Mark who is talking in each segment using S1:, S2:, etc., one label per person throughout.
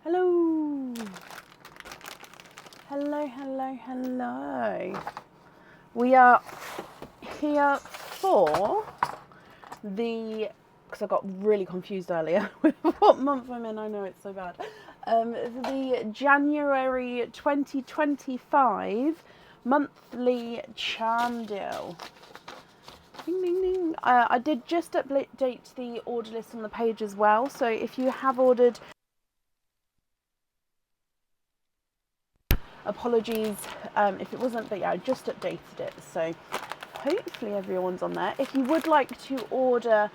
S1: Hello. Hello, hello, hello. We are here for because I got really confused earlier with what month I'm in. I know it's so bad. The January 2025 monthly charm deal. Ding, ding, ding. I did just update the order list on the page as well. So if you have ordered, apologies if it wasn't, but yeah, I just updated it. So hopefully everyone's on there. If you would like to order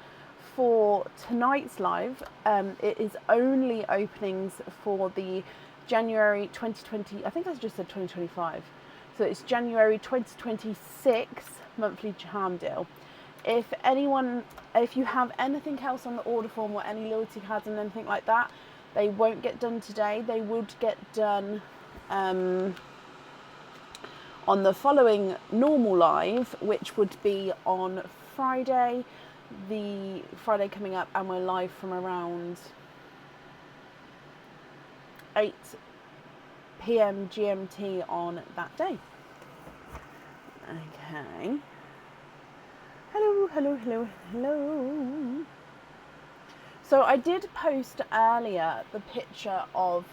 S1: for tonight's live, it is only openings for the January 2020, I think I just said 2025. So it's January 2026 monthly charm deal. If you have anything else on the order form or any loyalty cards and anything like that, they won't get done today. They would get done on the following normal live, which would be on Friday, the Friday coming up, and we're live from around 8 p.m. GMT on that day. Okay. Hello, hello, hello, hello. So I did post earlier the picture of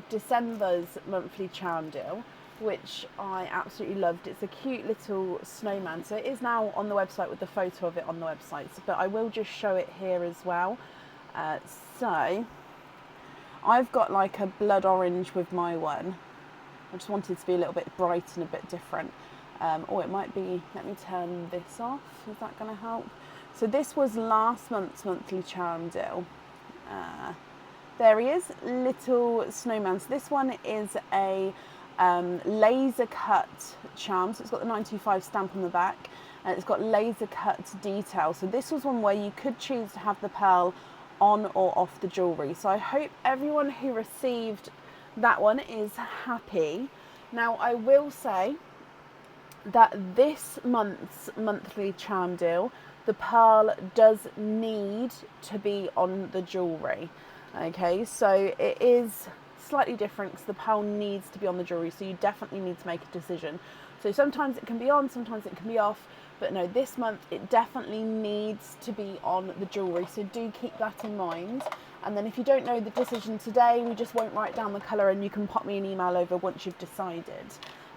S1: December's monthly charm deal, which I absolutely loved. It's a cute little snowman. So it is now on the website with the photo of it on the website, but I will just show it here as well. So I've got like a blood orange with my one. I just wanted to be a little bit bright and a bit different. Or it might be, let me turn this off. Is that going to help? So this was last month's monthly charm deal. There he is, little snowman. So this one is a laser cut charm. So it's got the 925 stamp on the back, and it's got laser cut detail. So this was one where you could choose to have the pearl on or off the jewellery. So I hope everyone who received that one is happy. Now I will say that this month's monthly charm deal, the pearl does need to be on the jewellery. Okay, so it is slightly different because the pearl needs to be on the jewellery, so you definitely need to make a decision. So sometimes it can be on, sometimes it can be off, but no, this month it definitely needs to be on the jewellery, so do keep that in mind. And then if you don't know the decision today, we just won't write down the colour, and you can pop me an email over once you've decided.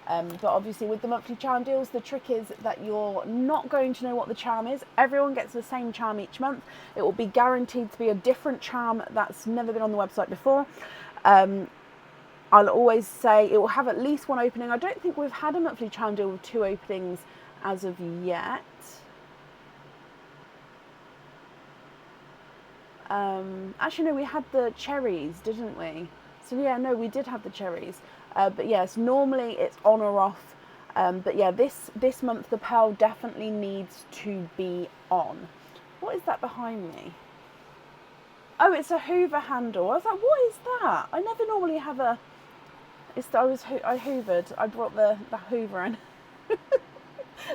S1: But obviously with the monthly charm deals, the trick is that you're not going to know what the charm is. Everyone gets the same charm each month. It will be guaranteed to be a different charm that's never been on the website before. I'll always say it will have at least one opening. I don't think we've had a monthly charm deal with 2 openings as of yet. Actually, no, we had the cherries, didn't we? So yeah, no, we did have the cherries. But yes, normally it's on or off. But yeah, this month the pearl definitely needs to be on. What is that behind me? Oh, it's a Hoover handle. I was like, what is that? I never normally have a. I hoovered. I brought the Hoover in.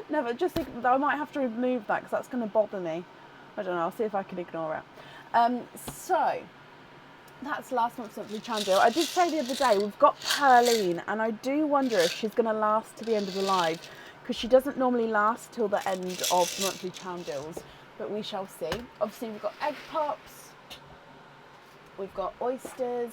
S1: Never. Just think that I might have to remove that because that's going to bother me. I don't know. I'll see if I can ignore it. So that's last month's monthly charm deal. I did say the other day we've got Pearline, and I do wonder if she's going to last to the end of the live, because she doesn't normally last till the end of the monthly charm deals, but we shall see. Obviously we've got egg pops, we've got oysters.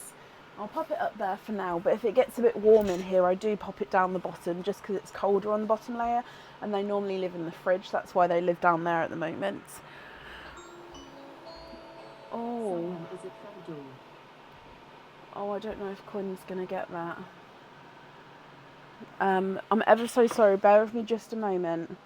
S1: I'll pop it up there for now, but if it gets a bit warm in here, I do pop it down the bottom just because it's colder on the bottom layer, and they normally live in the fridge. That's why they live down there at the moment. Oh. Oh, I don't know if Quinn's going to get that. I'm ever so sorry. Bear with me just a moment.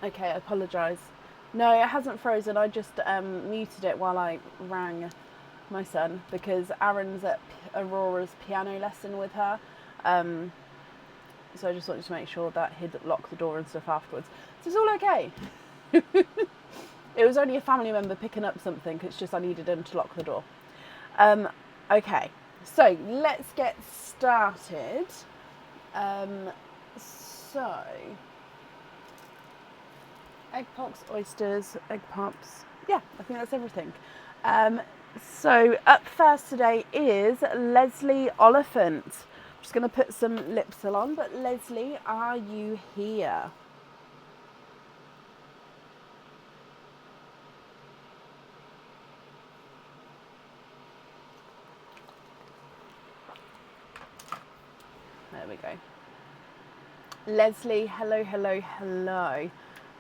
S1: Okay, I apologise. No, it hasn't frozen. I just muted it while I rang my son because Aaron's at Aurora's piano lesson with her. So I just wanted to make sure that he'd lock the door and stuff afterwards. So it's all okay. It was only a family member picking up something. It's just I needed him to lock the door. Okay, so let's get started. So, egg pops, oysters, egg pops. Yeah, I think that's everything. So up first today is Leslie Oliphant. I'm just going to put some lipsil on, but Leslie, are you here? There we go. Leslie, hello, hello, hello.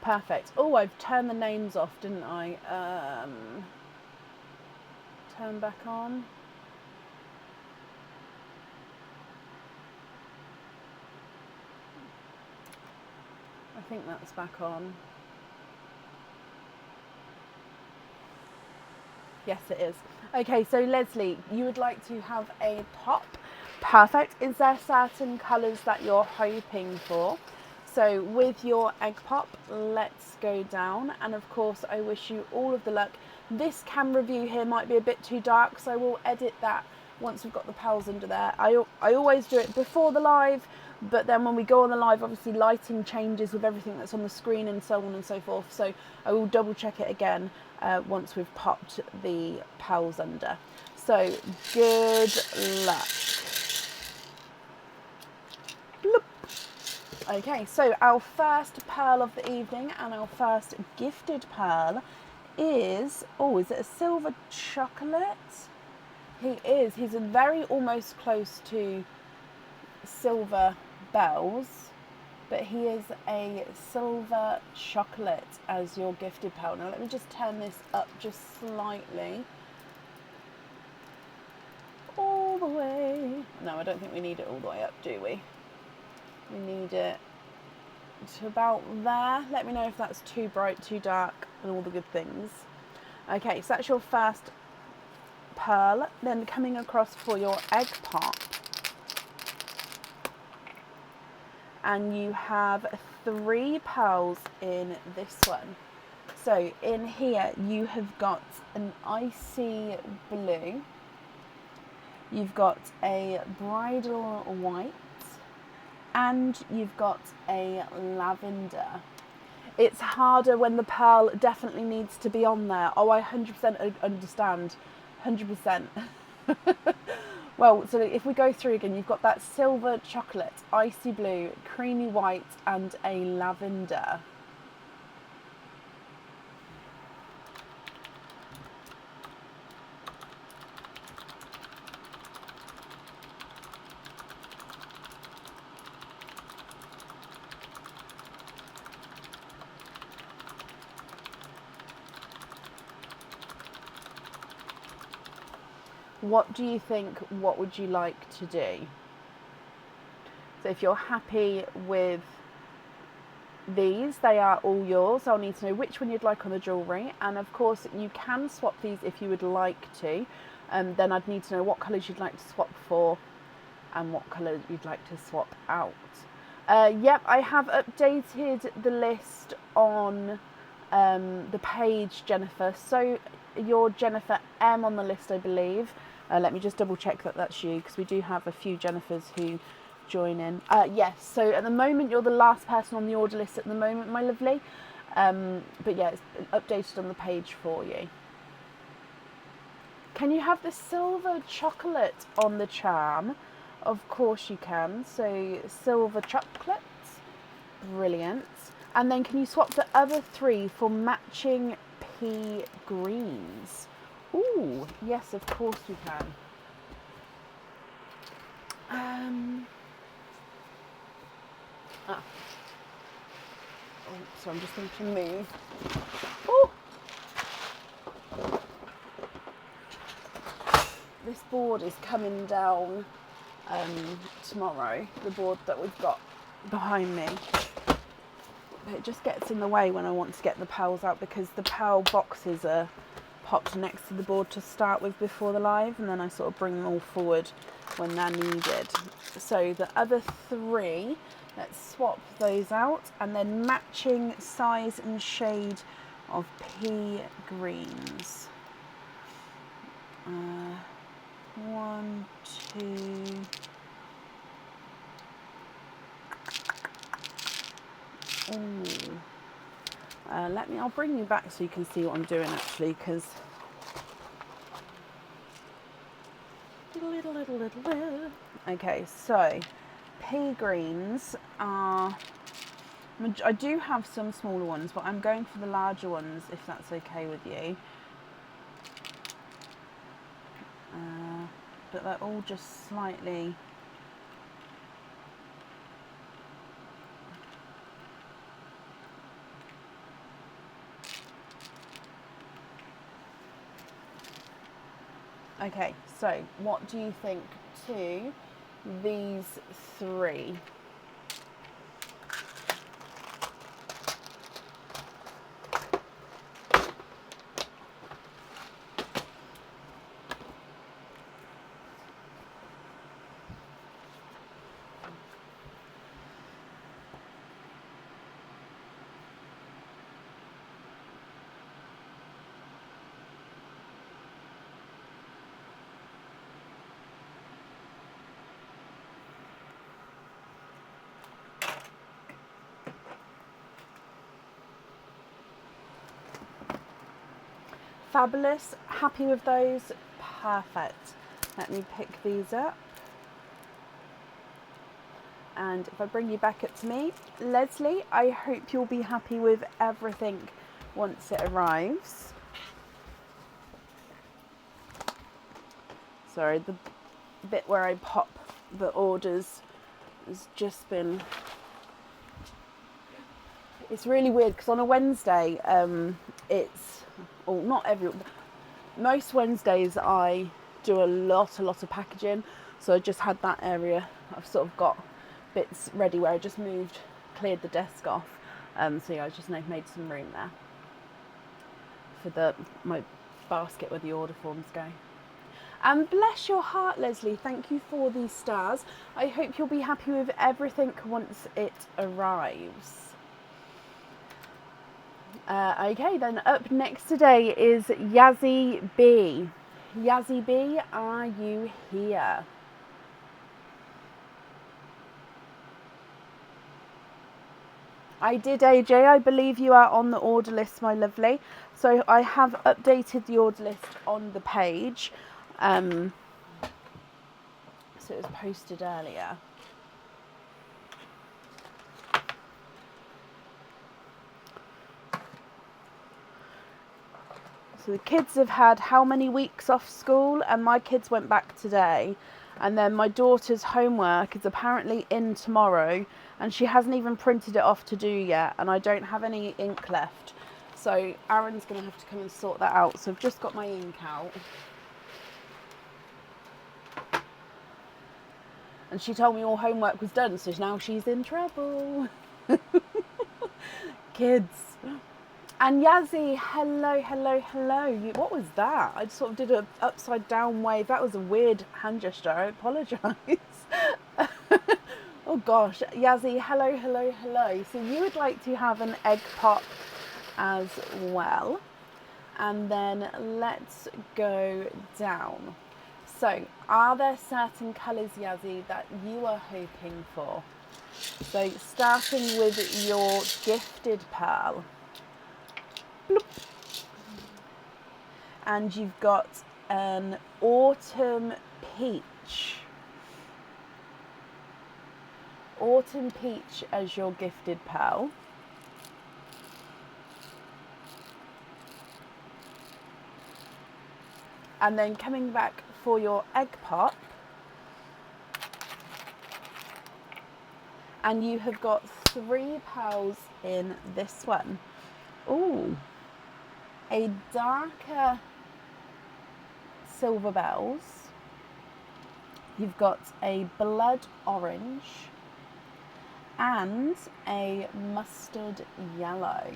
S1: Perfect. Oh, I've turned the names off, didn't I? Turn back on. I think that's back on. Yes, it is. Okay, so Leslie, you would like to have a pop. Perfect. Is there certain colours that you're hoping for? So with your egg pop, let's go down. And of course, I wish you all of the luck. This camera view here might be a bit too dark, so we'll edit that once we've got the pearls under there. I always do it before the live, but then when we go on the live, obviously lighting changes with everything that's on the screen and so on and so forth. So I will double check it again once we've popped the pearls under. So good luck. Bloop. Okay, so our first pearl of the evening and our first gifted pearl is, is it a silver chocolate? He is. He's a very almost close to silver bells, but he is a silver chocolate as your gifted pearl. Now let me just turn this up just slightly. All the way. No, I don't think we need it all the way up, do we? We need it to about there. Let me know if that's too bright, too dark, and all the good things. Okay, so that's your first pearl. Then coming across for your egg pop. And you have 3 pearls in this one. So in here you have got an icy blue. You've got a bridal white. And you've got a lavender. It's harder when the pearl definitely needs to be on there. Oh, I 100% understand. 100%. Well, so if we go through again, you've got that silver chocolate, icy blue, creamy white, and a lavender. What do you think? What would you like to do? So if you're happy with these, they are all yours. I'll need to know which one you'd like on the jewellery, and of course you can swap these if you would like to. Then I'd need to know what colours you'd like to swap for and what colour you'd like to swap out. Yep, I have updated the list on the page, Jennifer. So you're Jennifer M on the list, I believe. Let me just double check that that's you, because we do have a few Jennifers who join in. Yes, so at the moment you're the last person on the order list at the moment, my lovely. But yeah, it's been updated on the page for you. Can you have the silver chocolate on the charm? Of course you can. So silver chocolate, brilliant. And then can you swap the other 3 for matching pea greens? Ooh, yes, of course we can. So I'm just going to move. Ooh. This board is coming down tomorrow, the board that we've got behind me. it just gets in the way when I want to get the pearls out, because the pearl boxes are popped next to the board to start with before the live, and then I sort of bring them all forward when they're needed. So the other 3, let's swap those out, and then matching size and shade of pea greens. 1, 2. Ooh. I'll bring you back so you can see what I'm doing actually, because okay, so pea greens are, I do have some smaller ones, but I'm going for the larger ones if that's okay with you. But they're all just slightly, okay, so what do you think to these 3? Fabulous. Happy with those? Perfect. Let me pick these up. And if I bring you back up to me, Leslie, I hope you'll be happy with everything once it arrives. Sorry, the bit where I pop the orders has just been, it's really weird because on a Wednesday, most Wednesdays I do a lot of packaging, so I just had that area, I've sort of got bits ready where I just cleared the desk off, so yeah, I just made some room there for my basket where the order forms go. And bless your heart, Leslie, thank you for these stars. I hope you'll be happy with everything once it arrives. Okay, then up next today is Yazzie B. Yazzie B, are you here? I did, AJ. I believe you are on the order list, my lovely. So I have updated the order list on the page. So it was posted earlier. So the kids have had how many weeks off school? And my kids went back today. And then my daughter's homework is apparently in tomorrow, and she hasn't even printed it off to do yet, and I don't have any ink left. So Aaron's going to have to come and sort that out. So I've just got my ink out. And she told me all homework was done, so now she's in trouble. Kids. And Yazzie, hello, hello, hello. What was that? I sort of did an upside down wave. That was a weird hand gesture. I apologise. Oh gosh. Yazzie, hello, hello, hello. So you would like to have an egg pop as well. And then let's go down. So are there certain colours, Yazzie, that you are hoping for? So starting with your gifted pearl. Bloop. And you've got an autumn peach. Autumn peach as your gifted pearl. And then coming back for your egg pop. And you have got 3 pearls in this one. Ooh. A darker silver bells. You've got a blood orange and a mustard yellow.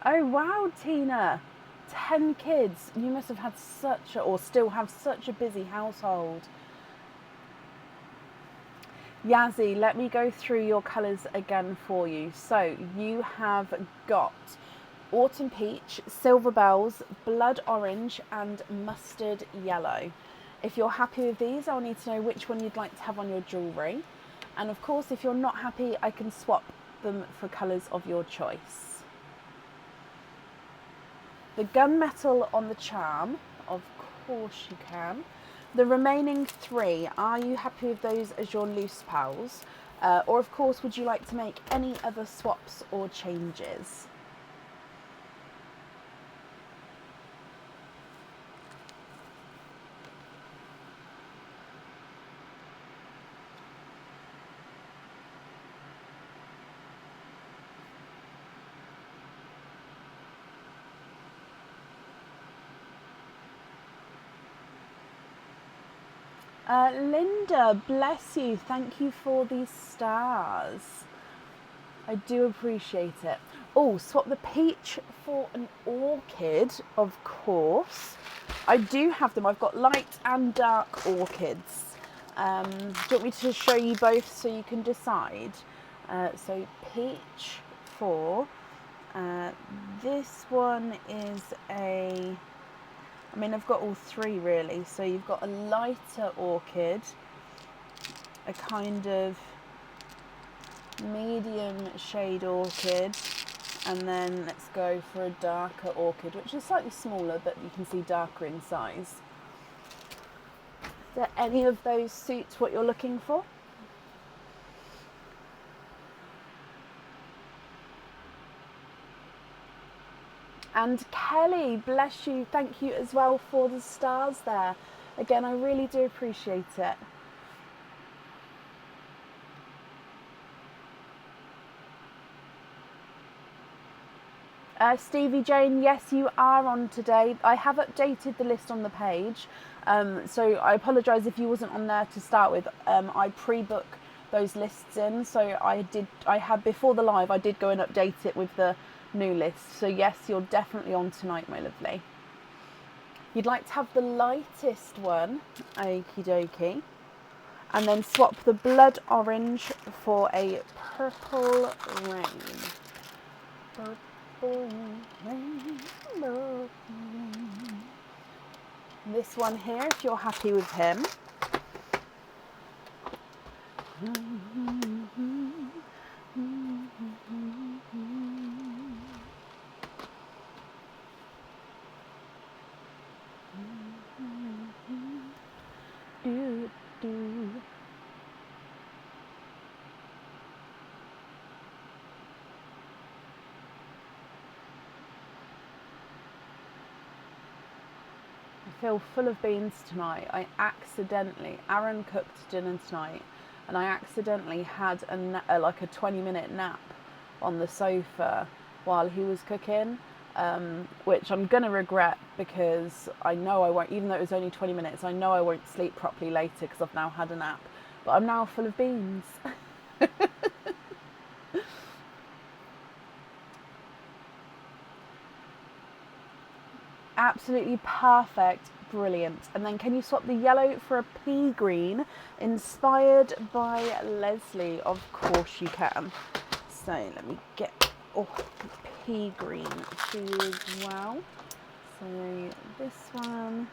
S1: Oh wow, Tina, 10 kids. You must have had such a, or still have such a busy household. Yazzie, let me go through your colours again for you. So you have got autumn peach, silver bells, blood orange and mustard yellow. If you're happy with these, I'll need to know which one you'd like to have on your jewellery. And of course, if you're not happy, I can swap them for colours of your choice. The gunmetal on the charm, of course you can. The remaining 3, are you happy with those as your loose pals? Or of course, would you like to make any other swaps or changes? Linda, bless you. Thank you for these stars. I do appreciate it. Oh, swap the peach for an orchid, of course. I do have them. I've got light and dark orchids. Do you want me to show you both so you can decide? So peach for, this one is a, I mean, I've got all 3 really. So you've got a lighter orchid, a kind of medium shade orchid, and then let's go for a darker orchid, which is slightly smaller, but you can see darker in size. Do any of those suit what you're looking for? And Kelly, bless you, thank you as well for the stars there. Again, I really do appreciate it. Stevie Jane, yes, you are on today. I have updated the list on the page, so I apologise if you wasn't on there to start with. I pre-book those lists in, so I had before the live, I did go and update it with the new list. So yes, you're definitely on tonight, my lovely. You'd like to have the lightest one, okie dokie, and then swap the blood orange for a purple rain. Purple rain. This one here, if you're happy with him. I feel full of beans tonight. Aaron cooked dinner tonight, and I accidentally had like a 20-minute nap on the sofa while he was cooking, which I'm gonna regret, because I know I won't, even though it was only 20 minutes, I know I won't sleep properly later because I've now had a nap. But I'm now full of beans. Absolutely perfect, brilliant. And then can you swap the yellow for a pea green inspired by Leslie? Of course you can. So let me get pea green to you as well. So this one,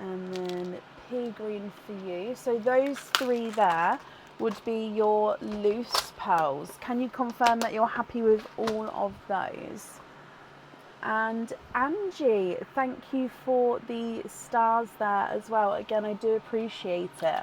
S1: and then pea green for you. So those 3 there would be your loose pearls. Can you confirm that you're happy with all of those? And Angie, thank you for the stars there as well. Again, I do appreciate it.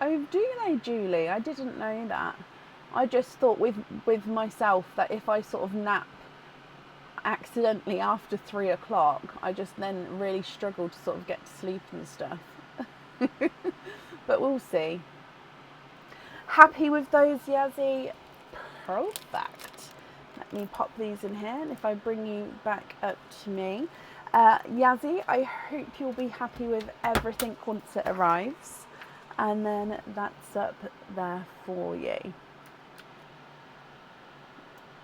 S1: Oh, do they, Julie? I didn't know that. I just thought with myself that if I sort of nap accidentally after 3 o'clock, I just then really struggle to sort of get to sleep and stuff. But we'll see. Happy with those, Yazzie? Perfect. Let me pop these in here, and if I bring you back up to me. Yazzie, I hope you'll be happy with everything once it arrives. And then that's up there for you.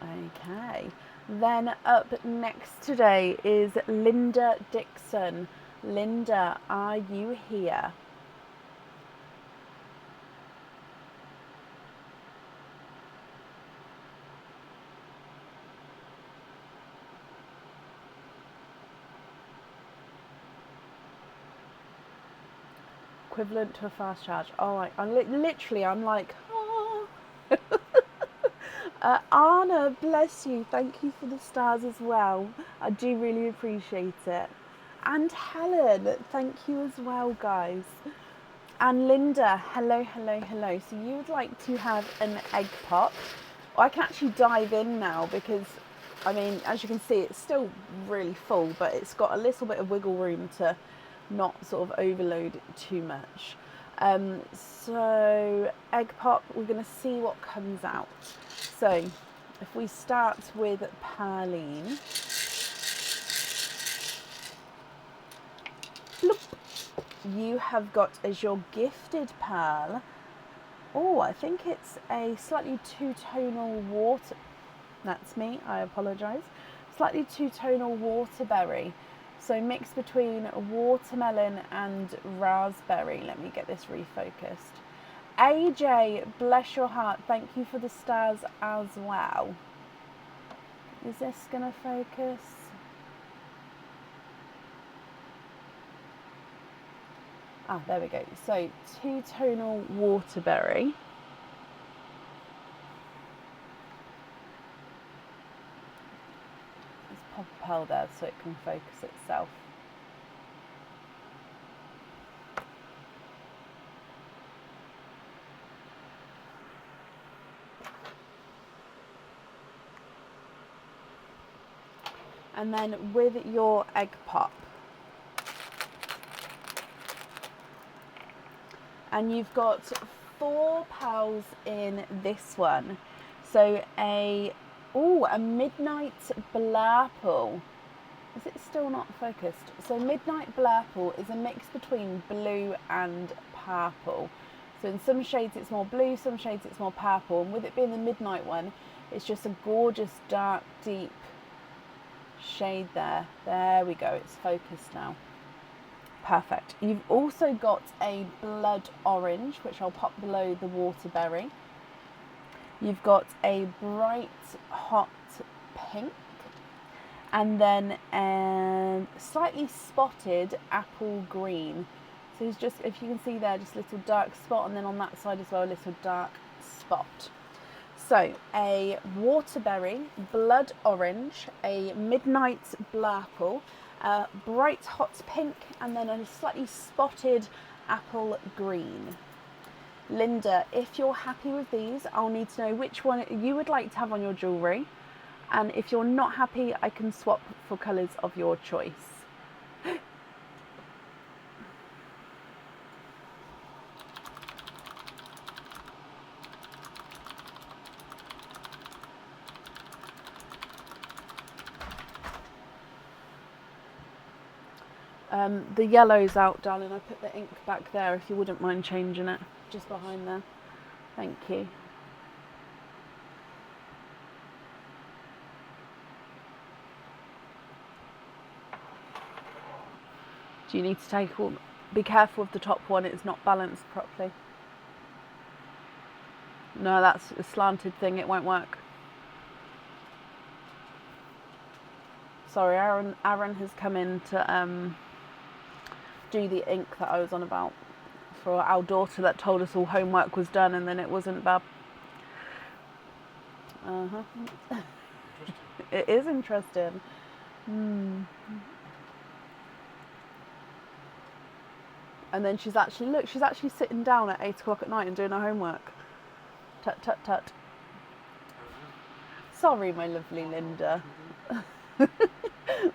S1: Okay. Then up next today is Linda Dixon. Linda, are you here? Equivalent to a fast charge. Oh, I'm like, oh. Anna, bless you. Thank you for the stars as well. I do really appreciate it. And Helen, thank you as well, guys. And Linda, hello, hello, hello. So you would like to have an egg pop. I can actually dive in now because, I mean, as you can see, it's still really full, but it's got a little bit of wiggle room to not sort of overload too much. So egg pop, we're going to see what comes out. So if we start with Pearline, bloop, you have got as your gifted pearl. Oh, I think it's a slightly two-tonal water. That's me, I apologise. Slightly two-tonal waterberry. So mix between watermelon and raspberry. Let me get this refocused. AJ, bless your heart. Thank you for the stars as well. Is this going to focus? Ah, there we go. So two-tonal waterberry. Let's pop a pearl there so it can focus itself. And then with your egg pop, and you've got 4 pearls in this one. So a midnight blurple. Is it still not focused? So midnight blurple is a mix between blue and purple. So in some shades it's more blue, some shades it's more purple. And with it being the midnight one, it's just a gorgeous dark, deep shade there. There we go, it's focused now. Perfect. You've also got a blood orange, which I'll pop below the waterberry. You've got a bright hot pink, and then a slightly spotted apple green. So it's just, if you can see there, just a little dark spot, and then on that side as well, a little dark spot. So a waterberry, blood orange, a midnight blurple, a bright hot pink, and then a slightly spotted apple green. Linda, if you're happy with these, I'll need to know which one you would like to have on your jewellery. And if you're not happy, I can swap for colours of your choice. The yellow's out, darling. I put the ink back there if you wouldn't mind changing it. Just behind there. Thank you. Do you need to take all... Be careful of the top one, it's not balanced properly. No, that's a slanted thing, it won't work. Sorry, Aaron has come in to do the ink that I was on about for our daughter that told us all homework was done and then it wasn't, bad. It is interesting. And then she's actually sitting down at 8 o'clock at night and doing her homework. Tut, tut, tut. Sorry, my lovely Linda.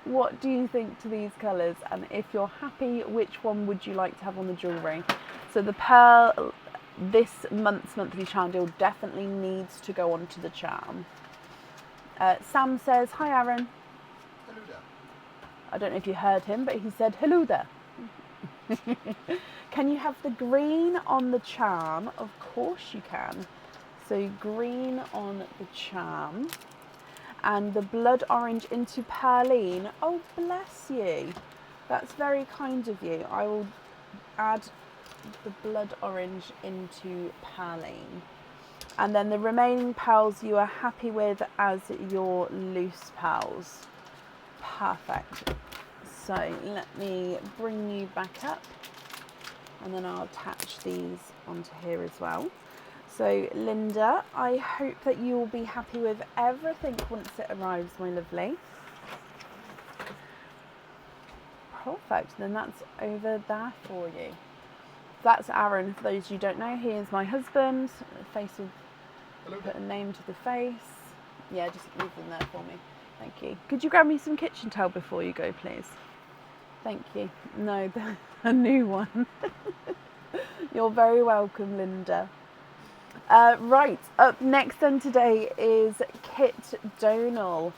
S1: What do you think to these colours? And if you're happy, which one would you like to have on the jewellery? So the pearl, this month's monthly charm deal definitely needs to go onto the charm. Sam says, hi Aaron.
S2: Hello there.
S1: I don't know if you heard him, but he said, hello there. Can you have the green on the charm? Of course you can. So green on the charm. And the blood orange into Perline. Oh, bless you. That's very kind of you. I will add the blood orange into Perline. And then the remaining pearls you are happy with as your loose pearls. Perfect. So let me bring you back up and then I'll attach these onto here as well. So Linda, I hope that you will be happy with everything once it arrives, my lovely. Perfect, then that's over there for you. That's Aaron, for those you don't know, he is my husband. Face will put a name to the face. Yeah, just leave them there for me. Thank you. Could you grab me some kitchen towel before you go, please? Thank you. No, a new one. You're very welcome, Linda. Right, up next then today is Kit Donal.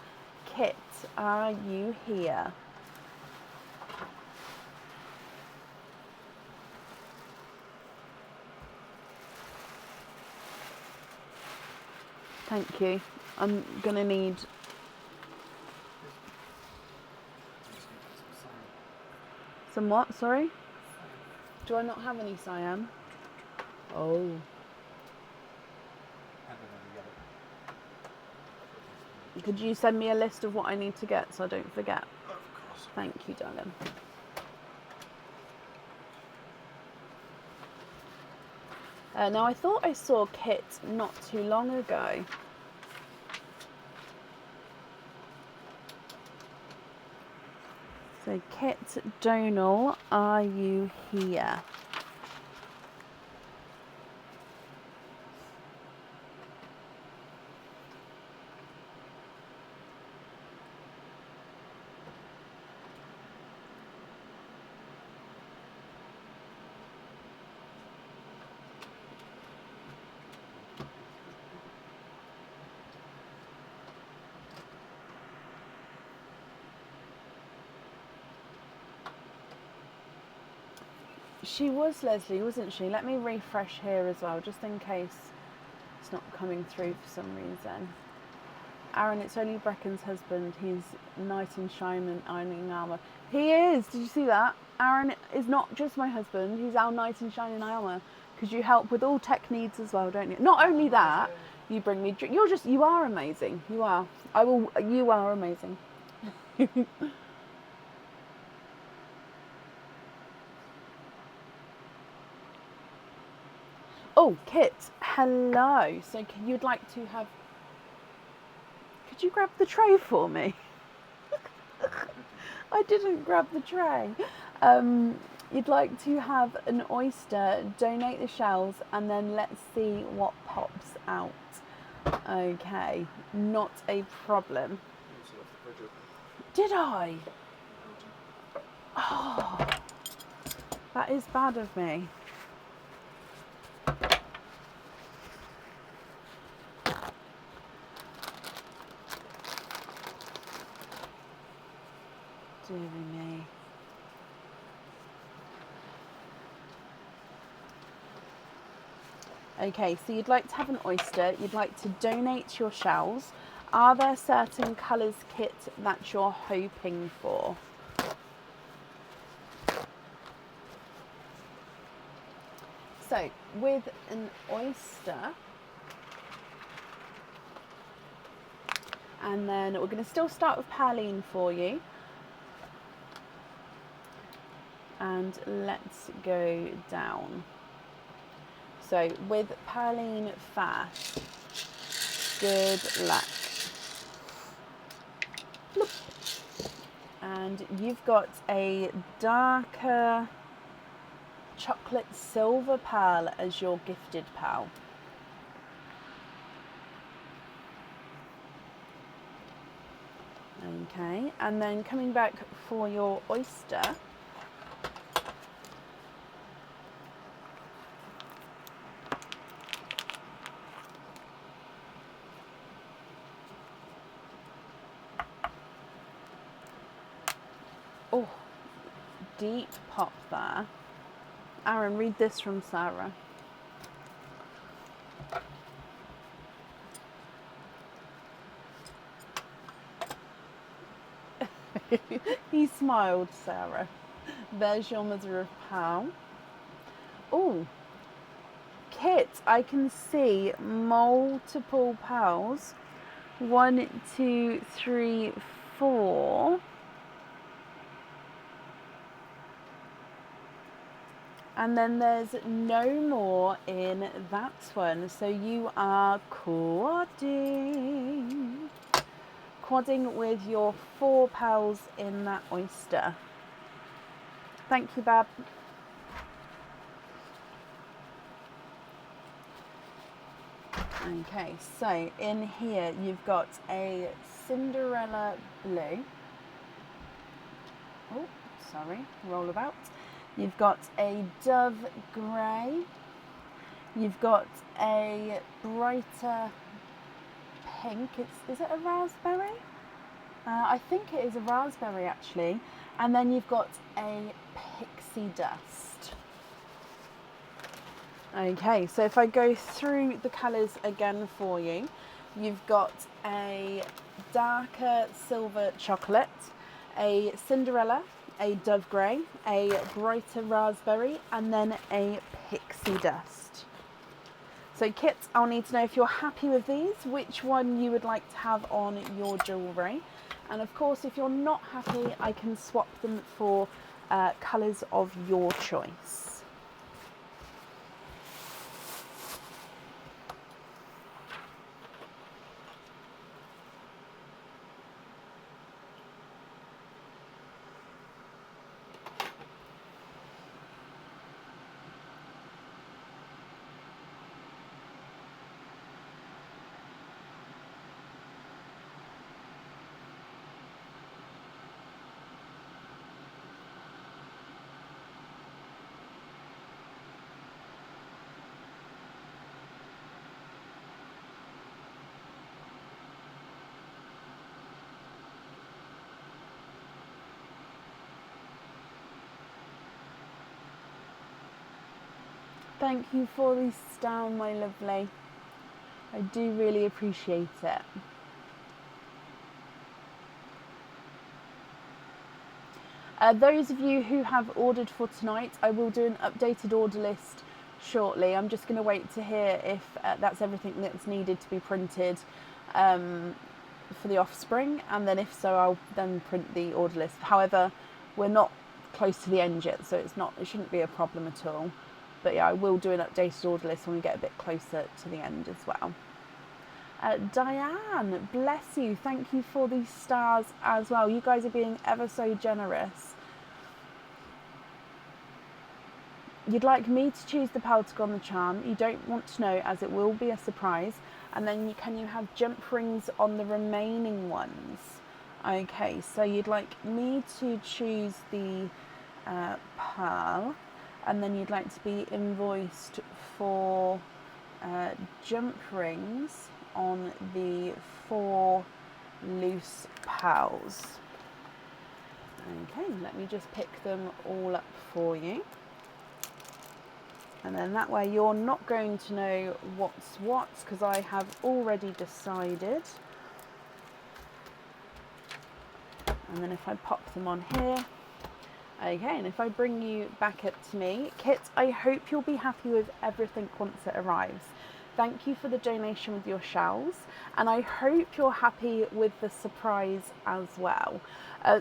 S1: Kit, are you here? Thank you. I'm gonna need... Some what, sorry? Do I not have any cyan? Oh. Could you send me a list of what I need to get so I don't forget?
S2: Of course.
S1: Thank you, darling. Now I thought I saw Kit not too long ago. So Kit Donal, are you here? She was Leslie, wasn't she? Let me refresh here as well, just in case it's not coming through for some reason. Aaron, it's only Brecken's husband. He's knight in shining ironing armour. He is! Did you see that? Aaron is not just my husband, he's our knight in shining armour. Because you help with all tech needs as well, don't you? Not only that, you bring me... You are amazing. You are. You are amazing. Oh, Kit, hello. So you'd like to have... Could you grab the tray for me? I didn't grab the tray. You'd like to have an oyster, donate the shells, and then let's see what pops out. Okay, not a problem. Did I? Oh, that is bad of me. Dear me. Okay, so you'd like to have an oyster, you'd like to donate your shells. Are there certain colours, Kit, that you're hoping for? So, with an oyster, and then we're going to still start with Perline for you. And let's go down. So with Perline first, good luck. Bloop. And you've got a darker chocolate silver pearl as your gifted pearl. Okay, and then coming back for your oyster. Oh, deep pop there. Aaron, read this from Sarah. He smiled, Sarah. There's your mother of pearl. Oh, Kit, I can see multiple pearls. 1, 2, 3, 4. And then there's no more in that one. So you are quadding with your 4 pearls in that oyster. Thank you, Bab. Okay, so in here you've got a Cinderella blue. Oh, sorry, roll about. You've got a dove grey. You've got a brighter pink. Is it a raspberry? I think it is a raspberry actually. And then you've got a pixie dust. Okay, so if I go through the colours again for you, you've got a darker silver chocolate, a Cinderella, a dove grey, a brighter raspberry, and then a pixie dust. So Kit, I'll need to know if you're happy with these, which one you would like to have on your jewellery. And of course, if you're not happy, I can swap them for colours of your choice. Thank you for this down, my lovely. I do really appreciate it. Those of you who have ordered for tonight, I will do an updated order list shortly. I'm just going to wait to hear if that's everything that's needed to be printed for the offspring, and then if so, I'll then print the order list. However, we're not close to the end yet, so it shouldn't be a problem at all. But yeah, I will do an updated order list when we get a bit closer to the end as well. Diane, bless you. Thank you for these stars as well. You guys are being ever so generous. You'd like me to choose the pearl to go on the charm. You don't want to know, as it will be a surprise. And then can you have jump rings on the remaining ones? Okay, so you'd like me to choose the pearl, and then you'd like to be invoiced for jump rings on the 4 loose pearls. Okay, let me just pick them all up for you. And then that way you're not going to know what's what, because I have already decided. And then if I pop them on here. Okay, and if I bring you back up to me, Kit, I hope you'll be happy with everything once it arrives. Thank you for the donation with your shells, and I hope you're happy with the surprise as well.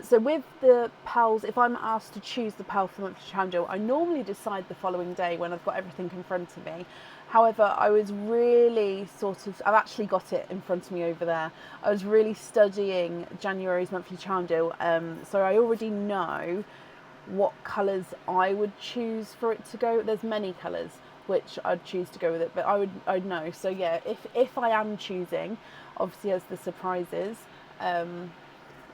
S1: So with the pearls, if I'm asked to choose the pearl for monthly charm jewel, I normally decide the following day when I've got everything in front of me. However, I was really I've actually got it in front of me over there. I was really studying January's monthly charm jewel, so I already know what colours I would choose for it to go. There's many colours which I'd choose to go with it, but I'd know. So yeah, if I am choosing, obviously as the surprises,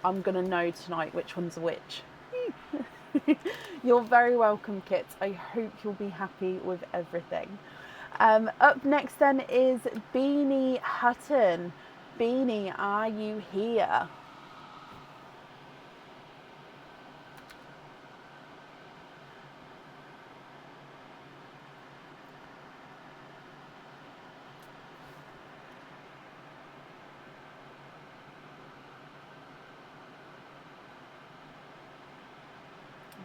S1: I'm going to know tonight which one's which. You're very welcome, Kit. I hope you'll be happy with everything. Up next then is Beanie Hutton. Beanie, are you here?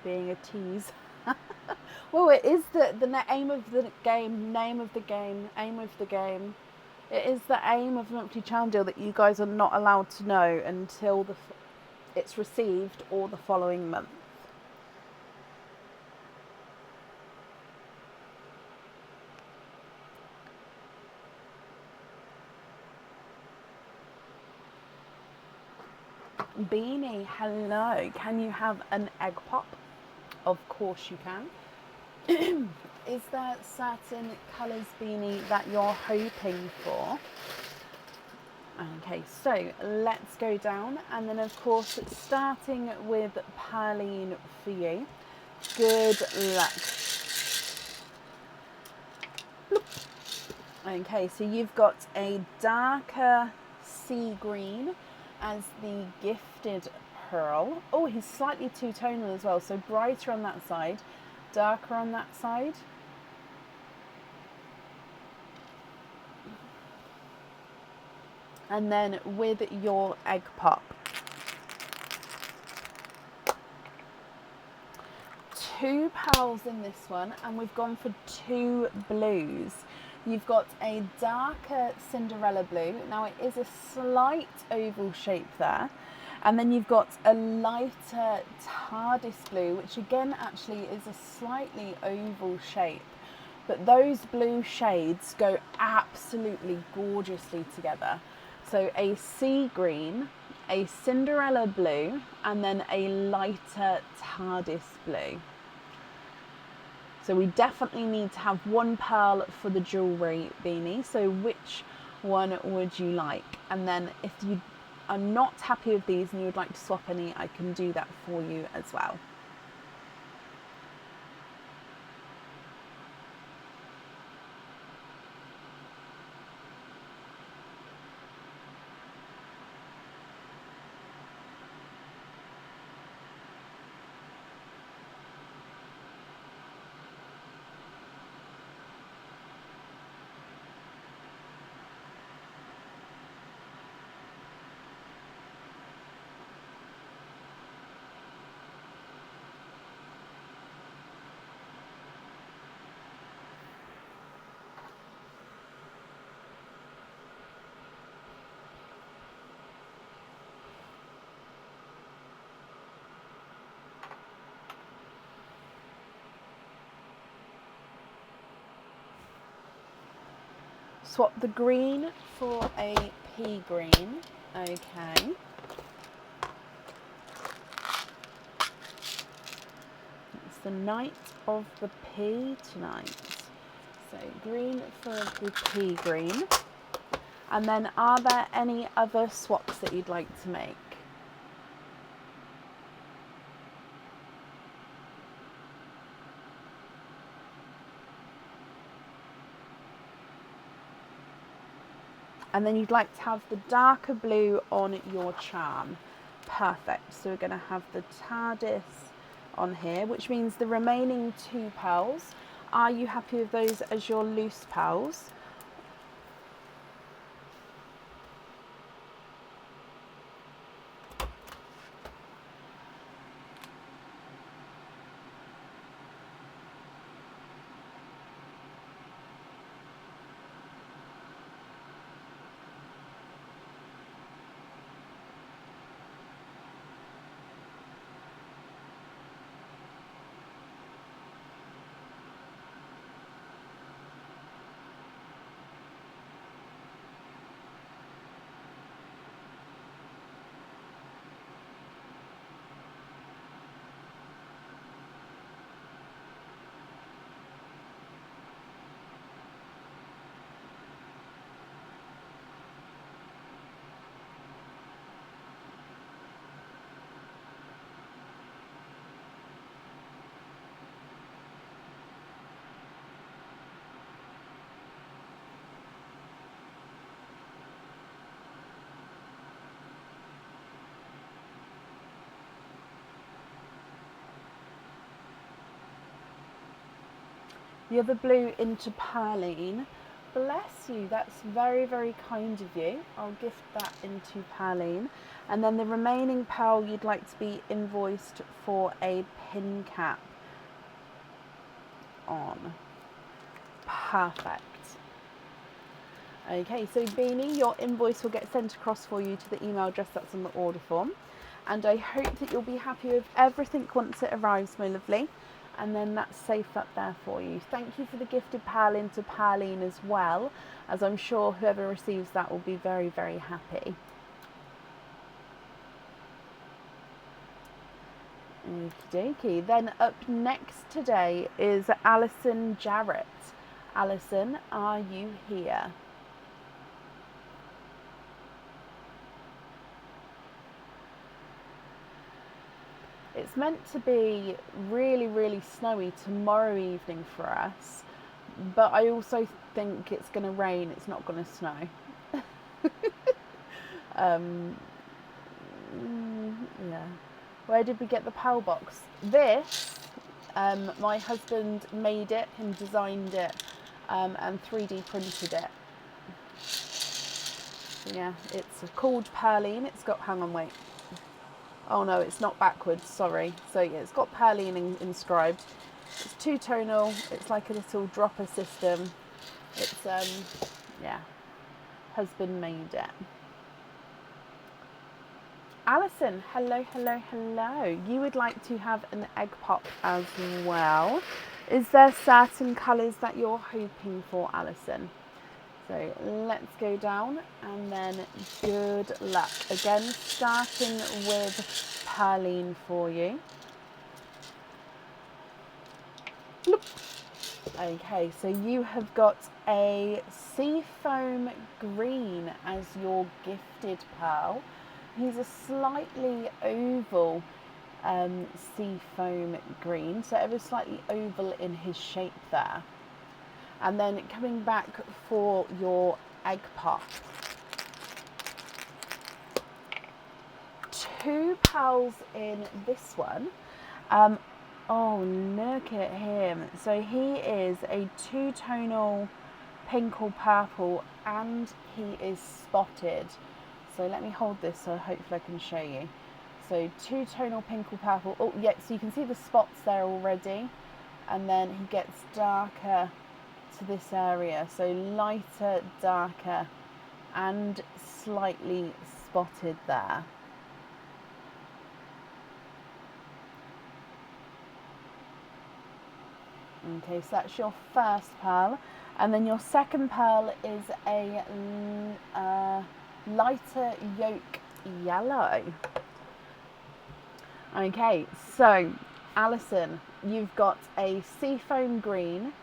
S1: Being a tease. Well, it is the aim of the game, aim of the game. It is the aim of the monthly channel deal that you guys are not allowed to know until it's received or the following month. Beanie, hello. Can you have an egg pop? Of course you can. Is there certain colours, Beanie, that you're hoping for? Okay, so let's go down, and then of course starting with Pearline for you. Good luck. Bloop. Okay, so you've got a darker sea green as the gifted pearl. Oh, he's slightly two-tonal as well, so brighter on that side, darker on that side. And then with your egg pop, 2 pearls in this one, and we've gone for 2 blues. You've got a darker Cinderella blue. Now it is a slight oval shape there. And then you've got a lighter TARDIS blue, which again actually is a slightly oval shape. But those blue shades go absolutely gorgeously together. So a sea green, a Cinderella blue, and then a lighter TARDIS blue. So we definitely need to have 1 pearl for the jewellery, Beanie. So which one would you like? And then if you are not happy with these and you would like to swap any, I can do that for you as well. Swap the green for a pea green. Okay. It's the night of the pea tonight. So green for the pea green. And then are there any other swaps that you'd like to make? And then you'd like to have the darker blue on your charm. Perfect. So we're going to have the TARDIS on here, which means the remaining 2 pearls. Are you happy with those as your loose pearls? the other blue into Perline. Bless you, that's very, very kind of you. I'll gift that into Perline. And then the remaining pearl you'd like to be invoiced for a pin cap on. Perfect. Okay, so Beanie, your invoice will get sent across for you to the email address that's on the order form. And I hope that you'll be happy with everything once it arrives, my lovely. And then that's safe up there for you. Thank you for the gifted pearl into Perline as well, as I'm sure whoever receives that will be very, very happy. Okie dokie. Then up next today is Alison Jarrett. Alison, are you here? It's meant to be really, really snowy tomorrow evening for us, but I also think it's going to rain, it's not going to snow. Yeah. Where did we get the pearl box? This, my husband made it and designed it and 3D printed it. Yeah, it's called Perline. It's got, hang on, wait. Oh no, it's not backwards, sorry. So yeah, it's got Perline inscribed. It's two-tonal, it's like a little dropper system. It's, yeah, husband made it. Alison, hello, hello, hello. You would like to have an egg pop as well. Is there certain colours that you're hoping for, Alison? So let's go down and then good luck. Again, starting with Perline for you. Bloop. Okay, so you have got a seafoam green as your gifted pearl. He's a slightly oval seafoam green, so ever slightly oval in his shape there. And then coming back for your egg pop. 2 pearls in this one. Oh, look at him. So he is a two-tonal pink or purple and he is spotted. So let me hold this so hopefully I can show you. So two-tonal pink or purple. Oh, yeah, so you can see the spots there already. And then he gets darker to this area. So lighter, darker, and slightly spotted there. Okay, so that's your first pearl. And then your second pearl is a lighter yolk yellow. Okay, so Alison, you've got a seafoam green,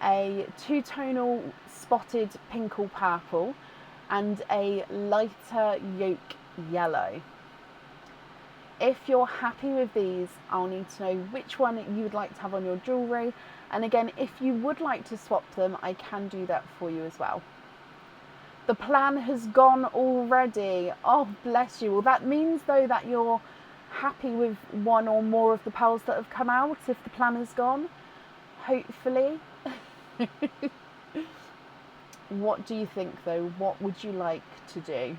S1: a two-tonal spotted pink or purple, and a lighter yolk yellow. If you're happy with these, I'll need to know which one you would like to have on your jewellery. And again, if you would like to swap them, I can do that for you as well. The plan has gone already. Oh, bless you. Well, that means, though, that you're happy with one or more of the pearls that have come out if the plan has gone. Hopefully. What do you think, though? What would you like to do?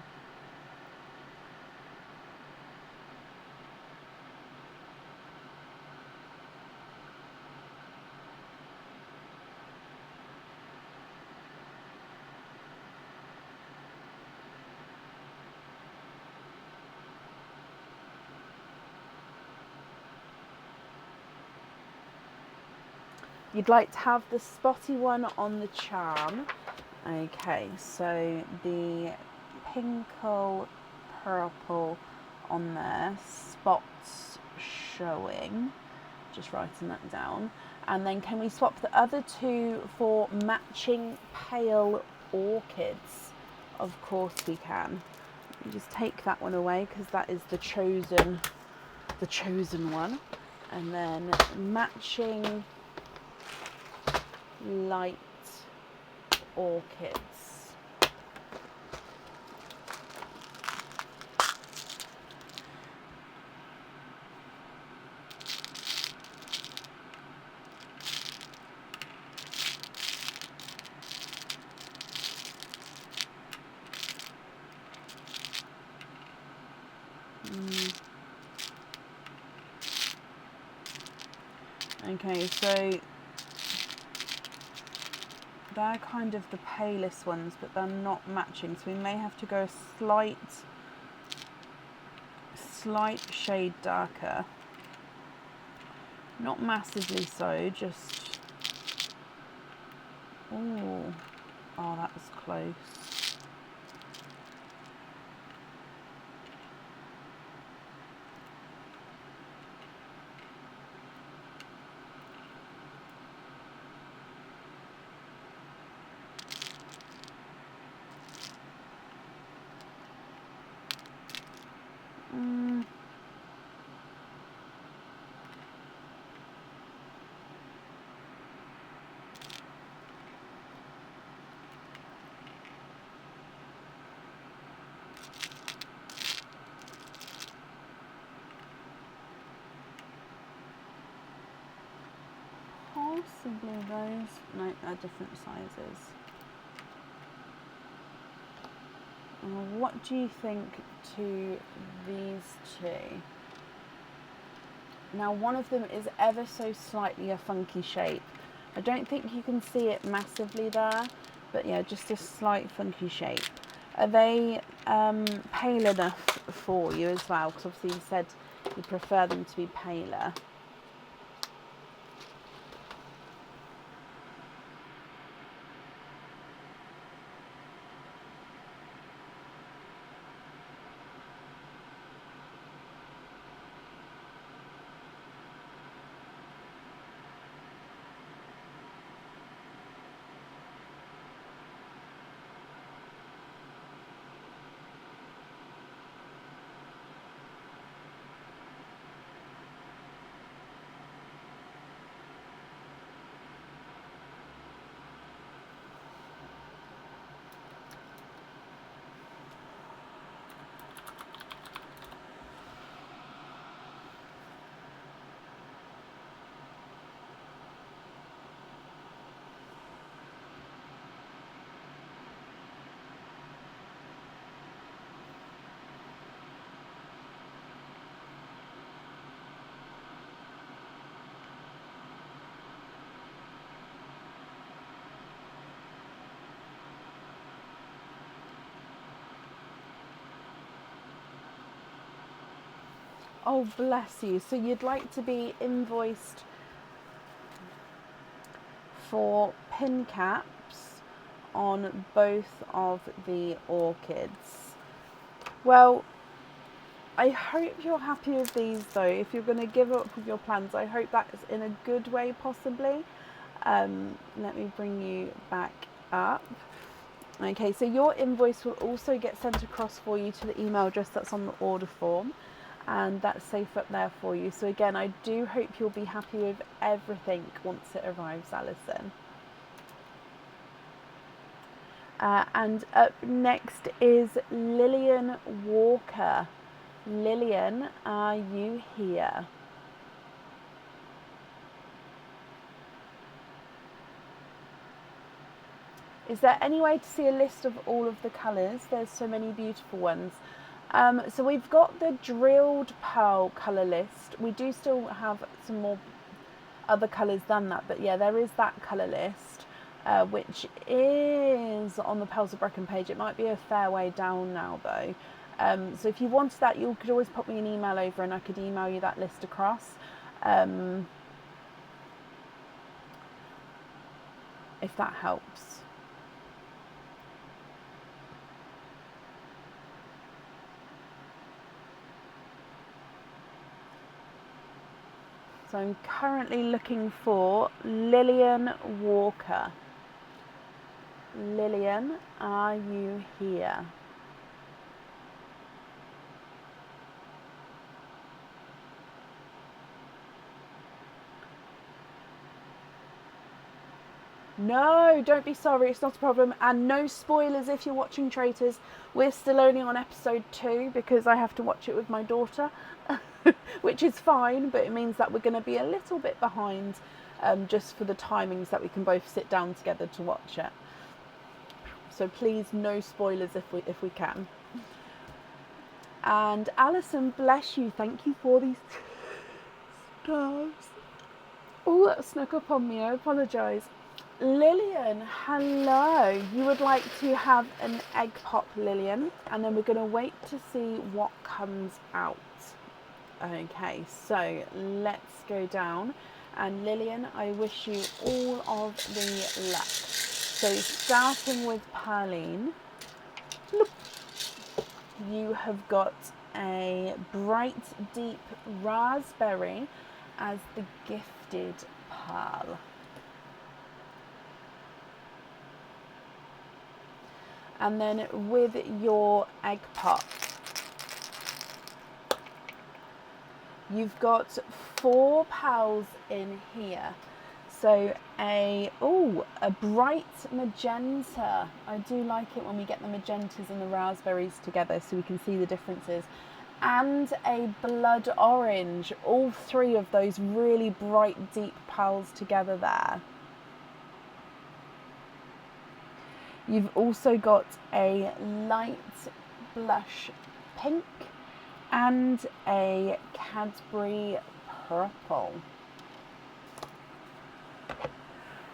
S1: You'd like to have the spotty one on the charm. Okay, so the pinkle purple on there, spots showing. Just writing that down. And then can we swap the other two for matching pale orchids? Of course we can. Let me just take that one away because that is the chosen one. And then matching light orchids. Okay, so they're kind of the palest ones, but they're not matching, so we may have to go a slight shade darker. Not massively so, just... Ooh. Oh, that was close. Possibly those. No, they're different sizes. What do you think to these two? Now, one of them is ever so slightly a funky shape. I don't think you can see it massively there, but yeah, just a slight funky shape. Are they pale enough for you as well? Because obviously you said you prefer them to be paler. Oh, bless you. So you'd like to be invoiced for pin caps on both of the orchids. Well, I hope you're happy with these though. If you're going to give up with your plans, I hope that's in a good way possibly. Let me bring you back up. Okay, so your invoice will also get sent across for you to the email address that's on the order form, and that's safe up there for you. So again, I do hope you'll be happy with everything once it arrives, Alison. And up next is Lillian Walker. Lillian, are you here? Is there any way to see a list of all of the colours? There's so many beautiful ones. So we've got the drilled pearl colour list. We do still have some more other colours than that, but yeah, there is that colour list, which is on the Pearls of Brecon page. It might be a fair way down now though. So if you wanted that, you could always pop me an email over and I could email you that list across. If that helps. So I'm currently looking for Lillian Walker. Lillian, are you here? No, don't be sorry, it's not a problem. And no spoilers if you're watching Traitors. We're still only on episode 2 because I have to watch it with my daughter, which is fine, but it means that we're going to be a little bit behind, just for the timings that we can both sit down together to watch it. So please, no spoilers if we can. And Alison, bless you, thank you for these stars. Oh, that snuck up on me, I apologise. Lillian, hello. You would like to have an egg pop, Lillian, and then we're going to wait to see what comes out. Okay, so let's go down. And Lillian, I wish you all of the luck. So starting with Pearline, you have got a bright deep raspberry as the gifted pearl. And then with your egg pop, you've got 4 pearls in here. So a bright magenta. I do like it when we get the magentas and the raspberries together so we can see the differences. And a blood orange. All 3 of those really bright deep pearls together there. You've also got a light blush pink and a Cadbury purple.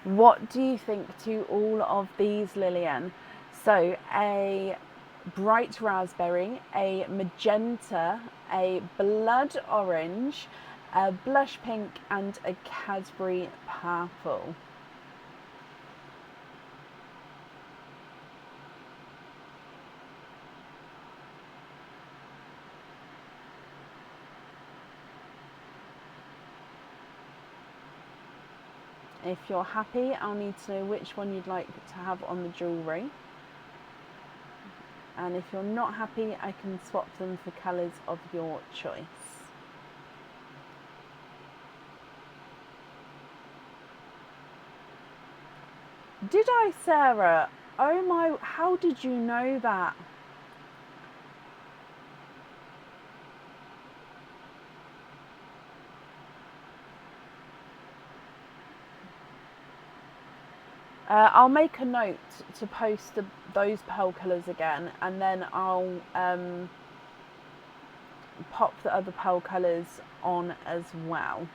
S1: What do you think to all of these, Lillian? So a bright raspberry, a magenta, a blood orange, a blush pink and a Cadbury purple. If you're happy, I'll need to know which one you'd like to have on the jewellery. And if you're not happy, I can swap them for colours of your choice. Did I, Sarah? Oh my, how did you know that? I'll make a note to post those pearl colours again, and then I'll pop the other pearl colours on as well.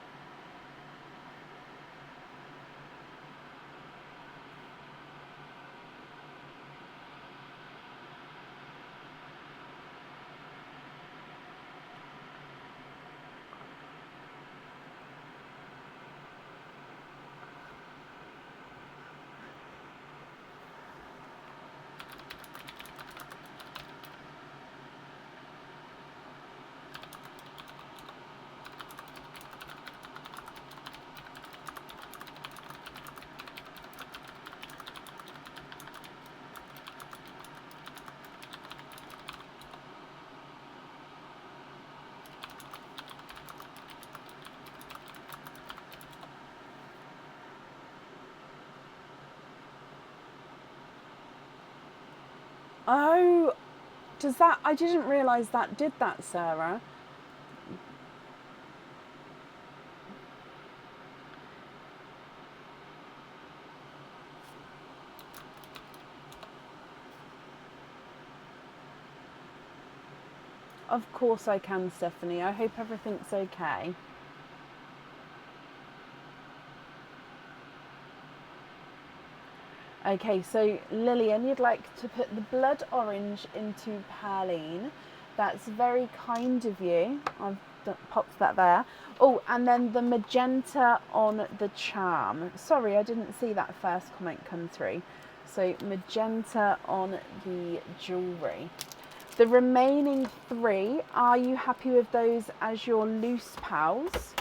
S1: Oh, does that, I didn't realise that did that, Sarah. Of course I can, Stephanie. I hope everything's okay. Okay, so Lillian, you'd like to put the blood orange into Pearline. That's very kind of you. I've popped that there. Oh, and then the magenta on the charm. Sorry, I didn't see that first comment come through. So magenta on the jewellery. The remaining 3, are you happy with those as your loose pals?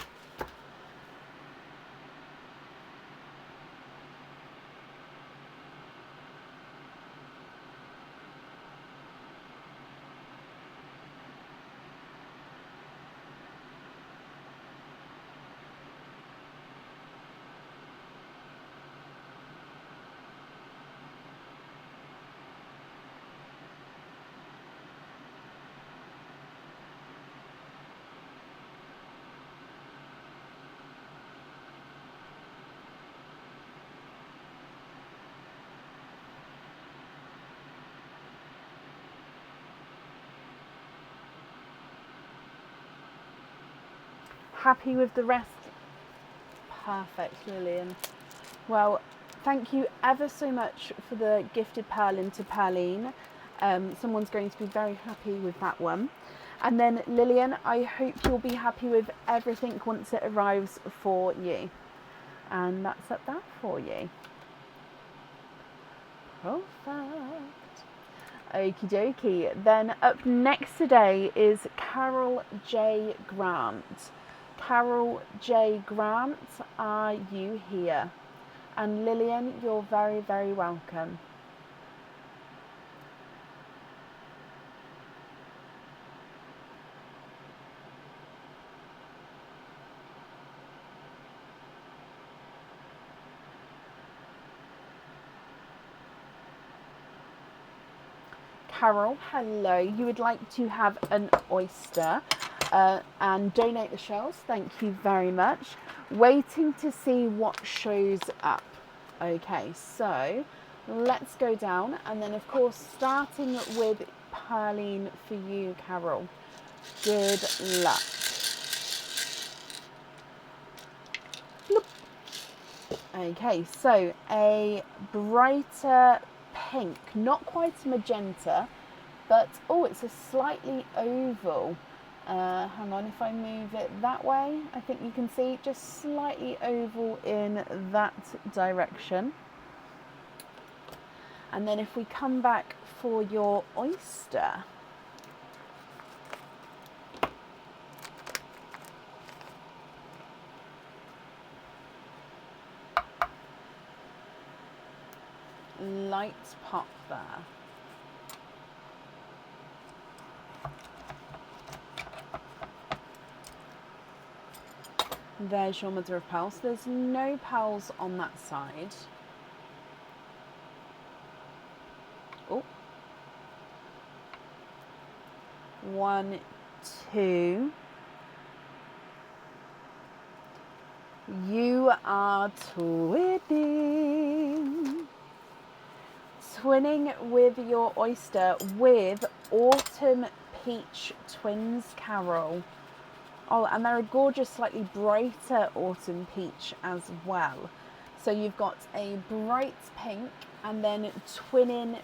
S1: Happy with the rest? Perfect, Lillian. Well, thank you ever so much for the gifted purlin to Perline. Someone's going to be very happy with that one. And then Lillian, I hope you'll be happy with everything once it arrives for you. And that's up that for you. Perfect. Okie dokie. Then up next today is Carol J. Grant. Carol J. Grant, are you here? And Lillian, you're very, very welcome. Carol, hello. You would like to have an oyster and donate the shells. Thank you very much. Waiting to see what shows up. Okay, so let's go down, and then of course starting with Perline for you, Carol. Good luck. Bloop. Okay, so a brighter pink, not quite a magenta, but oh, it's a slightly oval. Hang on, if I move it that way, I think you can see just slightly oval in that direction. And then if we come back for your oyster, light pop there. There's your mother of pearls. There's no pearls on that side. Oh. 1, 2. You are twinning. Twinning with your oyster with Autumn Peach Twins, Carol. Oh, and they're a gorgeous, slightly brighter autumn peach as well. So you've got a bright pink and then twinning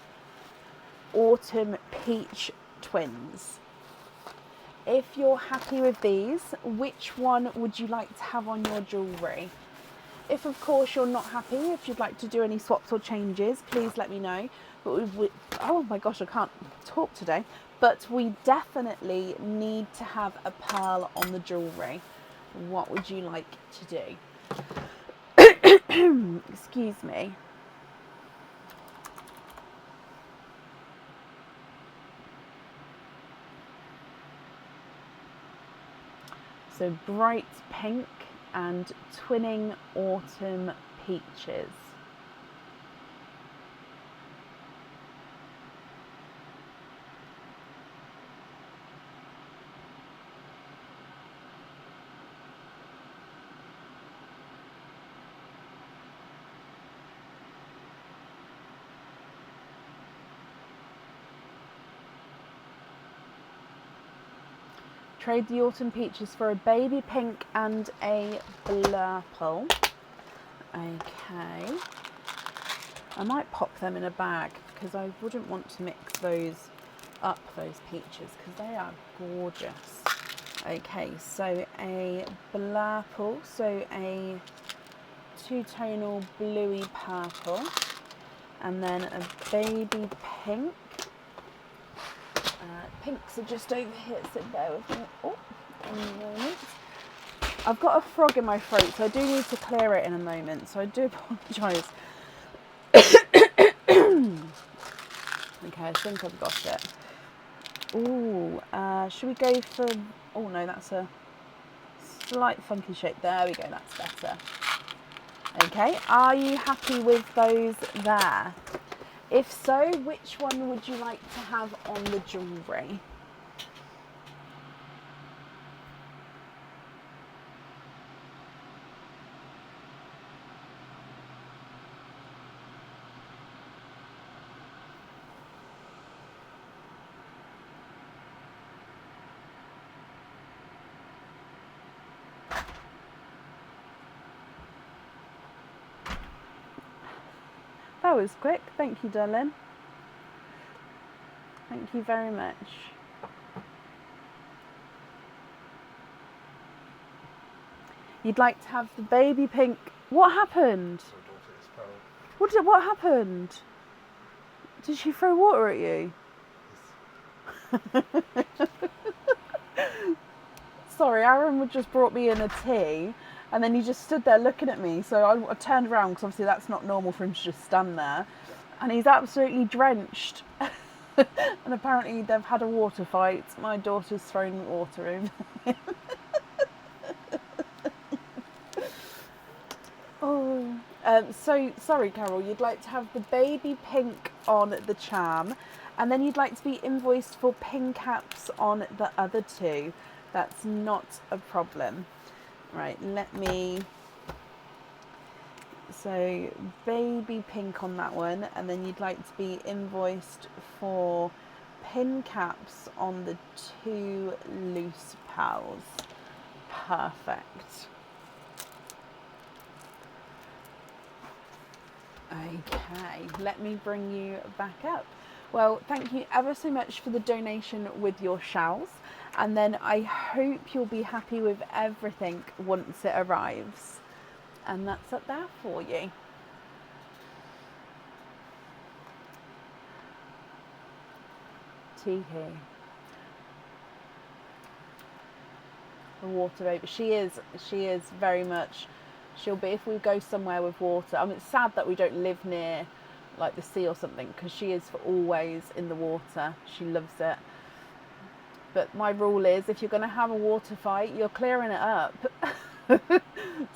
S1: autumn peach twins. If you're happy with these, which one would you like to have on your jewellery? If of course you're not happy, if you'd like to do any swaps or changes, please let me know. But oh my gosh, I can't talk today. But we definitely need to have a pearl on the jewellery. What would you like to do? Excuse me. So bright pink and twinning autumn peaches. Trade the autumn peaches for a baby pink and a blurple. Okay. I might pop them in a bag because I wouldn't want to mix those up, those peaches, because they are gorgeous. Okay, so a blurple, so a two-tonal bluey purple, and then a baby pink. Pinks are just over here, so bear with me. Oh, in a moment. I've got a frog in my throat, so I do need to clear it in a moment, so I do apologise. Okay, I think I've got it. Ooh, should we go for... Oh no, that's a slight funky shape. There we go, that's better. Okay, are you happy with those there? If so, which one would you like to have on the jewellery? That was quick. Thank you, darling. Thank you very much. You'd like to have the baby pink. What happened? What happened? Did she throw water at you? Sorry, Aaron just brought me in a tea, and then he just stood there looking at me. So I turned around because obviously that's not normal for him to just stand there, and he's absolutely drenched. And apparently they've had a water fight. My daughter's thrown water over him. Oh, so sorry, Carol. You'd like to have the baby pink on the charm, and then you'd like to be invoiced for pin caps on the other two. That's not a problem. Right, let me. So baby pink on that one, and then you'd like to be invoiced for pin caps on the two loose pals. Perfect. Okay, let me bring you back up. Well, thank you ever so much for the donation with your shells, and then I hope you'll be happy with everything once it arrives. And that's up there for you. Tea here. The water baby. She is very much. She'll be, if we go somewhere with water. I mean, it's sad that we don't live near like the sea or something, because she is for always in the water. She loves it. But my rule is, if you're going to have a water fight, you're clearing it up.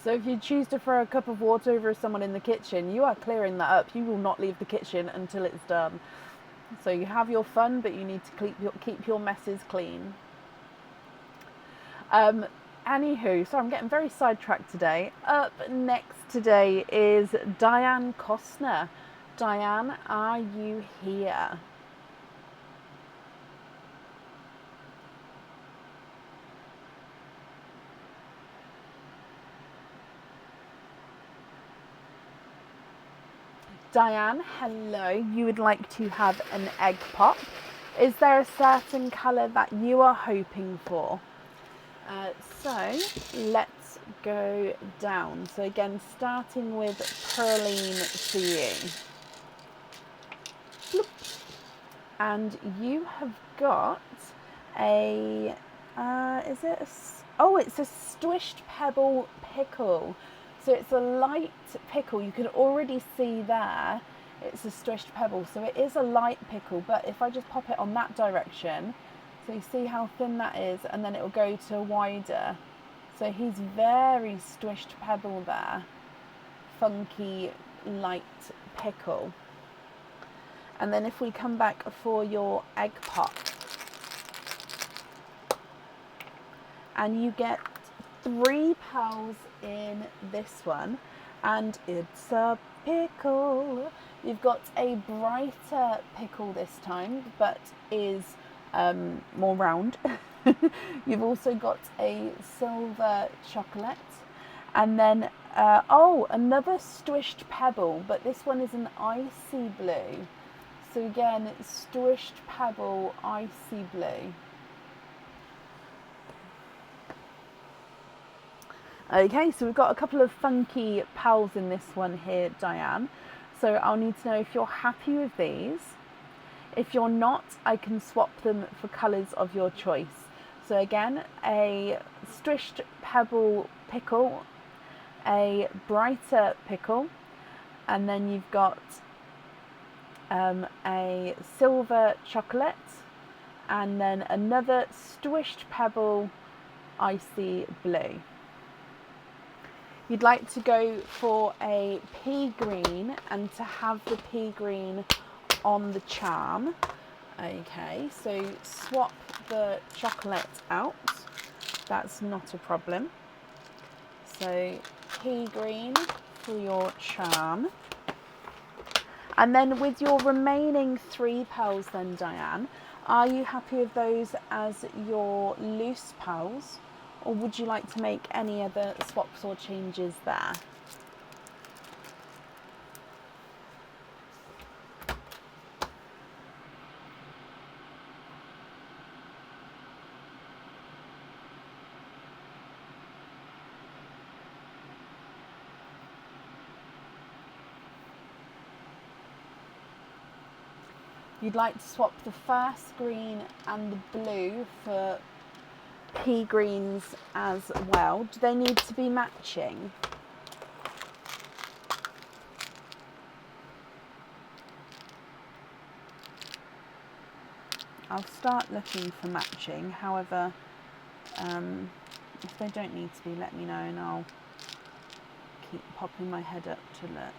S1: So if you choose to throw a cup of water over someone in the kitchen, you are clearing that up. You will not leave the kitchen until it's done. So you have your fun, but you need to keep your messes clean. Anywho, so I'm getting very sidetracked today. Up next today is Diane Costner. Diane, are you here? Diane, hello. You would like to have an egg pop. Is there a certain colour that you are hoping for? So let's go down. So again, starting with Pearline CE. Bloop. And you have got a, is it it's a squished pebble pickle. So it's a light pickle. You can already see there, it's a squished pebble. So it is a light pickle, but if I just pop it on that direction, so you see how thin that is, and then it will go to wider. So he's very squished pebble there. Funky, light pickle. And then if we come back for your egg pop, and you get 3 pals in this one, and it's a pickle. You've got a brighter pickle this time, but is more round. You've also got a silver chocolate, and then another squished pebble, but this one is an icy blue. So again, it's squished pebble, icy blue. Okay, so we've got a couple of funky pals in this one here, Diane. So I'll need to know if you're happy with these. If you're not, I can swap them for colours of your choice. So again, a squished pebble pickle, a brighter pickle, and then you've got a silver chocolate, and then another squished pebble, icy blue. You'd like to go for a pea green, and to have the pea green on the charm. Okay, so swap the chocolate out. That's not a problem. So pea green for your charm. And then with your remaining 3 pals then, Diane, are you happy with those as your loose pals, or would you like to make any other swaps or changes there? You'd like to swap the first green and the blue for pea greens as well. Do they need to be matching? I'll start looking for matching. However, if they don't need to be, let me know and I'll keep popping my head up to look.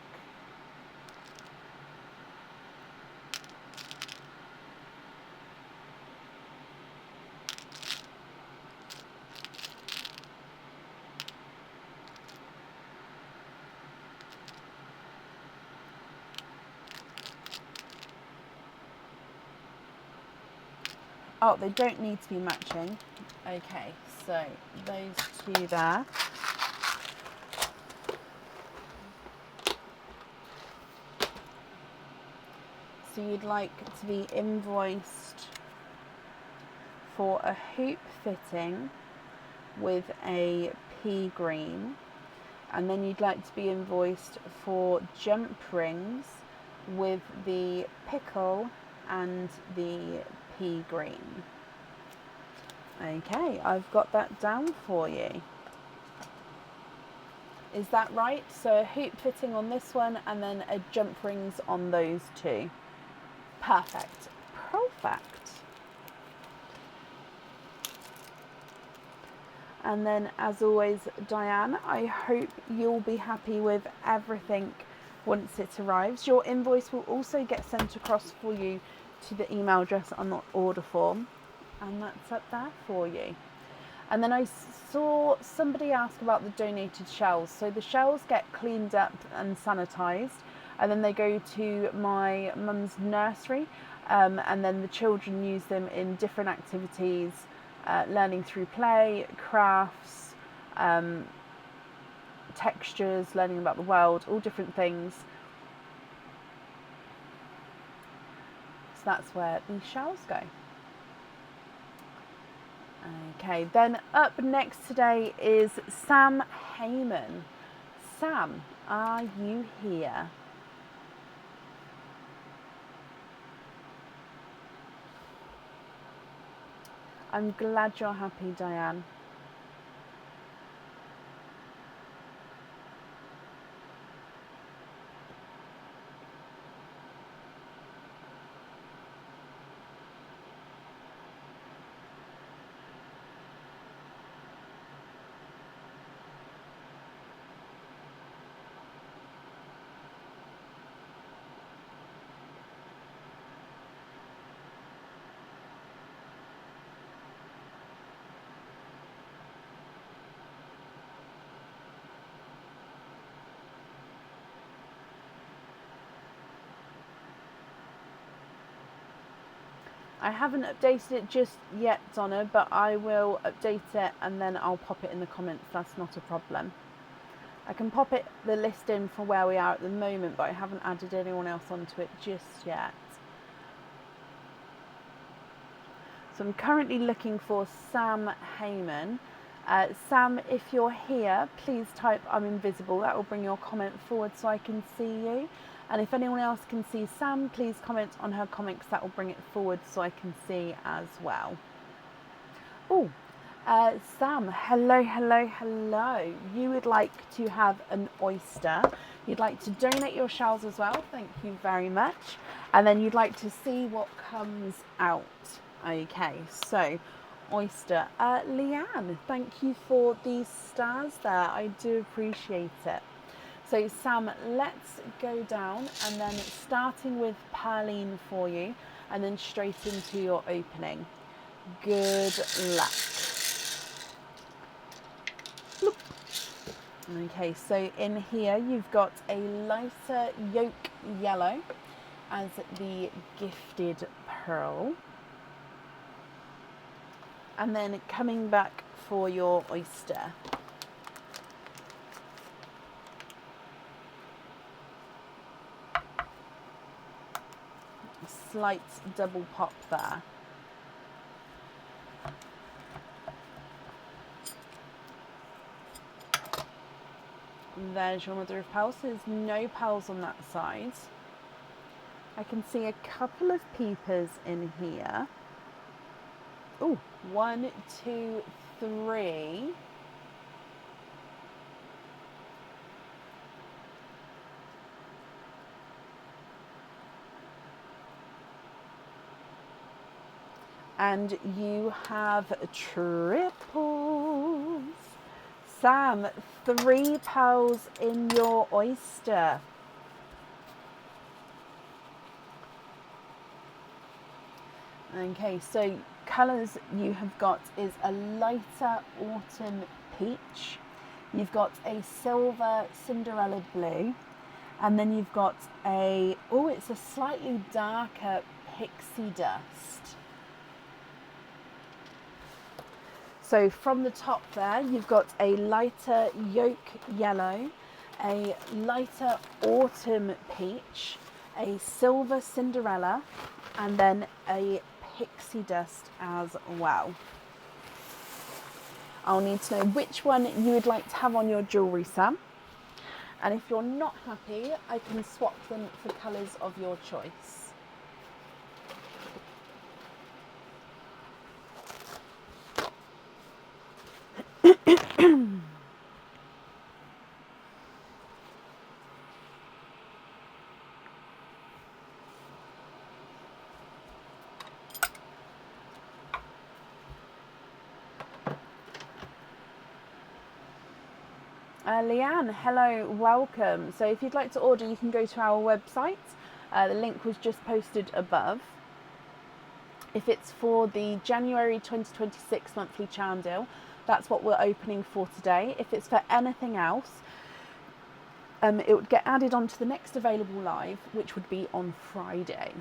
S1: Oh, they don't need to be matching. Okay, so those two there. So you'd like to be invoiced for a hoop fitting with a pea green, and then you'd like to be invoiced for jump rings with the pickle and the pea green. Okay, I've got that down for you. Is that right? So a hoop fitting on this one and then a jump rings on those two. Perfect. Perfect. And then, as always, Diane, I hope you'll be happy with everything once it arrives. Your invoice will also get sent across for you to the email address on the order form, and that's up there for you. And then I saw somebody ask about the donated shells. So the shells get cleaned up and sanitised, and then they go to my mum's nursery, and then the children use them in different activities, learning through play, crafts, textures, learning about the world, all different things. So that's where these shells go. Okay, then up next today is Sam Heyman. Sam, are you here? I'm glad you're happy, Diane. I haven't updated it just yet, Donna, but I will update it and then I'll pop it in the comments. That's not a problem. I can pop the list in for where we are at the moment, but I haven't added anyone else onto it just yet. So I'm currently looking for Sam Heyman. Sam, if you're here, please type I'm invisible. That will bring your comment forward so I can see you. And if anyone else can see Sam, please comment on her comments. That will bring it forward so I can see as well. Oh, Sam, hello, hello, hello. You would like to have an oyster. You'd like to donate your shells as well. Thank you very much. And then you'd like to see what comes out. Okay, so oyster. Leanne, thank you for these stars there. I do appreciate it. So Sam, let's go down and then starting with Perline for you and then straight into your opening. Good luck. Bloop. Okay, so in here you've got a lighter yolk yellow as the gifted pearl. And then coming back for your oyster. Slight double pop there. There's your mother of pearls. There's no pearls on that side. I can see a couple of peepers in here. Oh, 1, 2, 3. And you have triples. Sam, 3 pearls in your oyster. Okay, so colours you have got is a lighter autumn peach. You've got a silver Cinderella blue. And then you've got a, oh, it's a slightly darker pixie dust. So from the top there, you've got a lighter yolk yellow, a lighter autumn peach, a silver Cinderella, and then a pixie dust as well. I'll need to know which one you would like to have on your jewellery, Sam. And if you're not happy, I can swap them for colours of your choice. Leanne, hello, welcome. So if you'd like to order, you can go to our website. The link was just posted above. If it's for the January 2026 monthly charm deal, that's what we're opening for today. If it's for anything else, it would get added onto the next available live, which would be on Friday.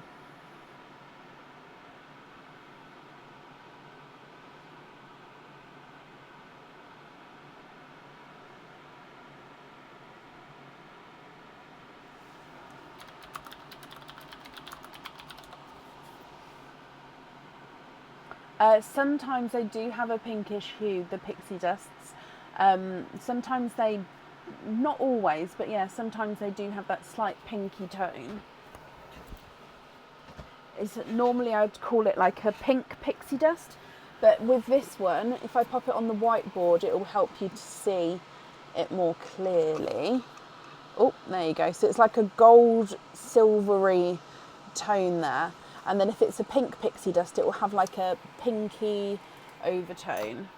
S1: Sometimes they do have a pinkish hue, the pixie dusts. Sometimes they, not always, but yeah, sometimes they do have that slight pinky tone. Normally I would call it like a pink pixie dust, but with this one, if I pop it on the whiteboard, it will help you to see it more clearly. Oh, there you go. So it's like a gold silvery tone there. And then if it's a pink pixie dust, it will have like a pinky overtone.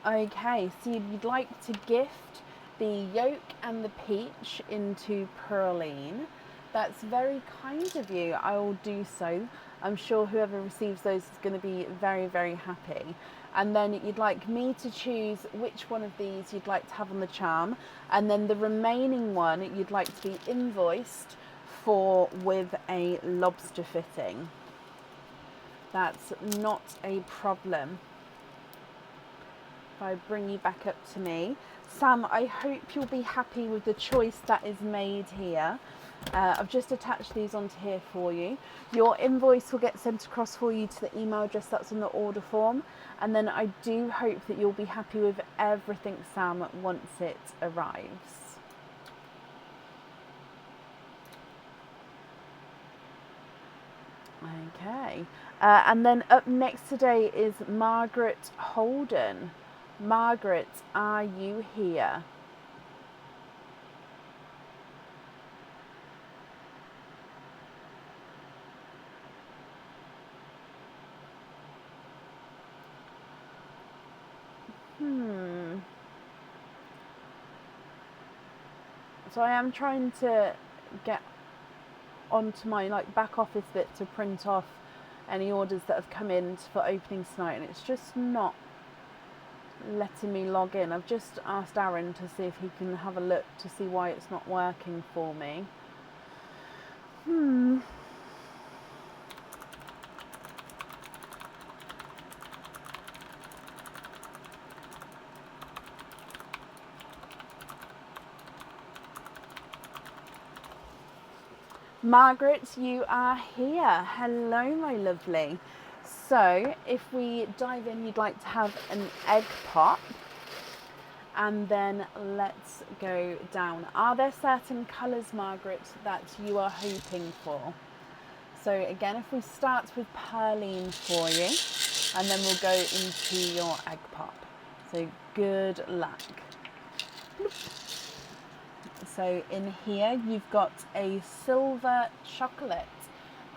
S1: Okay, so you'd like to gift the yolk and the peach into Pearline. That's very kind of you. I will do so. I'm sure whoever receives those is going to be very, very happy. And then you'd like me to choose which one of these you'd like to have on the charm. And then the remaining one you'd like to be invoiced for with a lobster fitting. That's not a problem. If I bring you back up to me. Sam, I hope you'll be happy with the choice that is made here. I've just attached these onto here for you. Your invoice will get sent across for you to the email address that's on the order form. And then I do hope that you'll be happy with everything, Sam, once it arrives. Okay. And then up next today is Margaret Holden. Margaret, are you here? So I am trying to get onto my like back office bit to print off any orders that have come in for opening tonight, and it's just not letting me log in. I've just asked Aaron to see if he can have a look to see why it's not working for me. Margaret, you are here. Hello, my lovely. So, if we dive in, you'd like to have an egg pop, and then let's go down. Are there certain colours, Margaret, that you are hoping for? So again, if we start with Perline for you, and then we'll go into your egg pop. So good luck. So in here, you've got a silver chocolate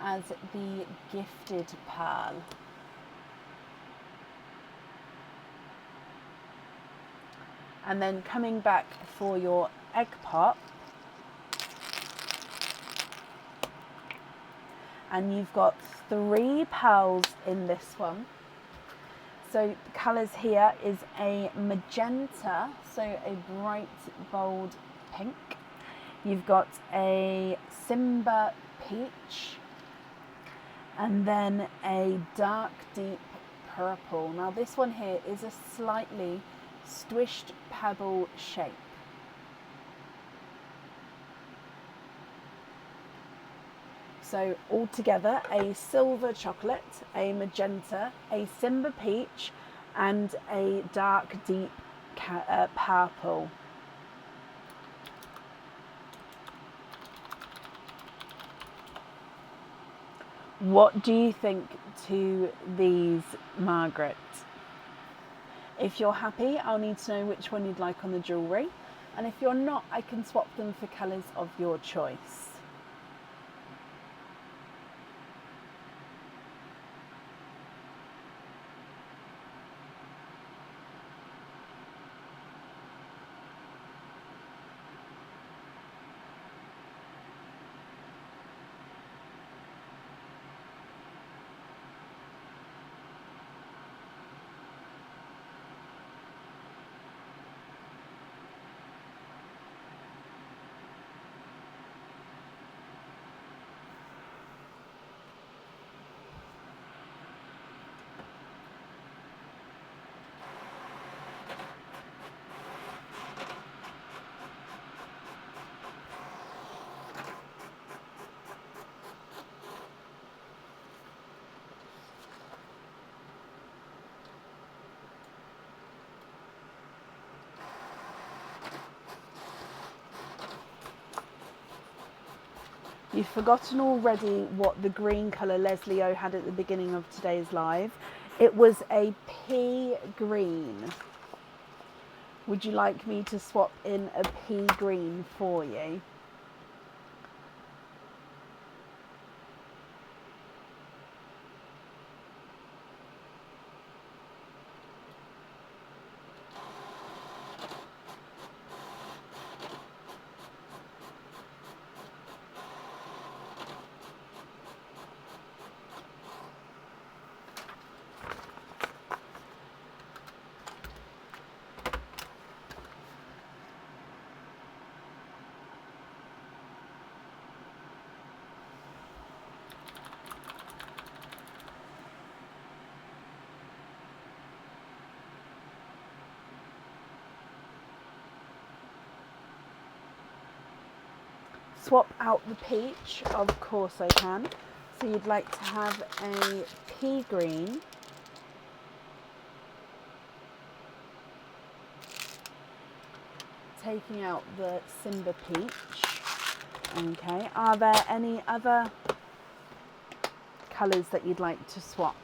S1: as the gifted pearl. And then coming back for your egg pop, and you've got 3 pearls in this one. So the colours here is a magenta, so a bright, bold pink. You've got a Simba peach, and then a dark, deep purple. Now this one here is a slightly squished pebble shape. So altogether, a silver chocolate, a magenta, a Simba peach, and a dark, deep purple. What do you think to these, Margaret? If you're happy, I'll need to know which one you'd like on the jewellery. And if you're not, I can swap them for colours of your choice. You've forgotten already what the green colour Leslie O had at the beginning of today's live. It was a pea green. Would you like me to swap in a pea green for you? Swap out the peach, of course I can. So you'd like to have a pea green. Taking out the Simba peach. Okay, are there any other colours that you'd like to swap?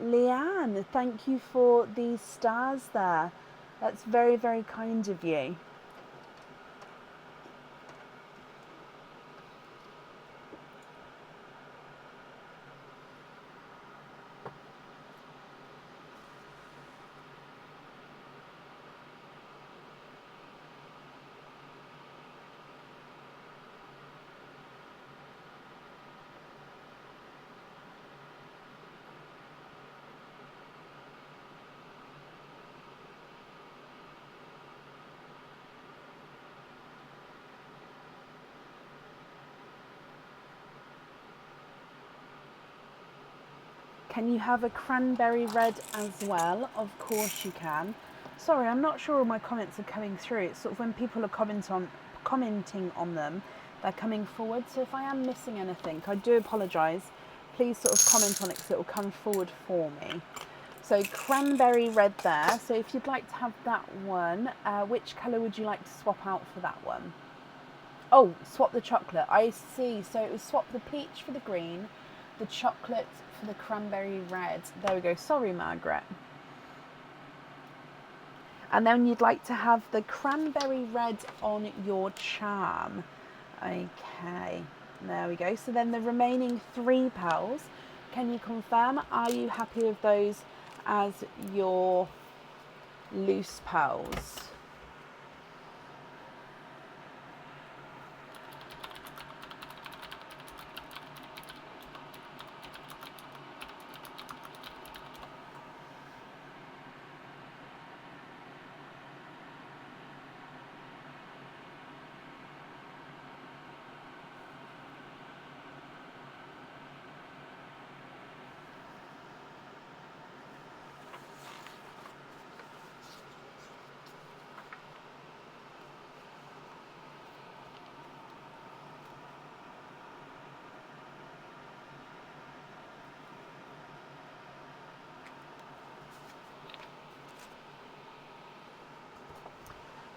S1: Leanne, thank you for these stars there. That's very, very kind of you. Can you have a cranberry red as well? Of course you can. Sorry, I'm not sure all my comments are coming through. It's sort of when people are commenting on them, they're coming forward. So if I am missing anything, I do apologise. Please sort of comment on it because it will come forward for me. So cranberry red there. So if you'd like to have that one, which colour would you like to swap out for that one? Oh, swap the chocolate. I see. So it was swap the peach for the green, the chocolate for the cranberry red. There we go. Sorry, Margaret. And then you'd like to have the cranberry red on your charm. Okay, there we go. So then the remaining 3 pals, can you confirm, are you happy with those as your loose pals?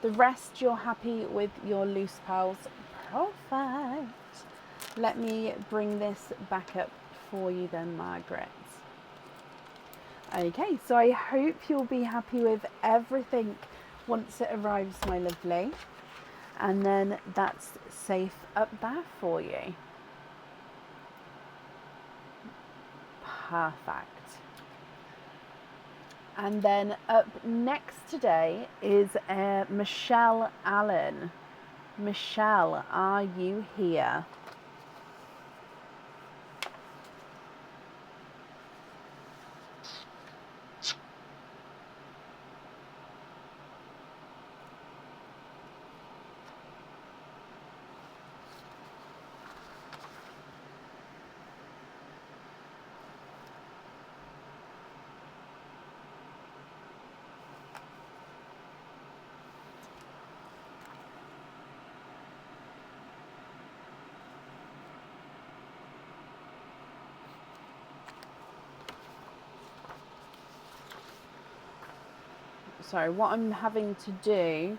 S1: The rest you're happy with your loose pals. Perfect. Let me bring this back up for you then, Margaret. Okay, so I hope you'll be happy with everything once it arrives, my lovely. And then that's safe up there for you. Perfect. And then up next today is Michelle Allen. Michelle, are you here? So what I'm having to do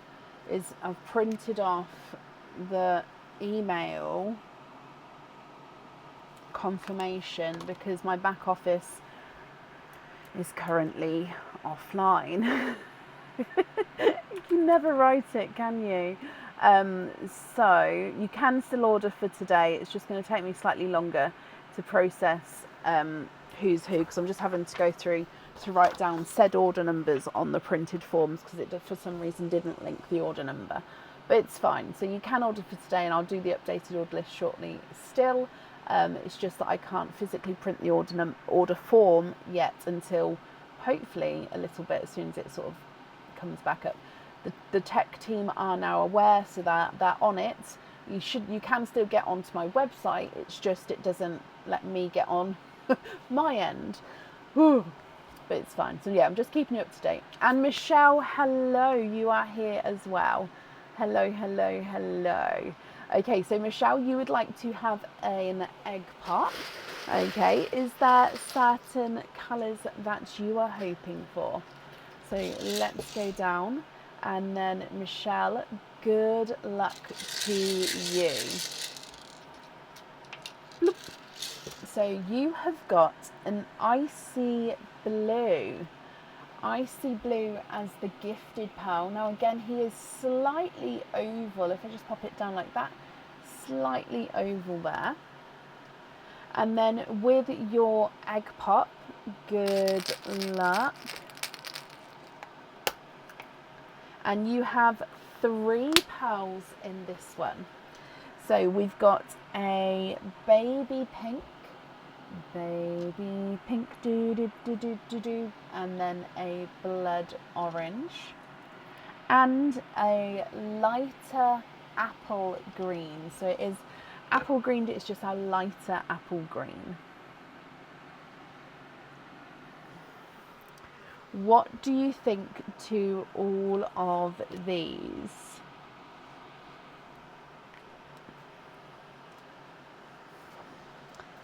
S1: is I've printed off the email confirmation because my back office is currently offline. You can never write it, can you? So you can still order for today. It's just going to take me slightly longer to process who's who, because I'm just having to go through to write down said order numbers on the printed forms because it for some reason didn't link the order number, but it's fine. So you can order for today and I'll do the updated order list shortly still. It's just that I can't physically print the order form yet until hopefully a little bit as soon as it sort of comes back up. The tech team are now aware, so that they're on it. You can still get onto my website, it's just it doesn't let me get on my end. Whew. But it's fine. So yeah, I'm just keeping you up to date. And Michelle, hello, you are here as well. Hello, hello, hello. Okay, so Michelle, you would like to have an egg pop. Okay, is there certain colours that you are hoping for? So let's go down. And then Michelle, good luck to you. Bloop. So you have got an icy blue as the gifted pearl. Now again, he is slightly oval. If I just pop it down like that, slightly oval there. And then with your egg pop, good luck. And you have 3 pearls in this one. So we've got a baby pink, and then a blood orange, and a lighter apple green. So it is apple green, it's just a lighter apple green. What do you think to all of these?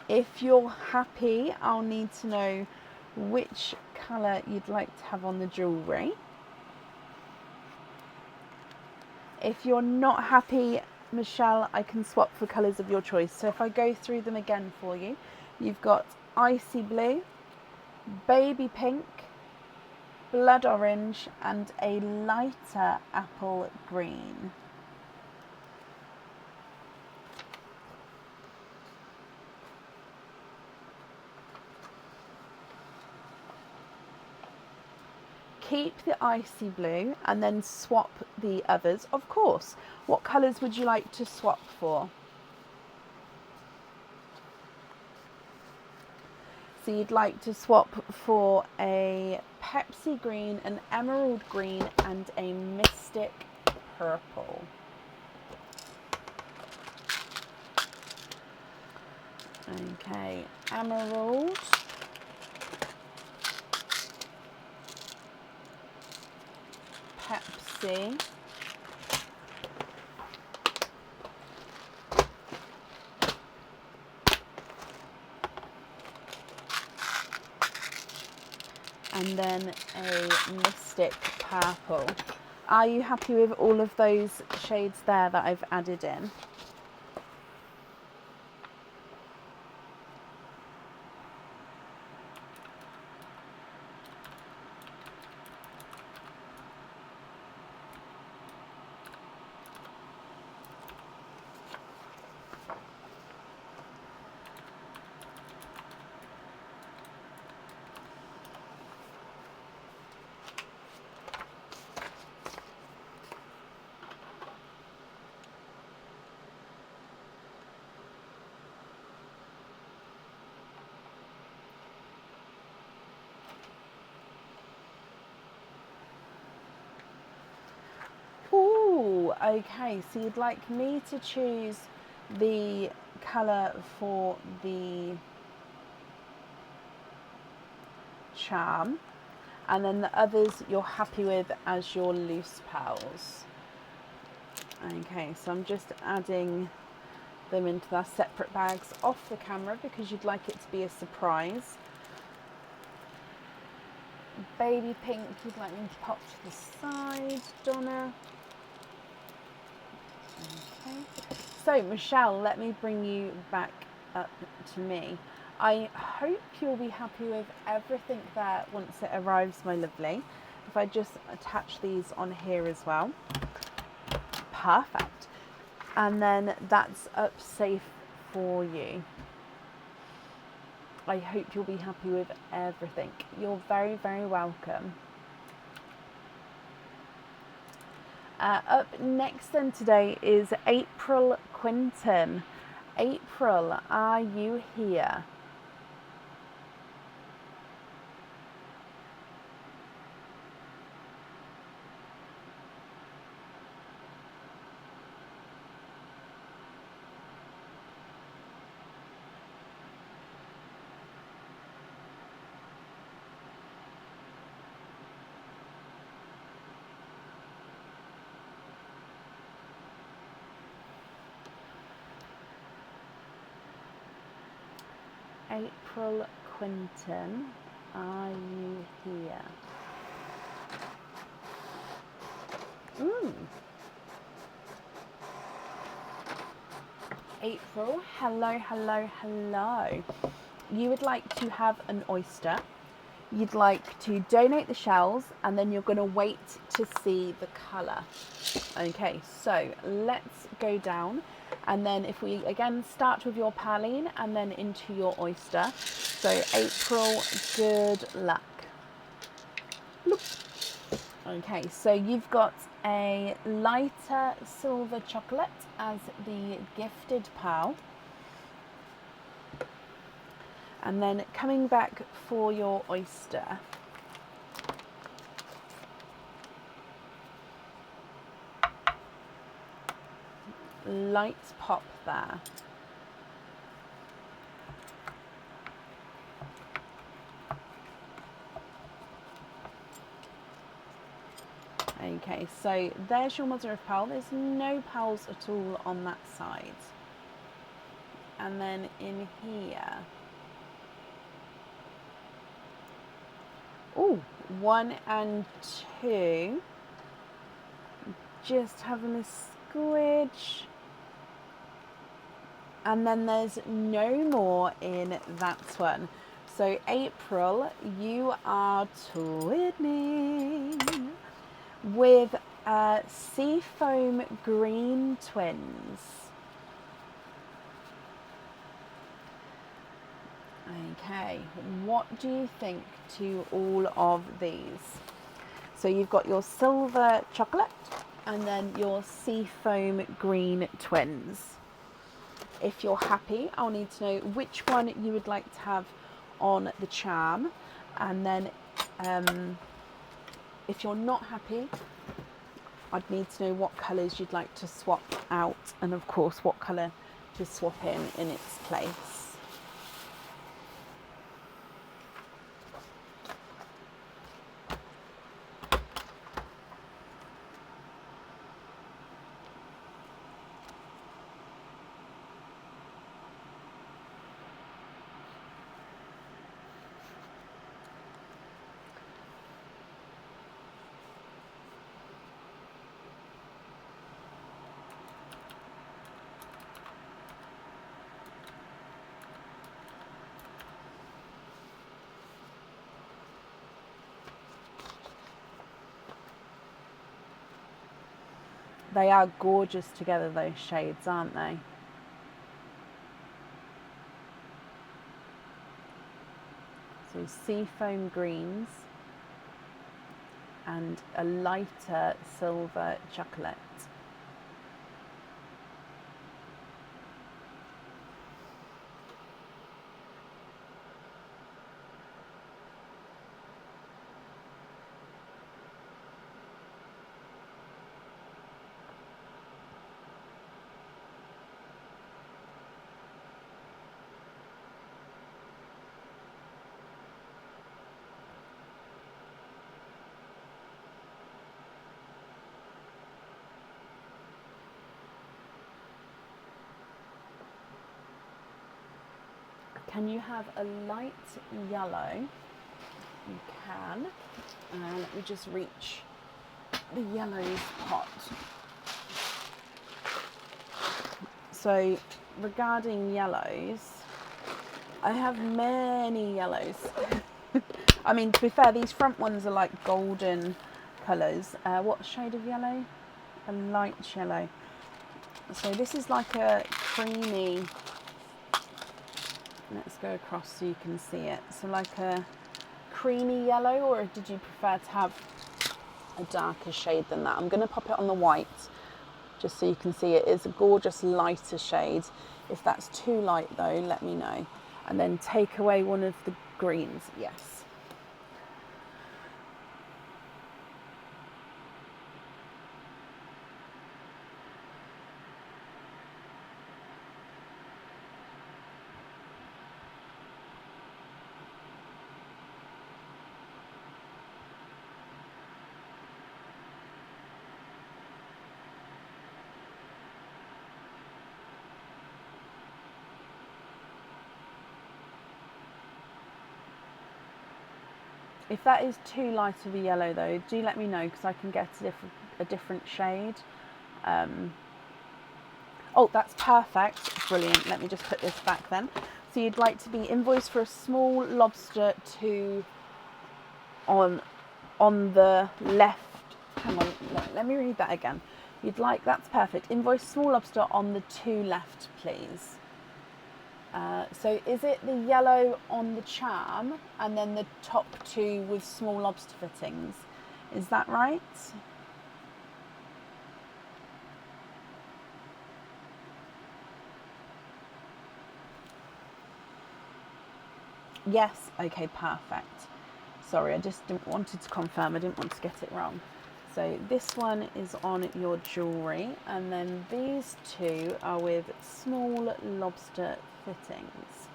S1: If you're happy, I'll need to know which colour you'd like to have on the jewellery. If you're not happy, Michelle, I can swap for colours of your choice. So if I go through them again for you, you've got icy blue, baby pink, blood orange and a lighter apple green. Keep the icy blue and then swap the others, of course. What colours would you like to swap for? So you'd like to swap for a Pepsi green, an emerald green and a mystic purple. Okay, emerald, Pepsi, and then a mystic purple. Are you happy with all of those shades there that I've added in? Ooh, okay, so you'd like me to choose the colour for the charm, and then the others you're happy with as your loose pearls. Okay, so I'm just adding them into their separate bags off the camera because you'd like it to be a surprise. Baby pink, you'd like me to pop to the side, Donna. Okay. So Michelle, let me bring you back up to me. I hope you'll be happy with everything there once it arrives, my lovely. If I just attach these on here as well. Perfect. And then that's up safe for you. I hope you'll be happy with everything. You're very, very welcome. Up next then today is April Quinton. April, are you here? April Quinton, are you here? April, hello, hello, hello. You would like to have an oyster. You'd like to donate the shells and then you're going to wait to see the colour. Okay, so let's go down, and then if we again start with your praline and then into your oyster. So April, good luck. Look. Okay, so you've got a lighter silver chocolate as the gifted pearl. And then coming back for your oyster. Light pop there. Okay, so there's your mother of pearl. There's no pearls at all on that side. And then in here, oh, 1 and 2. Just having a squidge. And then there's no more in that one. So April, you are twinning with Seafoam Green twins. Okay, what do you think to all of these? So you've got your silver chocolate and then your Seafoam Green twins. If you're happy, I'll need to know which one you would like to have on the charm, and then if you're not happy, I'd need to know what colours you'd like to swap out, and of course what colour to swap in its place. They are gorgeous together, those shades, aren't they? So seafoam greens and a lighter silver chocolate. Can you have a light yellow? You can. Let me just reach the yellows pot. So regarding yellows, I have many yellows. I mean, to be fair, these front ones are like golden colours. What shade of yellow? A light yellow. So this is like a creamy, let's go across so you can see it. So like a creamy yellow, or did you prefer to have a darker shade than that? I'm going to pop it on the white just so you can see it is a gorgeous lighter shade. If that's too light though, let me know. And then take away one of the greens, yes. If that is too light of a yellow though, do let me know because I can get a different shade. Oh, that's perfect, brilliant. Let me just put this back then. So you'd like to be invoiced for a small lobster on the left. Hang on, let me read that again. You'd like, that's perfect. Invoice small lobster on the 2 left, please. So is it the yellow on the charm and then the top 2 with small lobster fittings? Is that right? Yes, okay, perfect. Sorry, I just wanted to confirm, I didn't want to get it wrong. So this one is on your jewellery, and then these 2 are with small lobster fittings.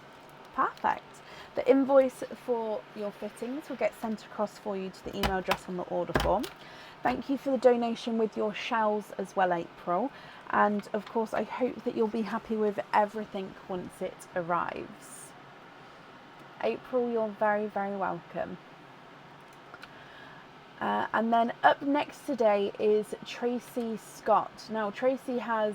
S1: Perfect. The invoice for your fittings will get sent across for you to the email address on the order form. Thank you for the donation with your shells as well, April. And of course, I hope that you'll be happy with everything once it arrives. April, you're very, very welcome. And then up next today is Tracy Scott. Now, Tracy has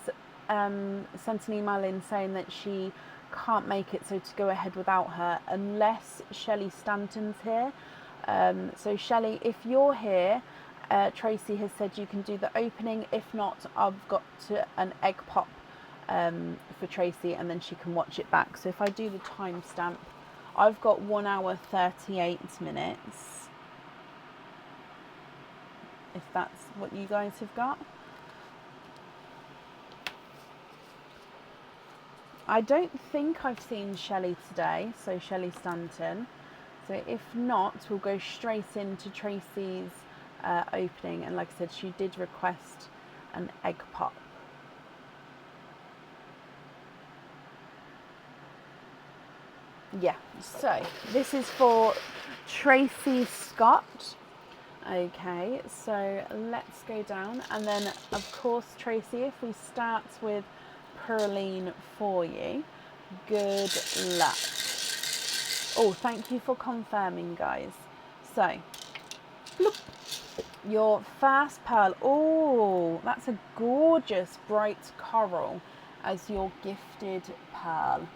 S1: sent an email in saying that she can't make it, so to go ahead without her unless Shelley Stanton's here. So Shelley, if you're here, Tracy has said you can do the opening. If not, I've got an egg pop for Tracy, and then she can watch it back. So if I do the timestamp, I've got 1 hour 38 minutes. If that's what you guys have got. I don't think I've seen Shelley today, so Shelley Stanton. So if not, we'll go straight into Tracy's opening. And like I said, she did request an egg pop. Yeah, so this is for Tracy Scott. Okay, so let's go down, and then of course, Tracy, if we start with Pearline for you, good luck. Oh, thank you for confirming, guys. So, bloop, your first pearl. Oh, that's a gorgeous bright coral as your gifted pearl.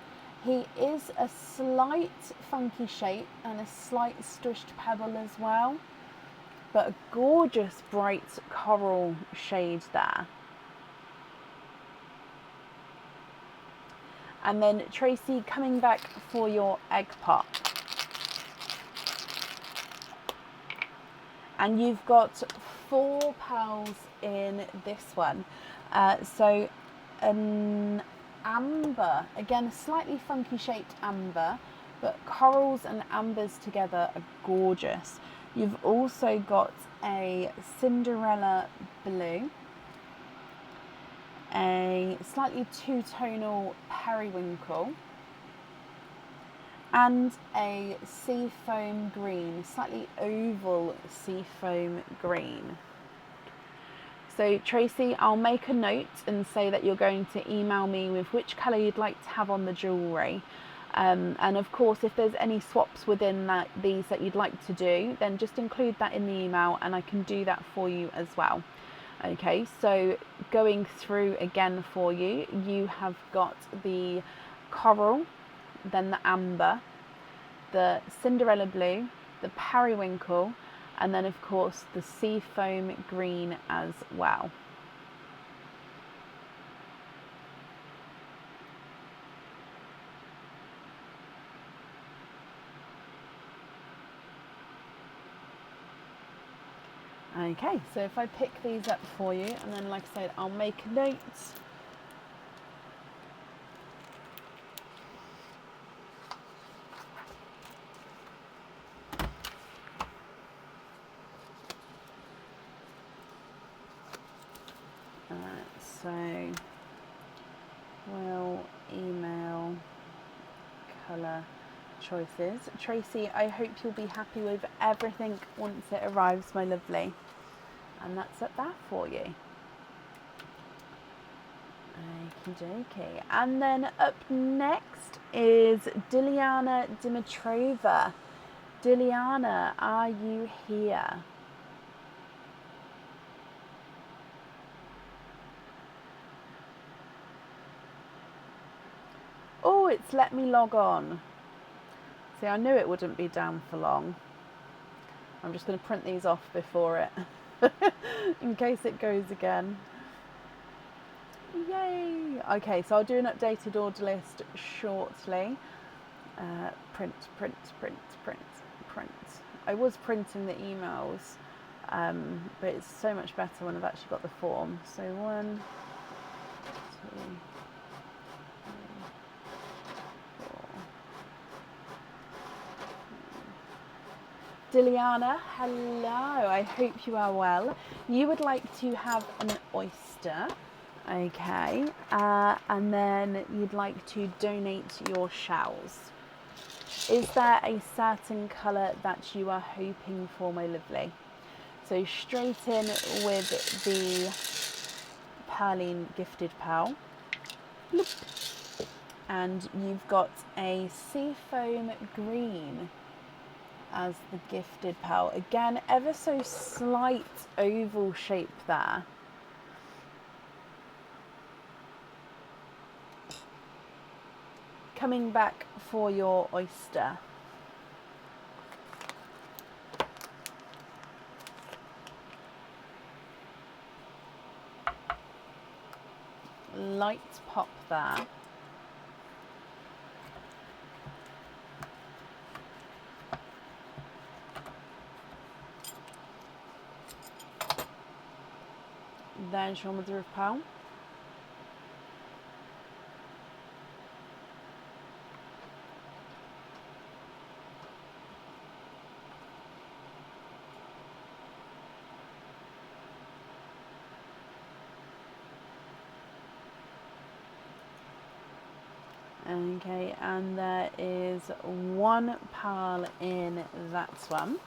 S1: He is a slight funky shape and a slight stretched pebble as well, but a gorgeous bright coral shade there. And then Tracy, coming back for your egg pop. And you've got 4 pearls in this one. So an amber, again a slightly funky shaped amber, but corals and ambers together are gorgeous. You've also got a Cinderella blue, a slightly two-tonal periwinkle, and a seafoam green, slightly oval seafoam green. So Tracy, I'll make a note and say that you're going to email me with which colour you'd like to have on the jewellery. And of course, if there's any swaps within these that you'd like to do, then just include that in the email and I can do that for you as well. Okay, so going through again for you, you have got the coral, then the amber, the Cinderella blue, the periwinkle, and then of course the seafoam green as well. Okay, so if I pick these up for you, and then like I said, I'll make notes. So we'll email colour choices. Tracy, I hope you'll be happy with everything once it arrives, my lovely. And that's up there for you. Okie dokie. And then up next is Diliana Dimitrova. Diliana, are you here? Oh, it's let me log on. See, I knew it wouldn't be down for long. I'm just going to print these off before it, in case it goes again. Yay! Okay, so I'll do an updated order list shortly. Print. I was printing the emails, but it's so much better when I've actually got the form. So 1, 2, 3, 4. Diliana, hello, I hope you are well. You would like to have an oyster, okay, and then you'd like to donate your shells. Is there a certain colour that you are hoping for, my lovely? So straight in with the Perline Gifted Pearl. Bloop. And you've got a Seafoam Green as the Gifted Pearl. Again, ever so slight oval shape there. Coming back for your oyster. Light pop there. There's your mother of pearl. Okay, and there is one pearl in that one.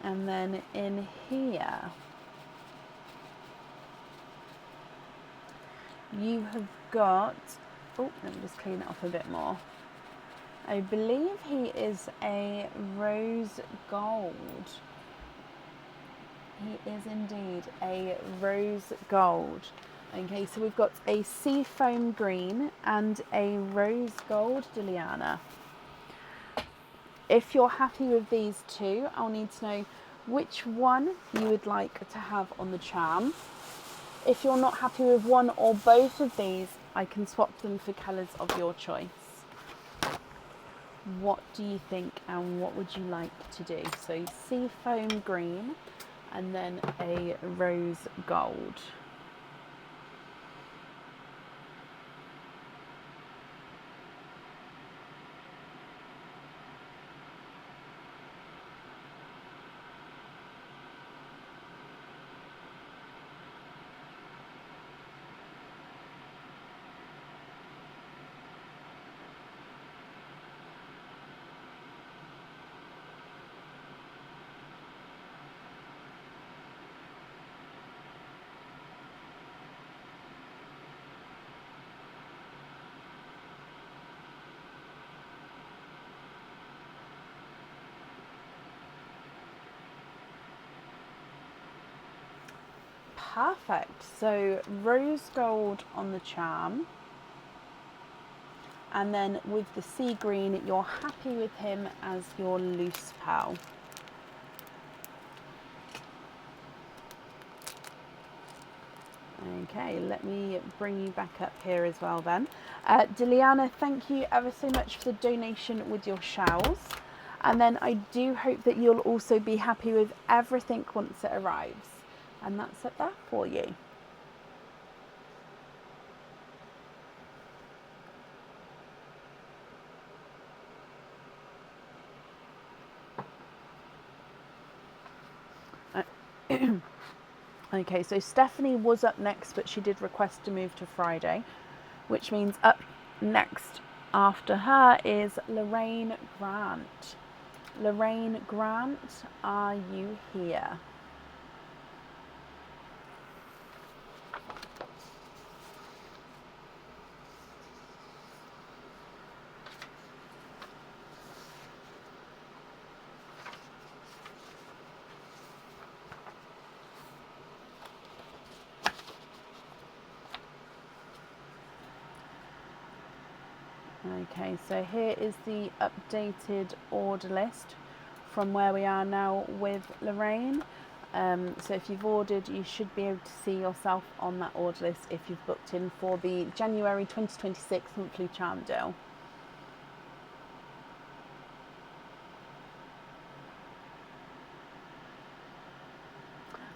S1: And then in here, you have got, oh, let me just clean it off a bit more. I believe he is a rose gold. He is indeed a rose gold. Okay, so we've got a Seafoam Green and a rose gold Diliana. If you're happy with these two, I'll need to know which one you would like to have on the charm. If you're not happy with one or both of these, I can swap them for colours of your choice. What do you think and what would you like to do? So Seafoam Green and then a rose gold. Perfect. So rose gold on the charm. And then with the sea green, you're happy with him as your loose pearl. Okay, let me bring you back up here as well then. Diliana, thank you ever so much for the donation with your shells. And then I do hope that you'll also be happy with everything once it arrives. And that's up there for you. Okay, so Stephanie was up next, but she did request to move to Friday, which means up next after her is Lorraine Grant. Lorraine Grant, are you here? Okay, so here is the updated order list from where we are now with Lorraine. So if you've ordered, you should be able to see yourself on that order list if you've booked in for the January 2026 monthly charm deal.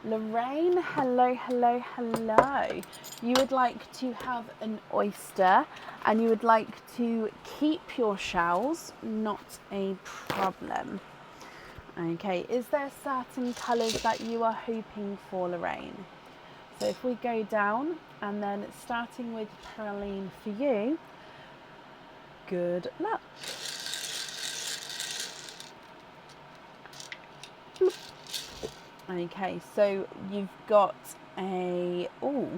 S1: Lorraine, hello, hello, hello. You would like to have an oyster and you would like to keep your shells, not a problem. Okay, is there certain colours that you are hoping for, Lorraine? So if we go down and then starting with Perline for you, good luck. Okay, so you've got a, oh,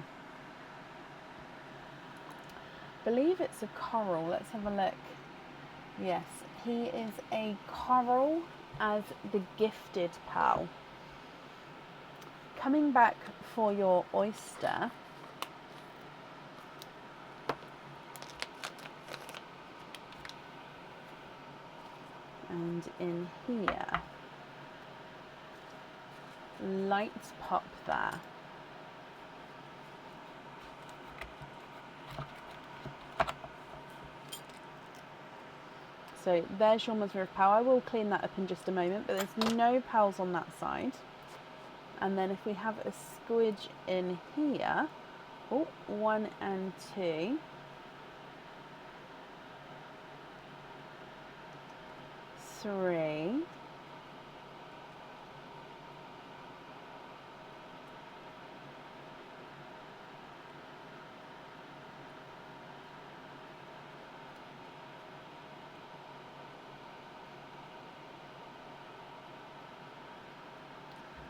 S1: I believe it's a coral. Let's have a look. Yes, he is a coral as the gifted pal. Coming back for your oyster, and in here, lights pop there. So there's your mother of pearl. I will clean that up in just a moment, but there's no pearls on that side. And then if we have a squidge in here, oh, 1 and 2. 3.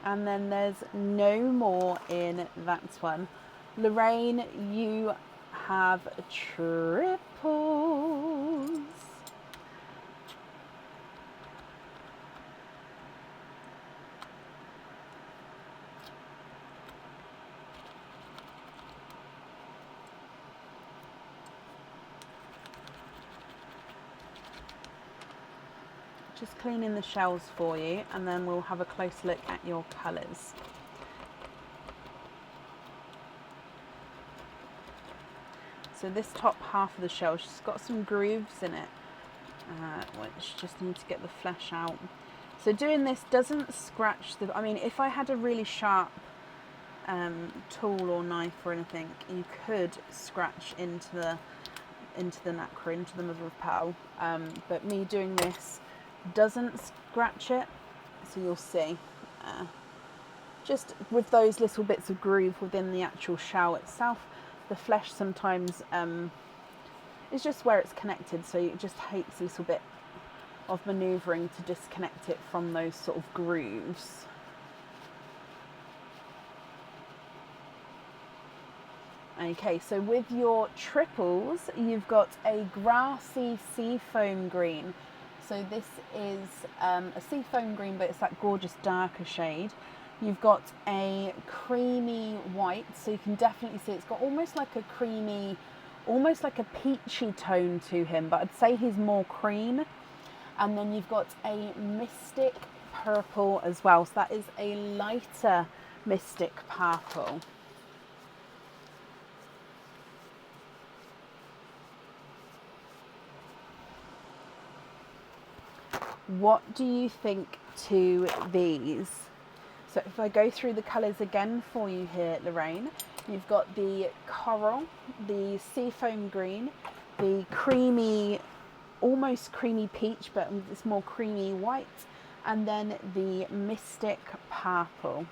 S1: And then there's no more in that one. Lorraine, you have triples. Just cleaning the shells for you, and then we'll have a close look at your colours. So this top half of the shell, she's got some grooves in it, which just need to get the flesh out. So doing this doesn't scratch the, I mean, if I had a really sharp tool or knife or anything, you could scratch into the nacre, into the mother of pearl, but me doing this doesn't scratch it, so you'll see just with those little bits of groove within the actual shell itself. The flesh sometimes is just where it's connected, so it just takes a little bit of manoeuvring to disconnect it from those sort of grooves. Okay, so with your triples, you've got a grassy seafoam green. So this is a seafoam green, but it's that gorgeous darker shade. You've got a creamy white, so you can definitely see it's got almost like a creamy, almost like a peachy tone to him, but I'd say he's more cream. And then you've got a mystic purple as well, so that is a lighter mystic purple. What do you think to these? So if I go through the colours again for you here, Lorraine, you've got the coral, the seafoam green, the creamy, almost creamy peach, but it's more creamy white, and then the mystic purple.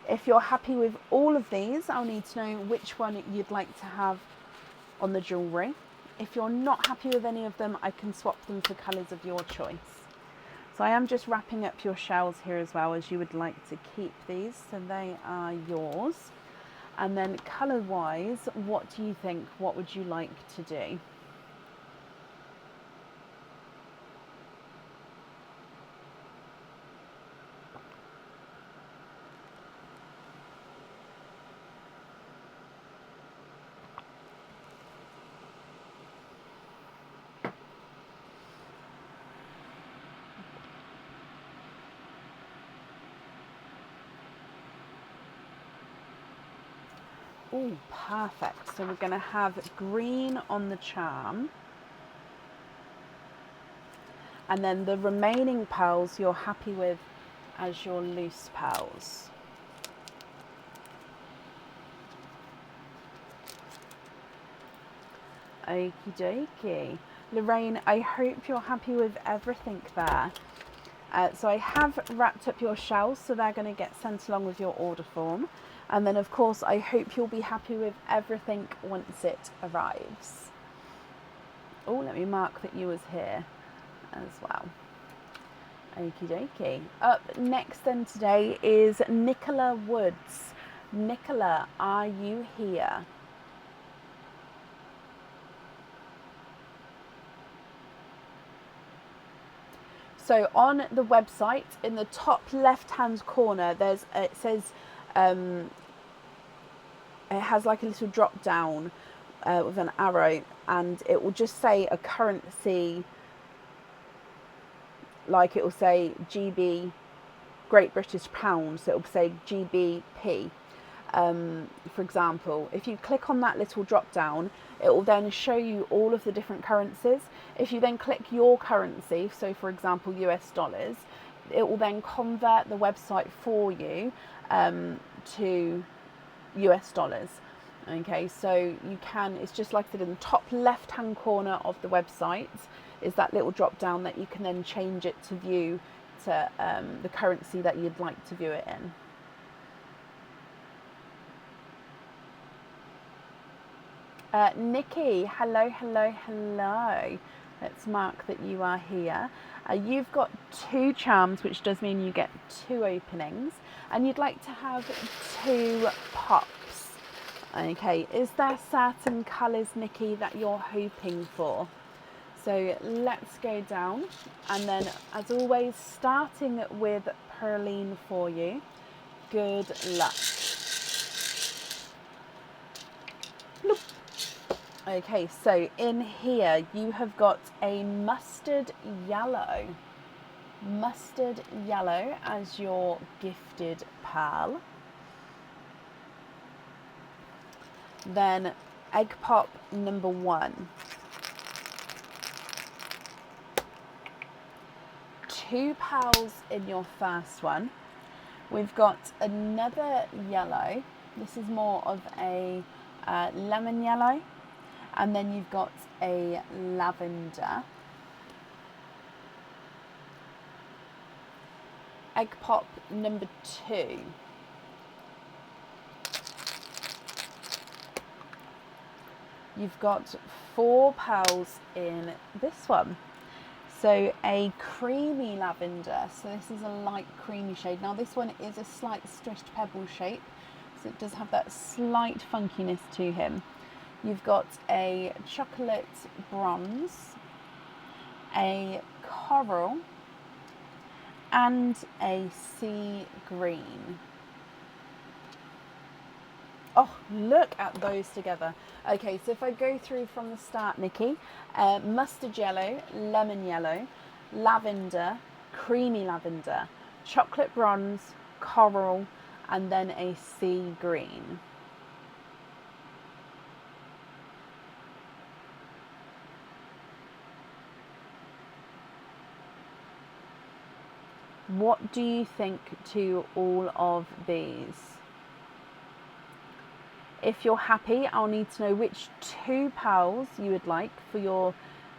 S1: If you're happy with all of these, I'll need to know which one you'd like to have on the jewellery. If you're not happy with any of them, I can swap them for colours of your choice. So I am just wrapping up your shells here as well, as you would like to keep these, so they are yours. And then colour wise, what do you think? What would you like to do? Oh, perfect. So we're going to have green on the charm. And then the remaining pearls you're happy with as your loose pearls. Okie dokie. Lorraine, I hope you're happy with everything there. So I have wrapped up your shells, so they're going to get sent along with your order form. And then of course I hope you'll be happy with everything once it arrives. Oh, let me mark that you was here as well. Okie dokie. Up next then today is Nicola Woods. Nicola, are you here? So on the website, in the top left-hand corner, it says it has like a little drop down with an arrow, and it will just say a currency. Like it will say GB, Great British Pound, so it will say GBP. For example, if you click on that little drop down, it will then show you all of the different currencies. If you then click your currency, so for example US dollars, it will then convert the website for you to US dollars. Okay, so you can, it's just like I said, in the top left hand corner of the website is that little drop down that you can then change it to view to the currency that you'd like to view it in. Nikki, hello, hello, hello. Let's mark that you are here. You've got 2 charms, which does mean you get 2 openings, and you'd like to have 2 pops. Okay, is there certain colours, Nikki, that you're hoping for? So let's go down, and then as always, starting with Pearline for you. Good luck. Bloop. Okay, so in here you have got a mustard yellow as your gifted pearl. Then egg pop number 1. 2 pearls in your first one. We've got another yellow. This is more of a lemon yellow. And then you've got a lavender. Egg pop number 2. You've got 4 pearls in this one. So a creamy lavender. So this is a light creamy shade. Now this one is a slight stretched pebble shape, so it does have that slight funkiness to him. You've got a chocolate bronze, a coral, and a sea green. Oh, look at those together. Okay, so if I go through from the start, Nikki, mustard yellow, lemon yellow, lavender, creamy lavender, chocolate bronze, coral, and then a sea green. What do you think to all of these? If you're happy, I'll need to know which 2 pearls you would like for your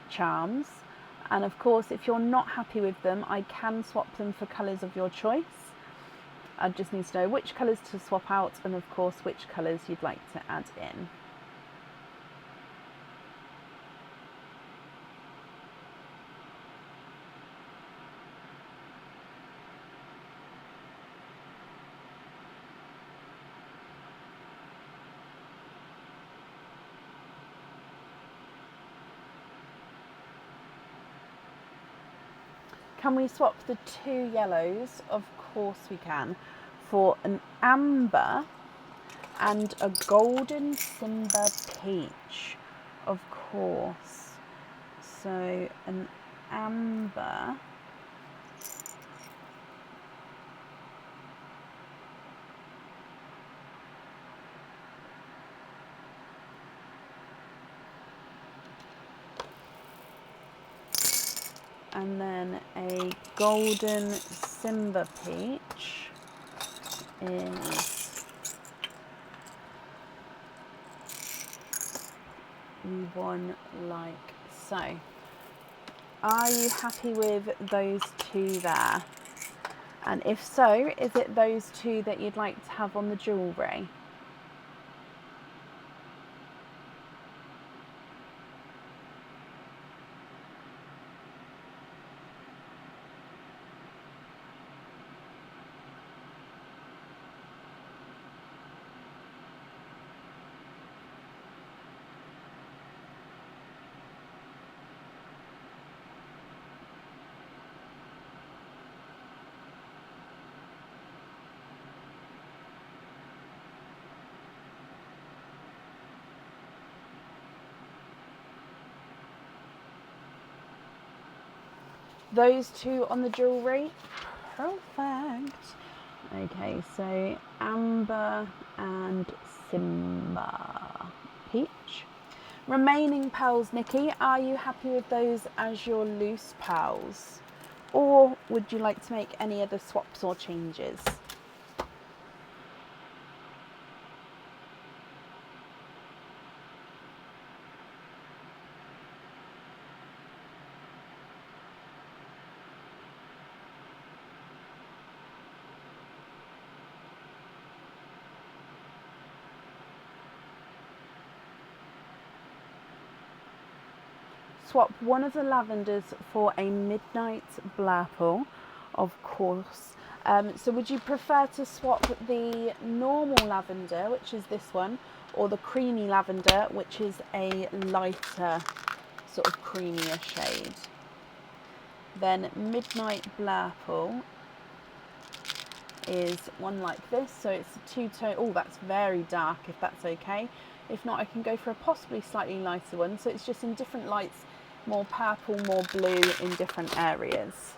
S1: charms. And of course, if you're not happy with them, I can swap them for colours of your choice. I just need to know which colours to swap out, and of course, which colours you'd like to add in. Can we swap the 2 yellows? Of course we can. For an amber and a golden Simba peach. Of course. So an amber. And then a golden Simba peach is one like so. Are you happy with those 2 there? And if so, is it those 2 that you'd like to have on the jewellery? Those two on the jewellery. Perfect. Okay, so Amber and Simba. Peach. Remaining pearls, Nikki, are you happy with those as your loose pearls? Or would you like to make any other swaps or changes? Swap one of the lavenders for a midnight blurple, of course. So would you prefer to swap the normal lavender, which is this one, or the creamy lavender, which is a lighter sort of creamier shade? Then midnight blurple is one like this, so it's a two-tone. Oh, that's very dark, if that's okay. If not, I can go for a possibly slightly lighter one, so it's just in different lights, more purple, more blue in different areas.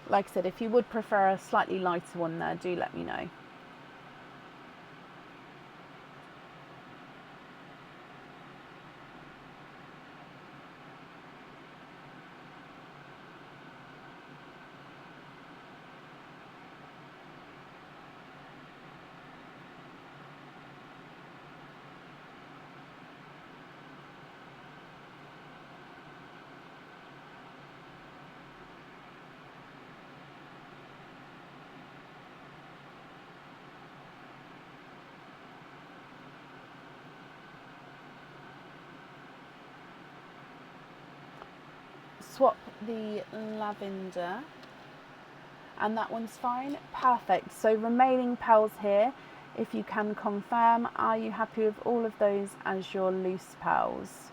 S1: Like I said, if you would prefer a slightly lighter one there, do let me know. Swap the lavender, and that one's fine. Perfect. So remaining pearls here, if you can confirm, are you happy with all of those as your loose pearls?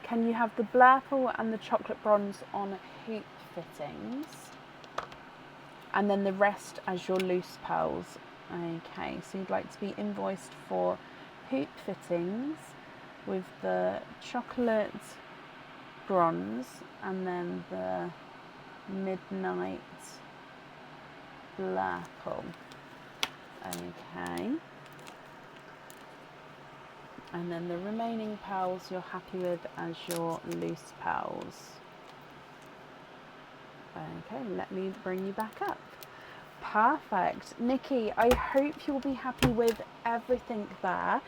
S1: Can you have the blurple and the chocolate bronze on hoop fittings? And then the rest as your loose pearls. Okay, so you'd like to be invoiced for hoop fittings with the chocolate bronze and then the midnight blurple. Okay. And then the remaining pearls you're happy with as your loose pearls. Okay, let me bring you back up. Perfect. Nikki, I hope you'll be happy with everything there.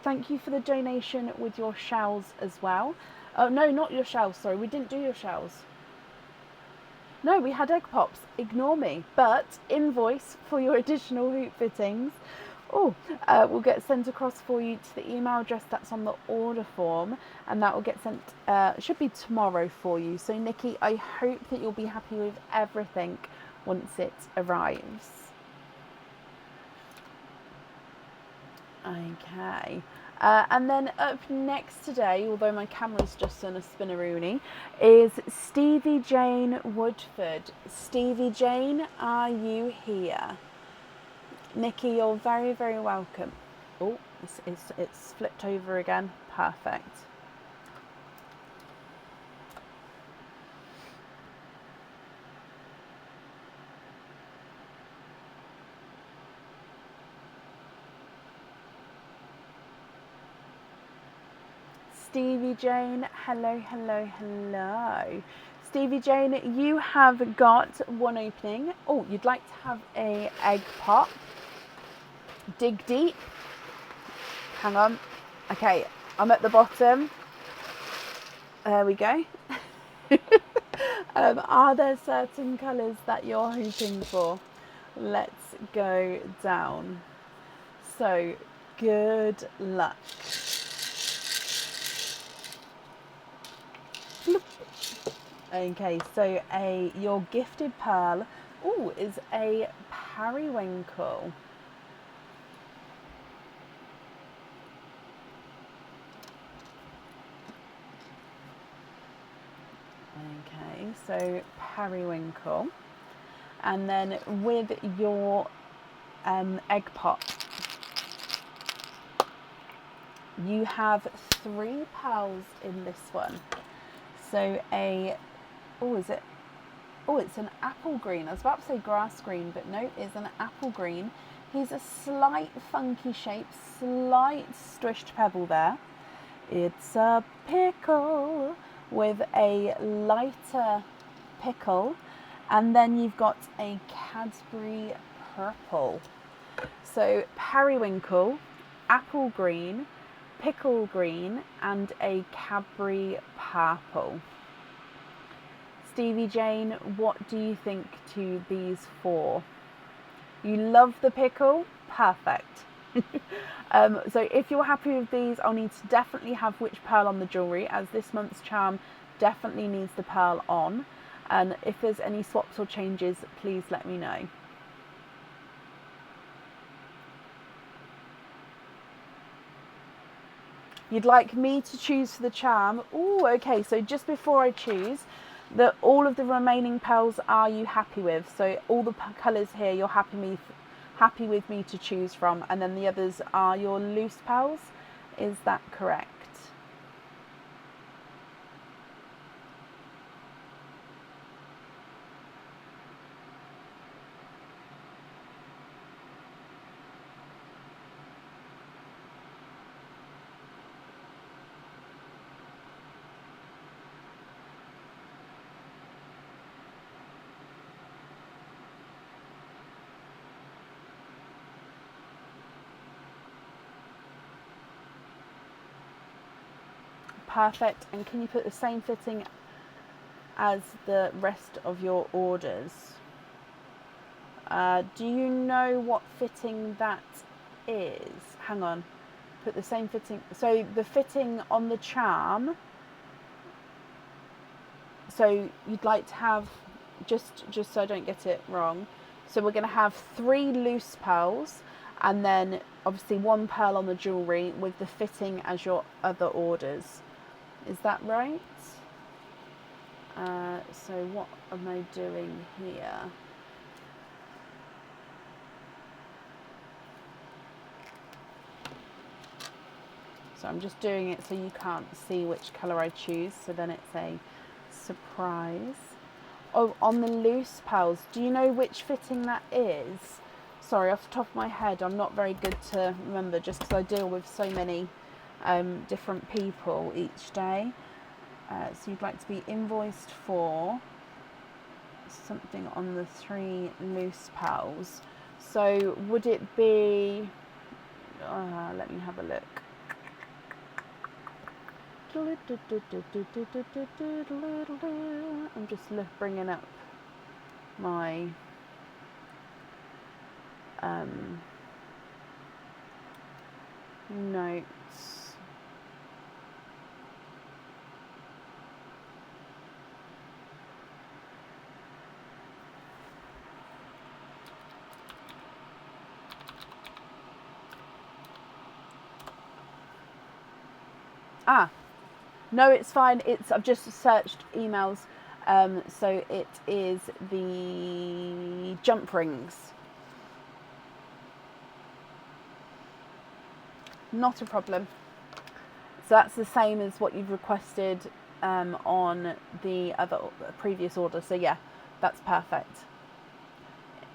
S1: Thank you for the donation with your shells as well. Oh, no, not your shells, sorry, we didn't do your shells. No, we had egg pops, ignore me. But invoice for your additional hoop fittings will get sent across for you to the email address that's on the order form, and that will get sent, should be tomorrow for you. So Nikki, I hope that you'll be happy with everything once it arrives. Okay. And then up next today, although my camera's just on a spinneroony, is Stevie Jane Woodford. Stevie Jane, are you here? Nikki, you're very, very welcome. Oh, it's flipped over again. Perfect. Stevie Jane, hello, hello, hello. Stevie Jane, you have got one opening. Oh, you'd like to have a egg pop. Dig deep. Hang on. Okay, I'm at the bottom. There we go. Are there certain colours that you're hoping for? Let's go down. So, good luck. Bloop. Okay, so your gifted pearl, is a periwinkle. Okay, so periwinkle. And then with your egg pot, you have 3 pearls in this one. So it's an apple green. I was about to say grass green, but no, it's an apple green. He's a slight funky shape, slight stretched pebble there. It's a pickle with a lighter pickle, and then you've got a Cadbury purple. So periwinkle, apple green, pickle green, and a Cadbury purple. Stevie Jane, what do you think to these 4? You love the pickle? Perfect. So if you're happy with these, I'll need to definitely have which pearl on the jewellery, as this month's charm definitely needs the pearl on. And if there's any swaps or changes, please let me know. You'd like me to choose for the charm? Oh, okay, so just before I choose, all of the remaining pearls are you happy with? So all the colours here you're happy with me to choose from, and then the others are your loose pearls. Is that correct? Perfect. And can you put the same fitting as the rest of your orders? Do you know what fitting that is? Hang on. Put the same fitting. So the fitting on the charm. So you'd like to have, just so I don't get it wrong. So we're going to have 3 loose pearls, and then obviously 1 pearl on the jewellery with the fitting as your other orders. Is that right? So what am I doing here? So I'm just doing it so you can't see which colour I choose, so then it's a surprise. Oh, on the loose pearls, do you know which fitting that is? Sorry, off the top of my head, I'm not very good to remember, just because I deal with so many different people each day. So you'd like to be invoiced for something on the 3 loose pearls. So would it be, let me have a look. I'm just bringing up my notes. No, it's fine. I've just searched emails. So it is the jump rings. Not a problem. So that's the same as what you've requested on the other previous order. So yeah, that's perfect.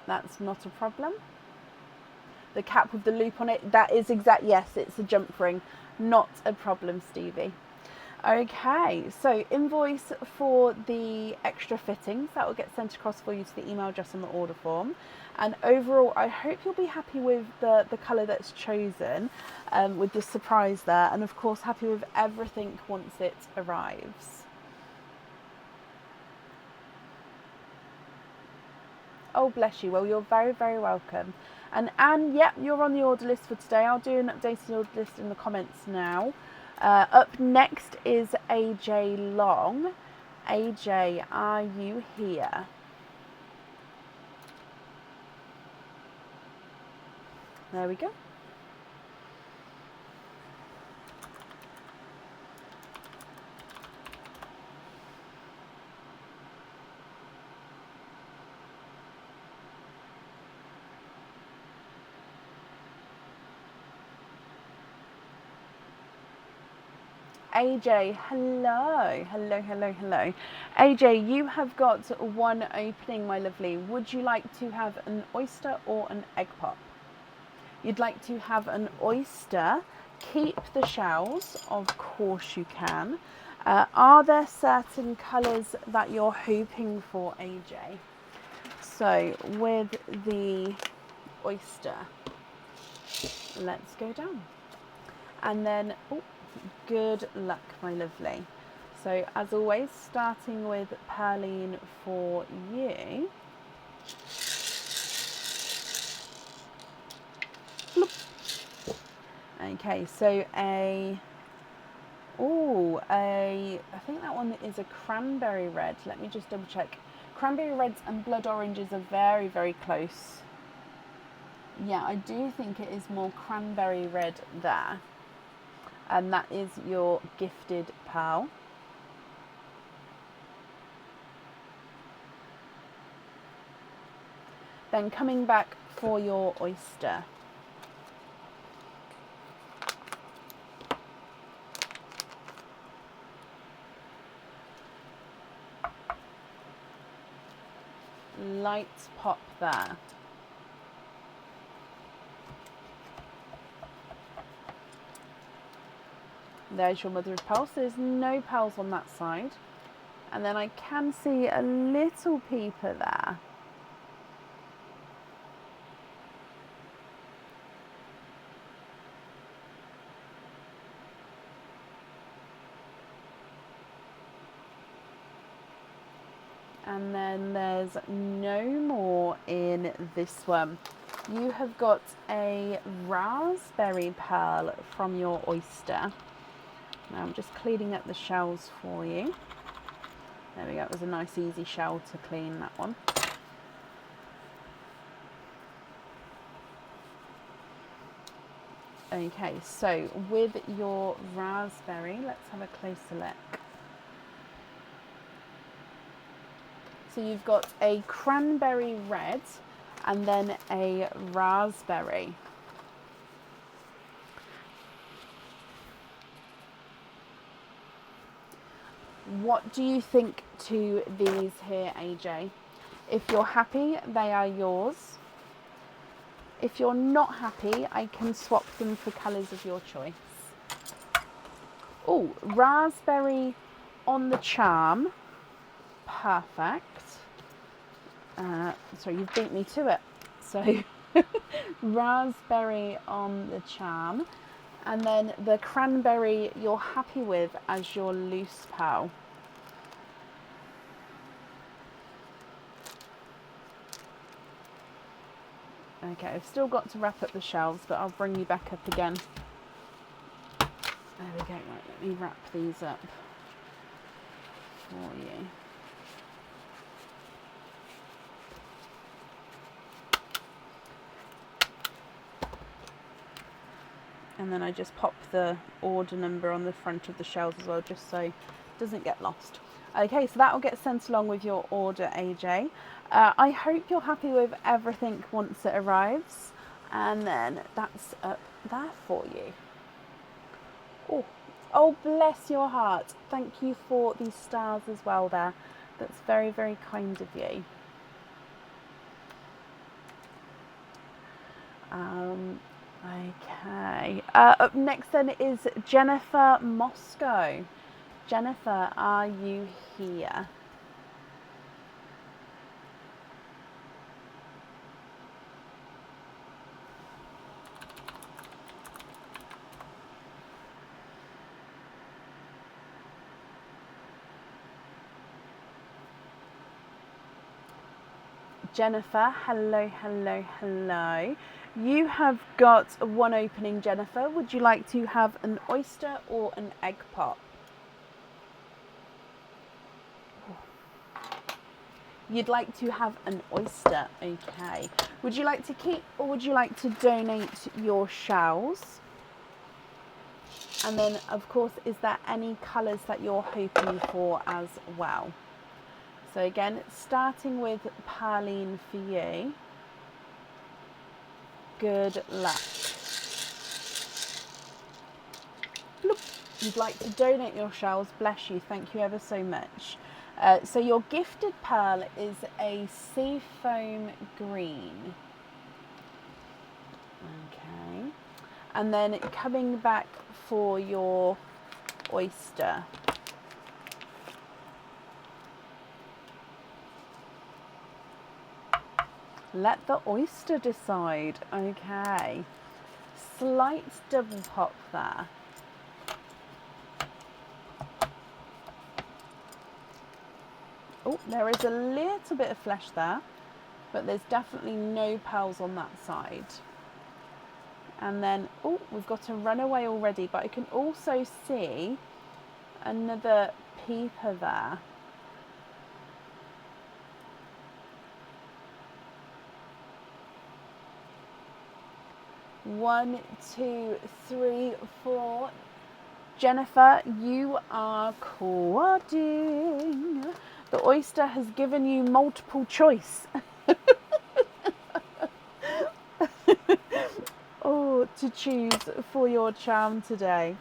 S1: That's not a problem. The cap with the loop on it, that is exact. Yes, it's a jump ring. Not a problem, Stevie. Okay, so invoice for the extra fittings that will get sent across for you to the email address on the order form. And overall, I hope you'll be happy with the colour that's chosen, with the surprise there, and of course happy with everything once it arrives. Oh, bless you. Well, you're very, very welcome. And Anne, yep, you're on the order list for today. I'll do an updated order list in the comments now. Up next is AJ Long. AJ, are you here? There we go. AJ, hello, hello, hello, hello. AJ, you have got one opening, my lovely. Would you like to have an oyster or an egg pop? You'd like to have an oyster. Keep the shells, of course you can. Are there certain colours that you're hoping for, AJ? So with the oyster, let's go down. And then, oh, good luck, my lovely. So as always, starting with Pearline for you. Okay, so I think that one is a cranberry red. Let me just double check. Cranberry reds and blood oranges are very, very close. Yeah, I do think it is more cranberry red there. And that is your gifted pearl. Then coming back for your oyster. Light pop there. There's your mother of pearl. So there's no pearls on that side. And then I can see a little peeper there. And then there's no more in this one. You have got a raspberry pearl from your oyster. Now I'm just cleaning up the shells for you. There we go, it was a nice easy shell to clean, that one. Okay, so with your raspberry, let's have a closer look. So you've got a cranberry red and then a raspberry. What do you think to these here, AJ? If you're happy, they are yours. If you're not happy, I can swap them for colours of your choice. Oh, raspberry on the charm. Perfect. Sorry, you've beat me to it. So raspberry on the charm. And then the cranberry you're happy with as your loose pearl. Okay, I've still got to wrap up the shelves, but I'll bring you back up again. There we go, right, let me wrap these up for you. And then I just pop the order number on the front of the shelves as well, just so it doesn't get lost. Okay, so that will get sent along with your order, AJ. I hope you're happy with everything once it arrives. And then that's up there for you. Oh, bless your heart. Thank you for these stars as well there. That's very, very kind of you. Okay. Up next then is Jennifer Moscow. Jennifer, are you here? Jennifer, hello, hello, hello. You have got one opening, Jennifer. Would you like to have an oyster or an egg pop? You'd like to have an oyster, okay. Would you like to keep or would you like to donate your shells? And then, of course, is there any colours that you're hoping for as well? So again, starting with Perline for you. Good luck. Bloop. You'd like to donate your shells, bless you, thank you ever so much. So your gifted pearl is a seafoam green. Okay. And then coming back for your oyster. Let the oyster decide. Okay. Slight double pop there. Oh, there is a little bit of flesh there, but there's definitely no pearls on that side. And then, oh, we've got a runaway already, but I can also see another peeper there. One, two, three, four. Jennifer, you are quadding. The oyster has given you multiple choice. Oh, to choose for your charm today.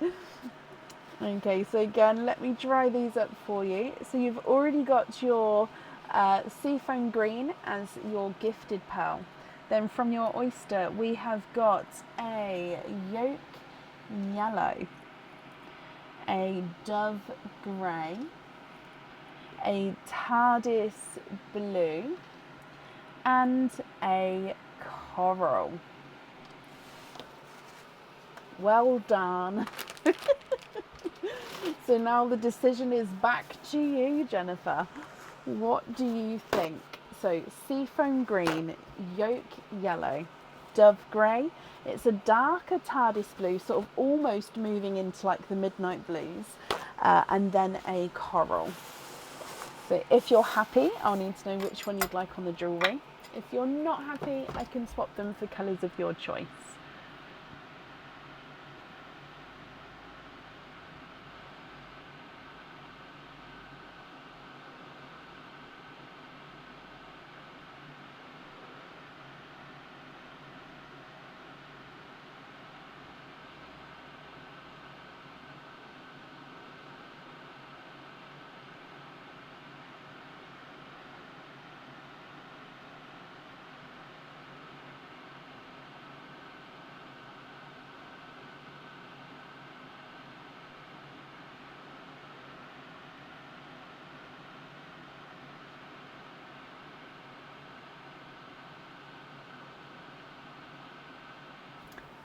S1: Okay, so again, let me dry these up for you. So you've already got your seafoam green as your gifted pearl. Then from your oyster, we have got a yolk yellow, a dove grey, a TARDIS blue, and a coral. Well done. So now the decision is back to you, Jennifer. What do you think? So seafoam green, yolk yellow, dove grey. It's a darker TARDIS blue, sort of almost moving into like the midnight blues, and then a coral. So if you're happy, I'll need to know which one you'd like on the jewellery. If you're not happy, I can swap them for colours of your choice.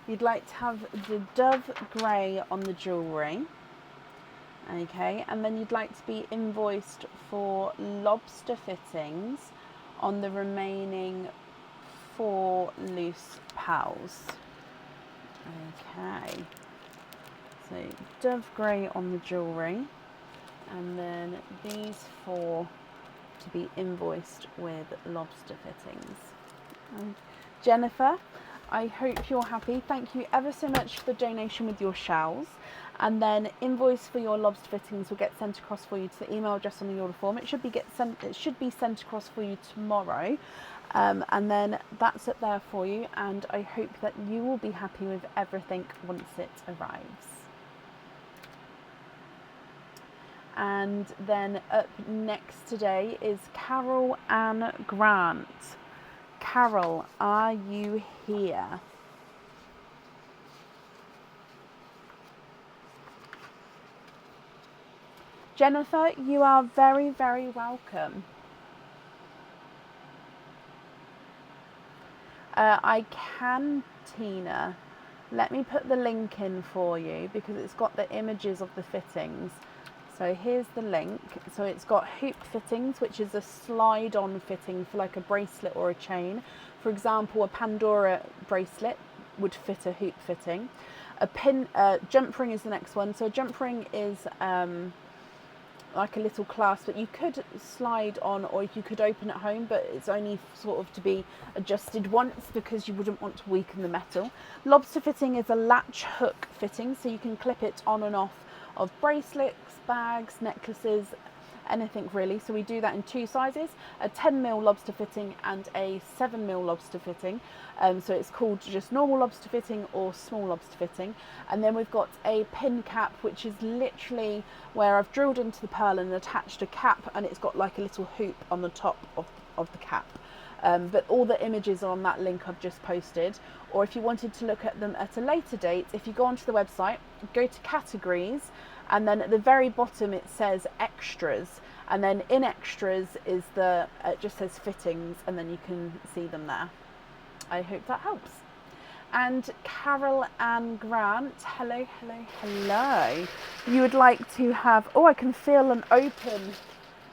S1: You'd like to have the dove grey on the jewellery, okay, and then you'd like to be invoiced for lobster fittings on the remaining 4 loose pearls. Okay, so dove grey on the jewellery, and then these 4 to be invoiced with lobster fittings. Jennifer, I hope you're happy. Thank you ever so much for the donation with your shells. And then invoice for your lobster fittings will get sent across for you to the email address on the order form. It should be sent across for you tomorrow. And then that's it there for you. And I hope that you will be happy with everything once it arrives. And then up next today is Carol Ann Grant. Carol, are you here? Jennifer, you are very, very welcome. I can, Tina. Let me put the link in for you because it's got the images of the fittings. So here's the link. So it's got hoop fittings, which is a slide-on fitting for like a bracelet or a chain. For example, a Pandora bracelet would fit a hoop fitting. A pin, jump ring is the next one. So a jump ring is like a little clasp that you could slide on or you could open at home, but it's only sort of to be adjusted once because you wouldn't want to weaken the metal. Lobster fitting is a latch hook fitting, so you can clip it on and off of bracelets, bags, necklaces, anything really. So we do that in 2 sizes, a 10mm lobster fitting and a 7mm lobster fitting. So it's called just normal lobster fitting or small lobster fitting. And then we've got a pin cap, which is literally where I've drilled into the pearl and attached a cap, and it's got like a little hoop on the top of the cap. But all the images are on that link I've just posted. Or if you wanted to look at them at a later date, if you go onto the website, go to categories, and then at the very bottom it says extras, and then in extras is it just says fittings, and then you can see them there. I hope that helps. And Carol Ann Grant, hello, hello, hello. You would like to have, oh, I can feel an open,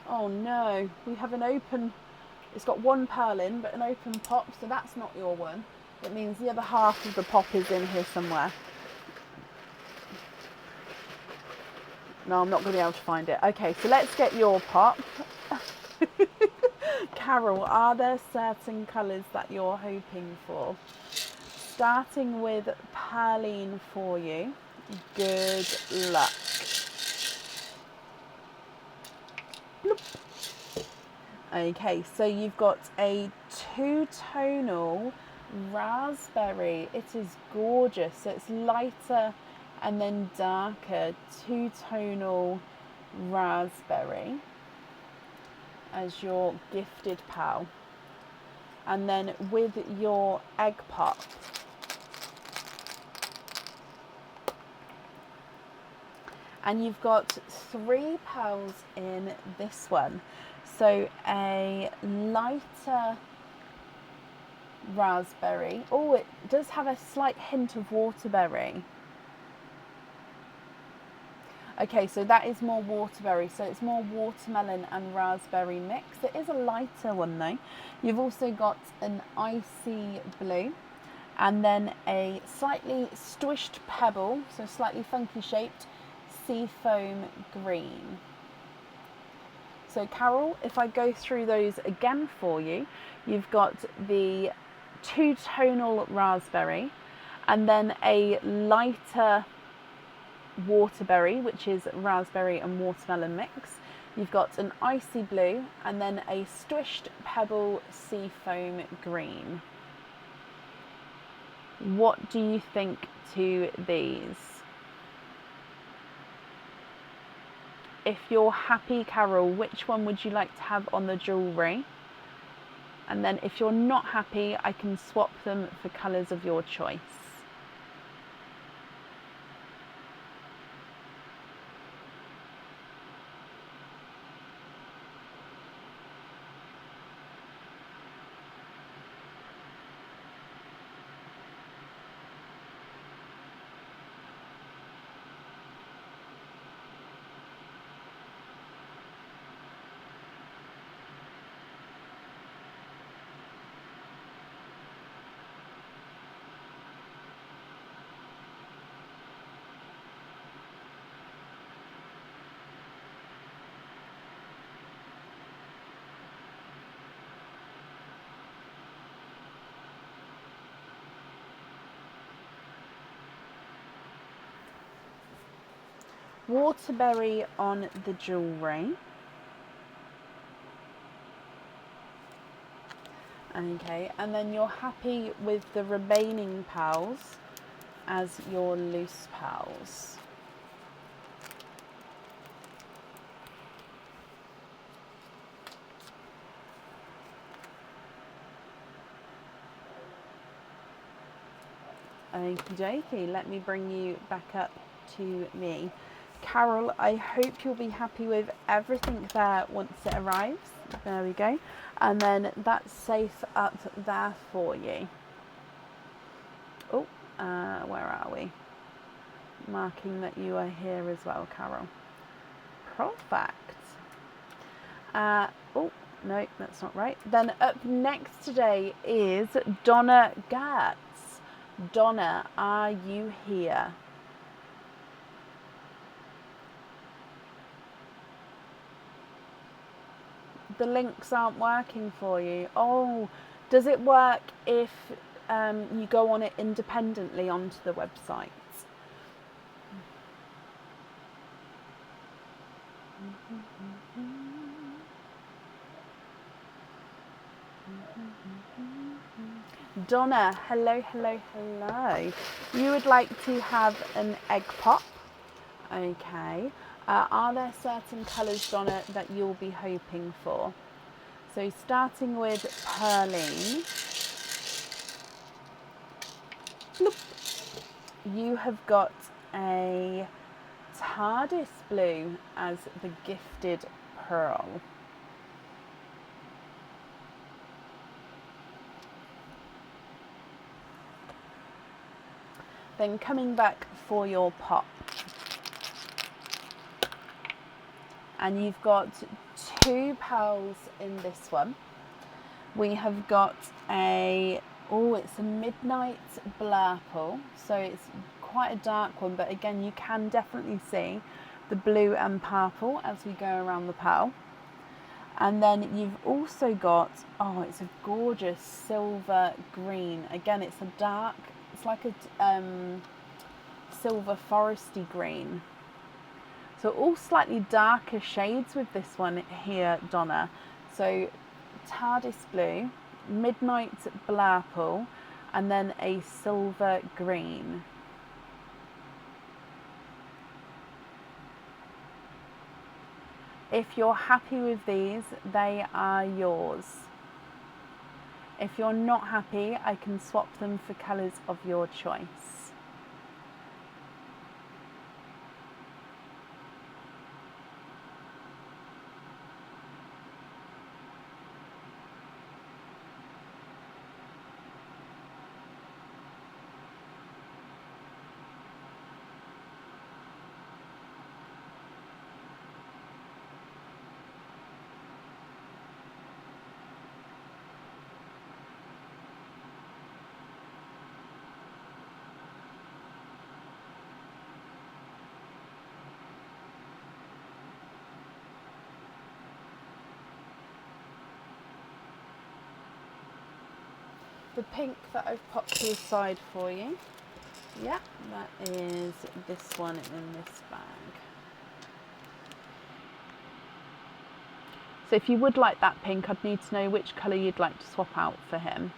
S1: oh no, we have an open, it's got one pearl in, but an open pop, so that's not your one. It means the other half of the pop is in here somewhere. No, I'm not going to be able to find it. Okay, so let's get your pop. Carol, are there certain colours that you're hoping for? Starting with Pearline for you. Good luck. Bloop. Okay, so you've got a 2-tonal raspberry. It is gorgeous. So it's lighter and then darker, 2-tonal raspberry as your gifted pal. And then with your egg pop, and you've got 3 pearls in this one. So a lighter raspberry. Oh, it does have a slight hint of waterberry. Okay, so that is more waterberry, so it's more watermelon and raspberry mix. It is a lighter one though. You've also got an icy blue, and then a slightly squished pebble, so slightly funky shaped seafoam green. So Carol, if I go through those again for you, you've got the 2-tonal raspberry, and then a lighter waterberry, which is raspberry and watermelon mix. You've got an icy blue, and then a squished pebble seafoam green. What do you think to these? If you're happy, Carol, which one would you like to have on the jewellery? And then if you're not happy, I can swap them for colours of your choice. Waterberry on the jewellery. Okay, and then you're happy with the remaining pals as your loose pals. Okie dokie, let me bring you back up to me. Carol, I hope you'll be happy with everything there once it arrives. There we go. And then that's safe up there for you. Oh, where are we? Marking that you are here as well, Carol. Perfect. Oh, no, that's not right. Then up next today is Donna Gertz. Donna, are you here? The links aren't working for you. Oh, does it work if you go on it independently onto the website? Donna, hello, hello, hello. You would like to have an egg pop? Okay. Are there certain colours, Donna, that you'll be hoping for? So starting with Pearline, bloop, you have got a TARDIS blue as the gifted pearl. Then coming back for your pop, and you've got 2 pearls in this one. We have got it's a midnight blurple, so it's quite a dark one, but again you can definitely see the blue and purple as we go around the pearl. And then you've also got, it's a gorgeous silver green. Again, it's a dark, it's like a silver foresty green. So all slightly darker shades with this one here, Donna. So TARDIS blue, midnight blurple, and then a silver green. If you're happy with these, they are yours. If you're not happy, I can swap them for colours of your choice. The pink that I've popped to the side for you, yeah, that is this one in this bag. So if you would like that pink, I'd need to know which colour you'd like to swap out for him.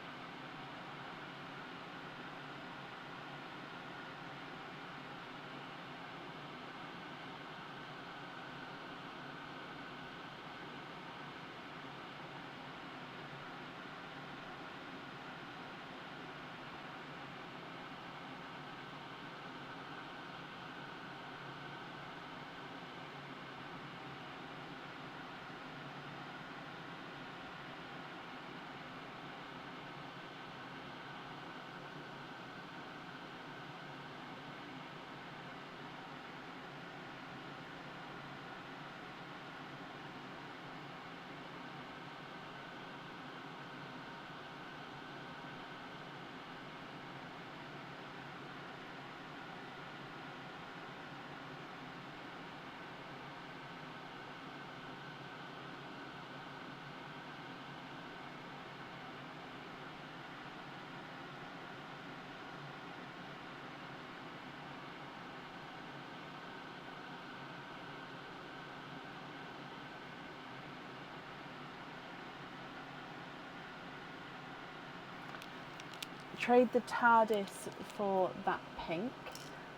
S1: Trade the TARDIS for that pink.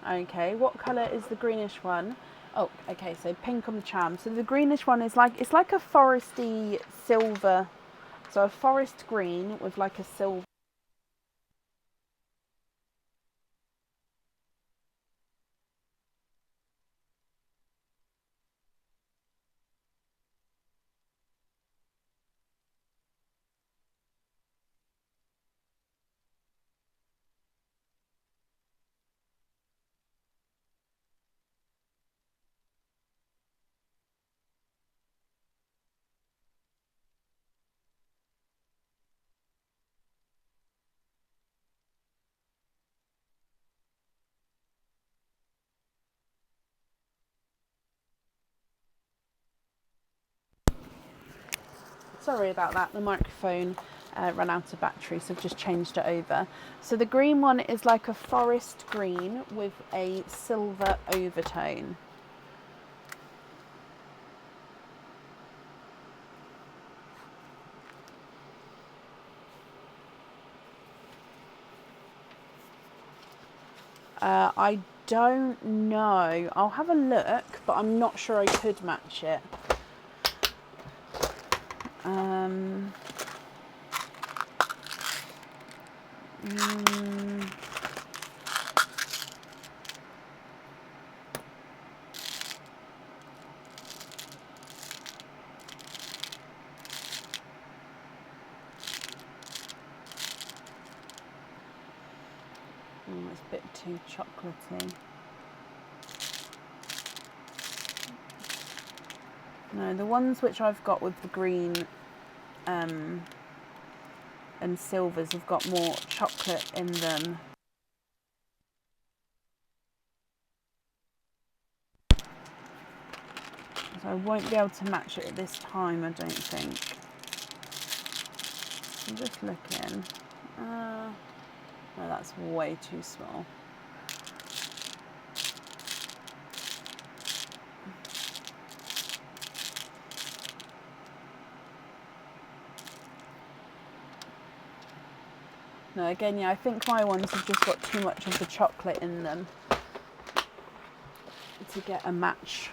S1: Okay, what colour is the greenish one? Oh, okay, so pink on the charm. So the greenish one is it's like a foresty silver, so a forest green with like a silver. Sorry about that, the microphone ran out of battery, so I've just changed it over. So the green one is like a forest green with a silver overtone. I don't know. I'll have a look, but I'm not sure I could match it. It's a bit too chocolatey. No, the ones which I've got with the green and silvers have got more chocolate in them. So I won't be able to match it at this time, I don't think. I'm just looking. No, that's way too small. No, again, yeah, I think my ones have just got too much of the chocolate in them to get a match.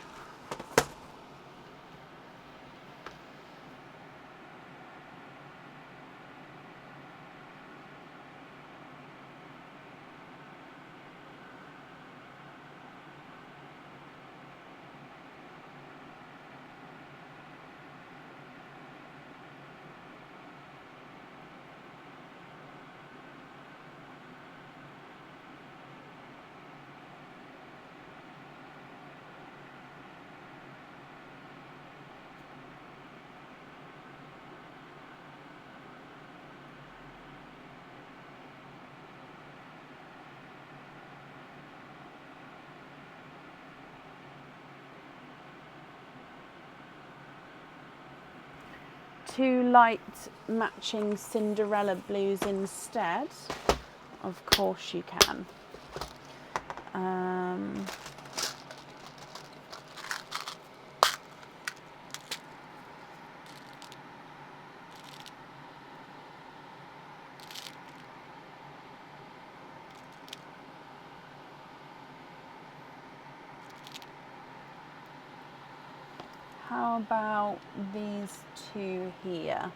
S1: Two light matching Cinderella blues instead. Of course you can. How about these two here?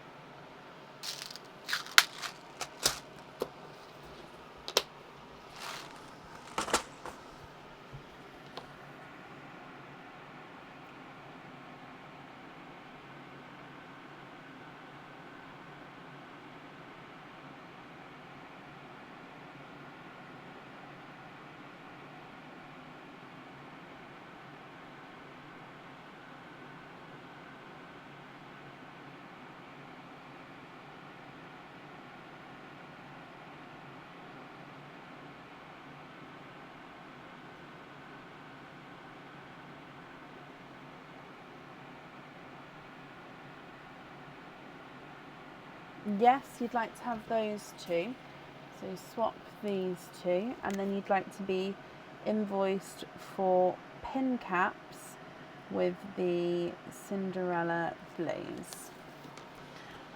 S1: Yes, you'd like to have those two. So swap these two, and then you'd like to be invoiced for pin caps with the Cinderella blues.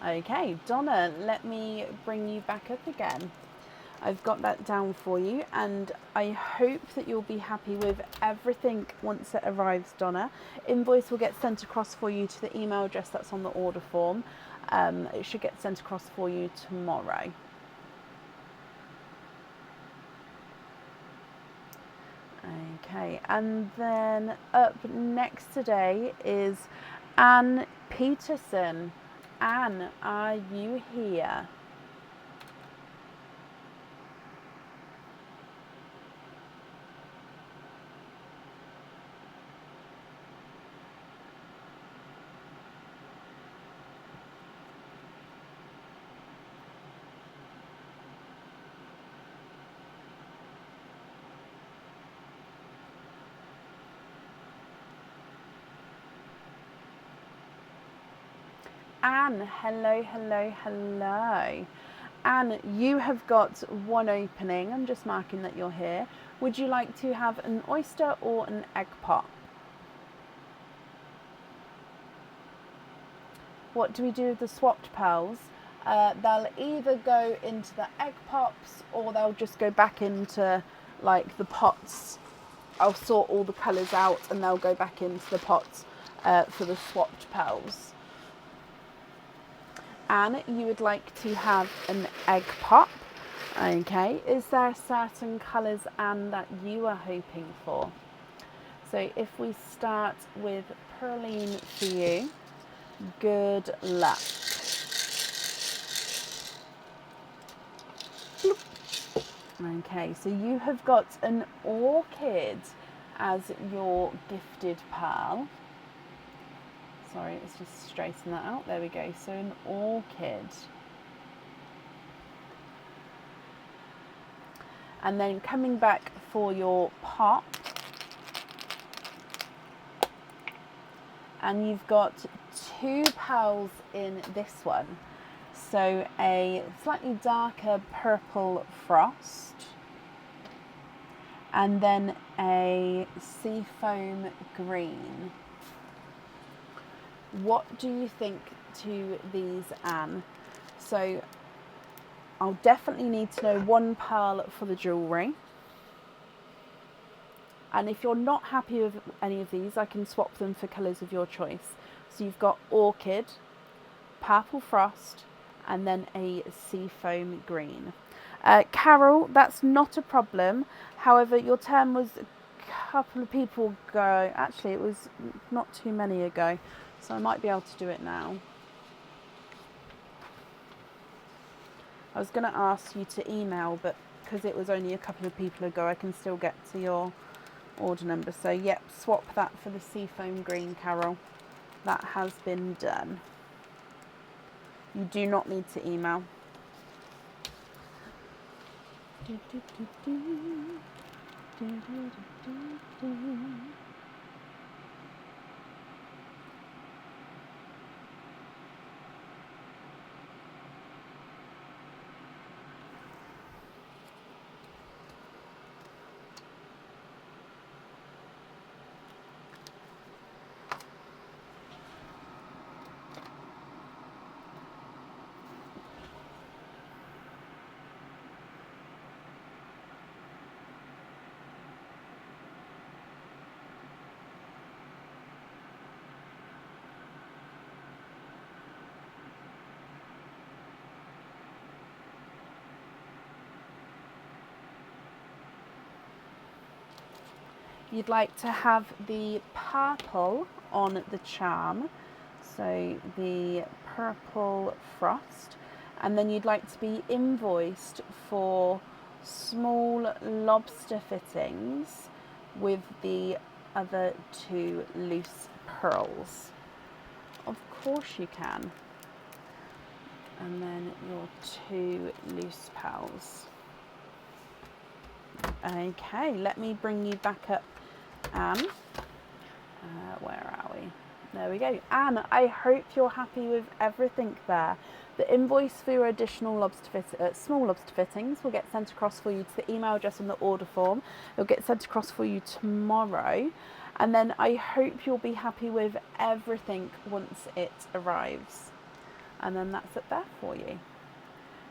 S1: Okay, Donna, let me bring you back up again. I've got that down for you, and I hope that you'll be happy with everything once it arrives, Donna. Invoice will get sent across for you to the email address that's on the order form. It should get sent across for you tomorrow. Okay, and then up next today is Anne Peterson. Anne, are you here? Anne, hello, hello, hello. Anne, you have got one opening. I'm just marking that you're here. Would you like to have an oyster or an egg pop? What do we do with the swapped pearls? They'll either go into the egg pops or they'll just go back into like the pots. I'll sort all the colours out and they'll go back into the pots for the swapped pearls. Anne, you would like to have an egg pop. Okay, is there certain colours, Anne, that you are hoping for? So if we start with Pearline for you, good luck. Okay, so you have got an orchid as your gifted pearl. Sorry, let's just straighten that out. There we go. So an orchid. And then coming back for your pop. And you've got 2 pearls in this one. So a slightly darker purple frost. And then a seafoam green. What do you think to these, Anne? So I'll definitely need to know 1 pearl for the jewellery. And if you're not happy with any of these, I can swap them for colours of your choice. So you've got orchid, purple frost, and then a seafoam green. Carol, that's not a problem. However, your turn was a couple of people ago. Actually, it was not too many ago. So I might be able to do it now. I was going to ask you to email, but because it was only a couple of people ago, I can still get to your order number. So yep, swap that for the seafoam green, Carol. That has been done. You do not need to email. You'd like to have the purple on the charm, so the purple frost, and then you'd like to be invoiced for small lobster fittings with the other 2 loose pearls. Of course you can. And then your 2 loose pearls. Okay, let me bring you back up, Anne. Where are we? There we go. Anne, I hope you're happy with everything there. The invoice for your additional small lobster fittings will get sent across for you to the email address on the order form. It'll get sent across for you tomorrow. And then I hope you'll be happy with everything once it arrives. And then that's it there for you.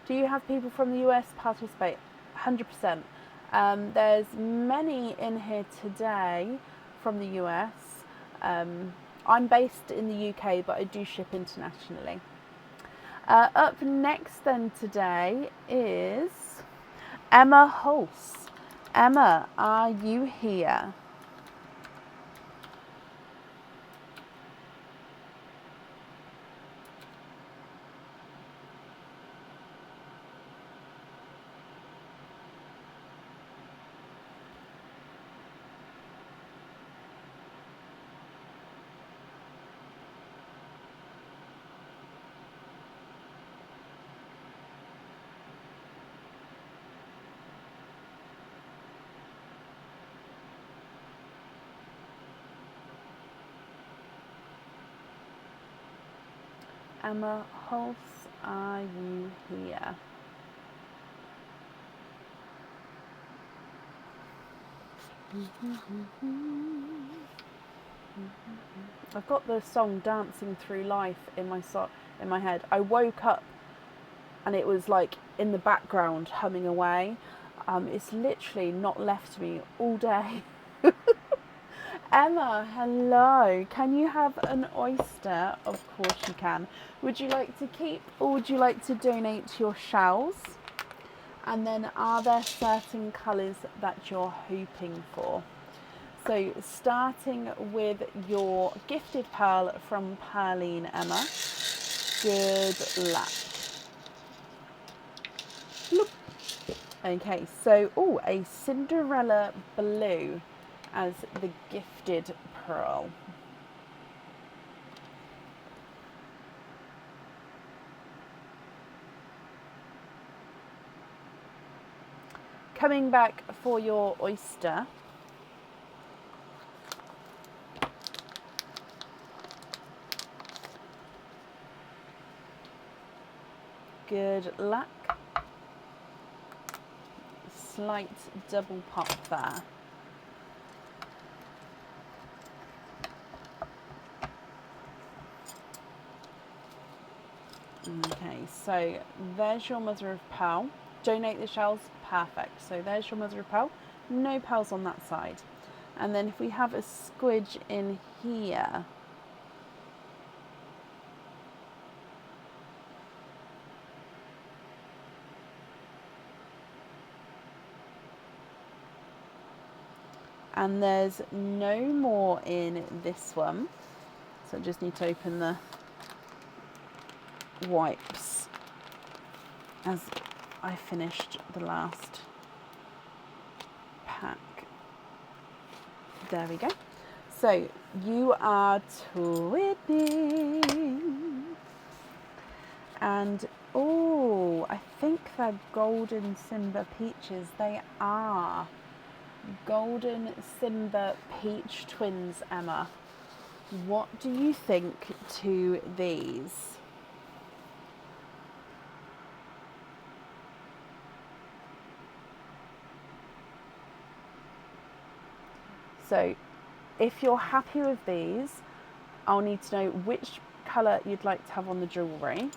S1: Do you have people from the US participate? 100%. There's many in here today from the US. I'm based in the UK, but I do ship internationally. Up next then today is Emma Hulse. Emma, are you here? Emma Hulse, are you here? I've got the song Dancing Through Life in my head. I woke up and it was like in the background humming away. It's literally not left me all day. Emma, hello. Can you have an oyster? Of course you can. Would you like to keep or would you like to donate to your shells? And then are there certain colours that you're hoping for? So starting with your gifted pearl from Pearline, Emma. Good luck. Bloop. Okay, so a Cinderella blue as the gifted pearl. Coming back for your oyster. Good luck. Slight double pop there. Okay, so there's your mother of pearl. Donate the shells, perfect. So there's your mother of pearl. No pearls on that side. And then if we have a squidge in here, and there's no more in this one. So I just need to open the wipes as I finished the last pack. There we go. So you are twinning. And I think they're Golden Simba peaches. They are Golden Simba peach twins, Emma. What do you think to these? So if you're happy with these, I'll need to know which colour you'd like to have on the jewellery.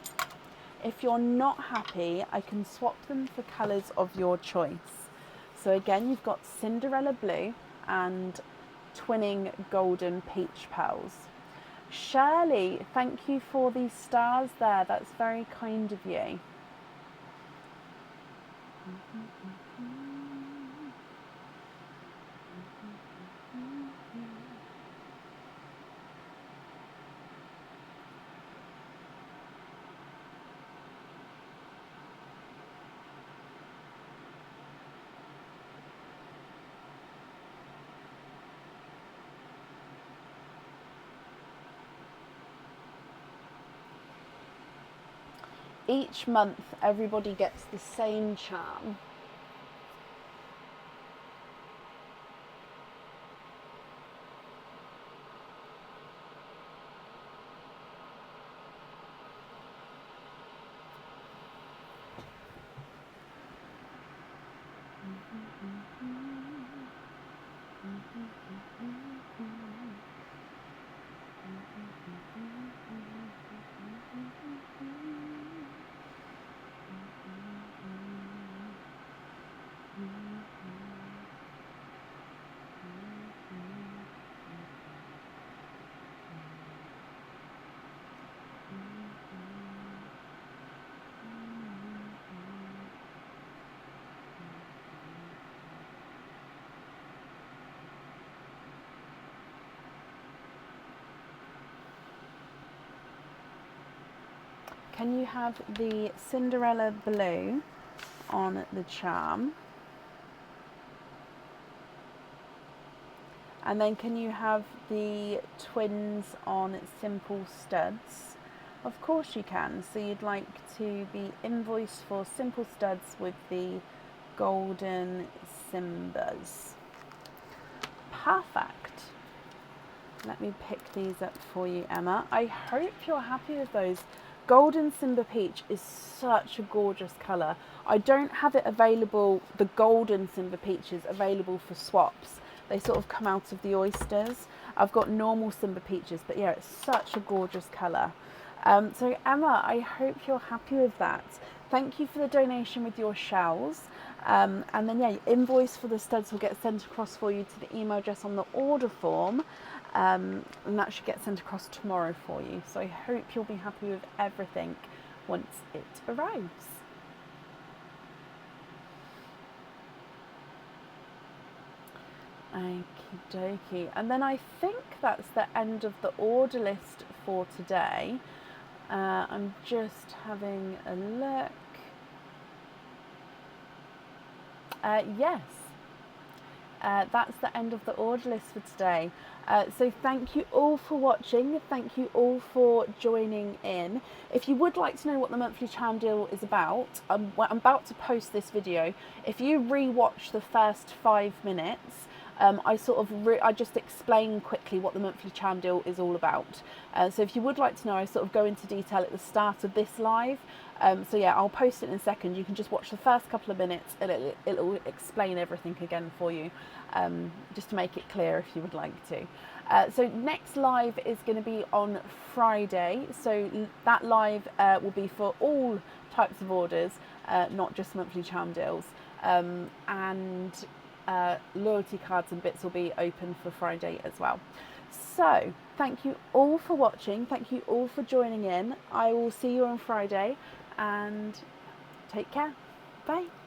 S1: If you're not happy, I can swap them for colours of your choice. So again, you've got Cinderella blue and twinning golden peach pearls. Shirley, thank you for these stars there. That's very kind of you. Each month, everybody gets the same charm. Can you have the Cinderella blue on the charm? And then can you have the twins on simple studs? Of course you can. So you'd like to be invoiced for simple studs with the golden Simbas. Perfect. Let me pick these up for you, Emma. I hope you're happy with those. Golden Simba Peach is such a gorgeous colour. I don't have it available, the golden Simba Peaches available for swaps. They sort of come out of the oysters. I've got normal Simba Peaches, but yeah, it's such a gorgeous colour. So Emma, I hope you're happy with that. Thank you for the donation with your shells. And then yeah, invoice for the studs will get sent across for you to the email address on the order form. And that should get sent across tomorrow for you. So I hope you'll be happy with everything once it arrives. Okie dokie. And then I think that's the end of the order list for today. I'm just having a look. Yes, that's the end of the order list for today. So thank you all for watching. Thank you all for joining in. If you would like to know what the monthly charm deal is about, I'm about to post this video. If you re-watch the first 5 minutes, I just explain quickly what the monthly charm deal is all about. So if you would like to know, I sort of go into detail at the start of this live. So yeah, I'll post it in a second. You can just watch the first couple of minutes and it'll explain everything again for you, just to make it clear if you would like to. So next live is going to be on Friday. So that live will be for all types of orders, not just monthly charm deals. Loyalty cards and bits will be open for Friday as well. So thank you all for watching. Thank you all for joining in. I will see you on Friday and take care. Bye.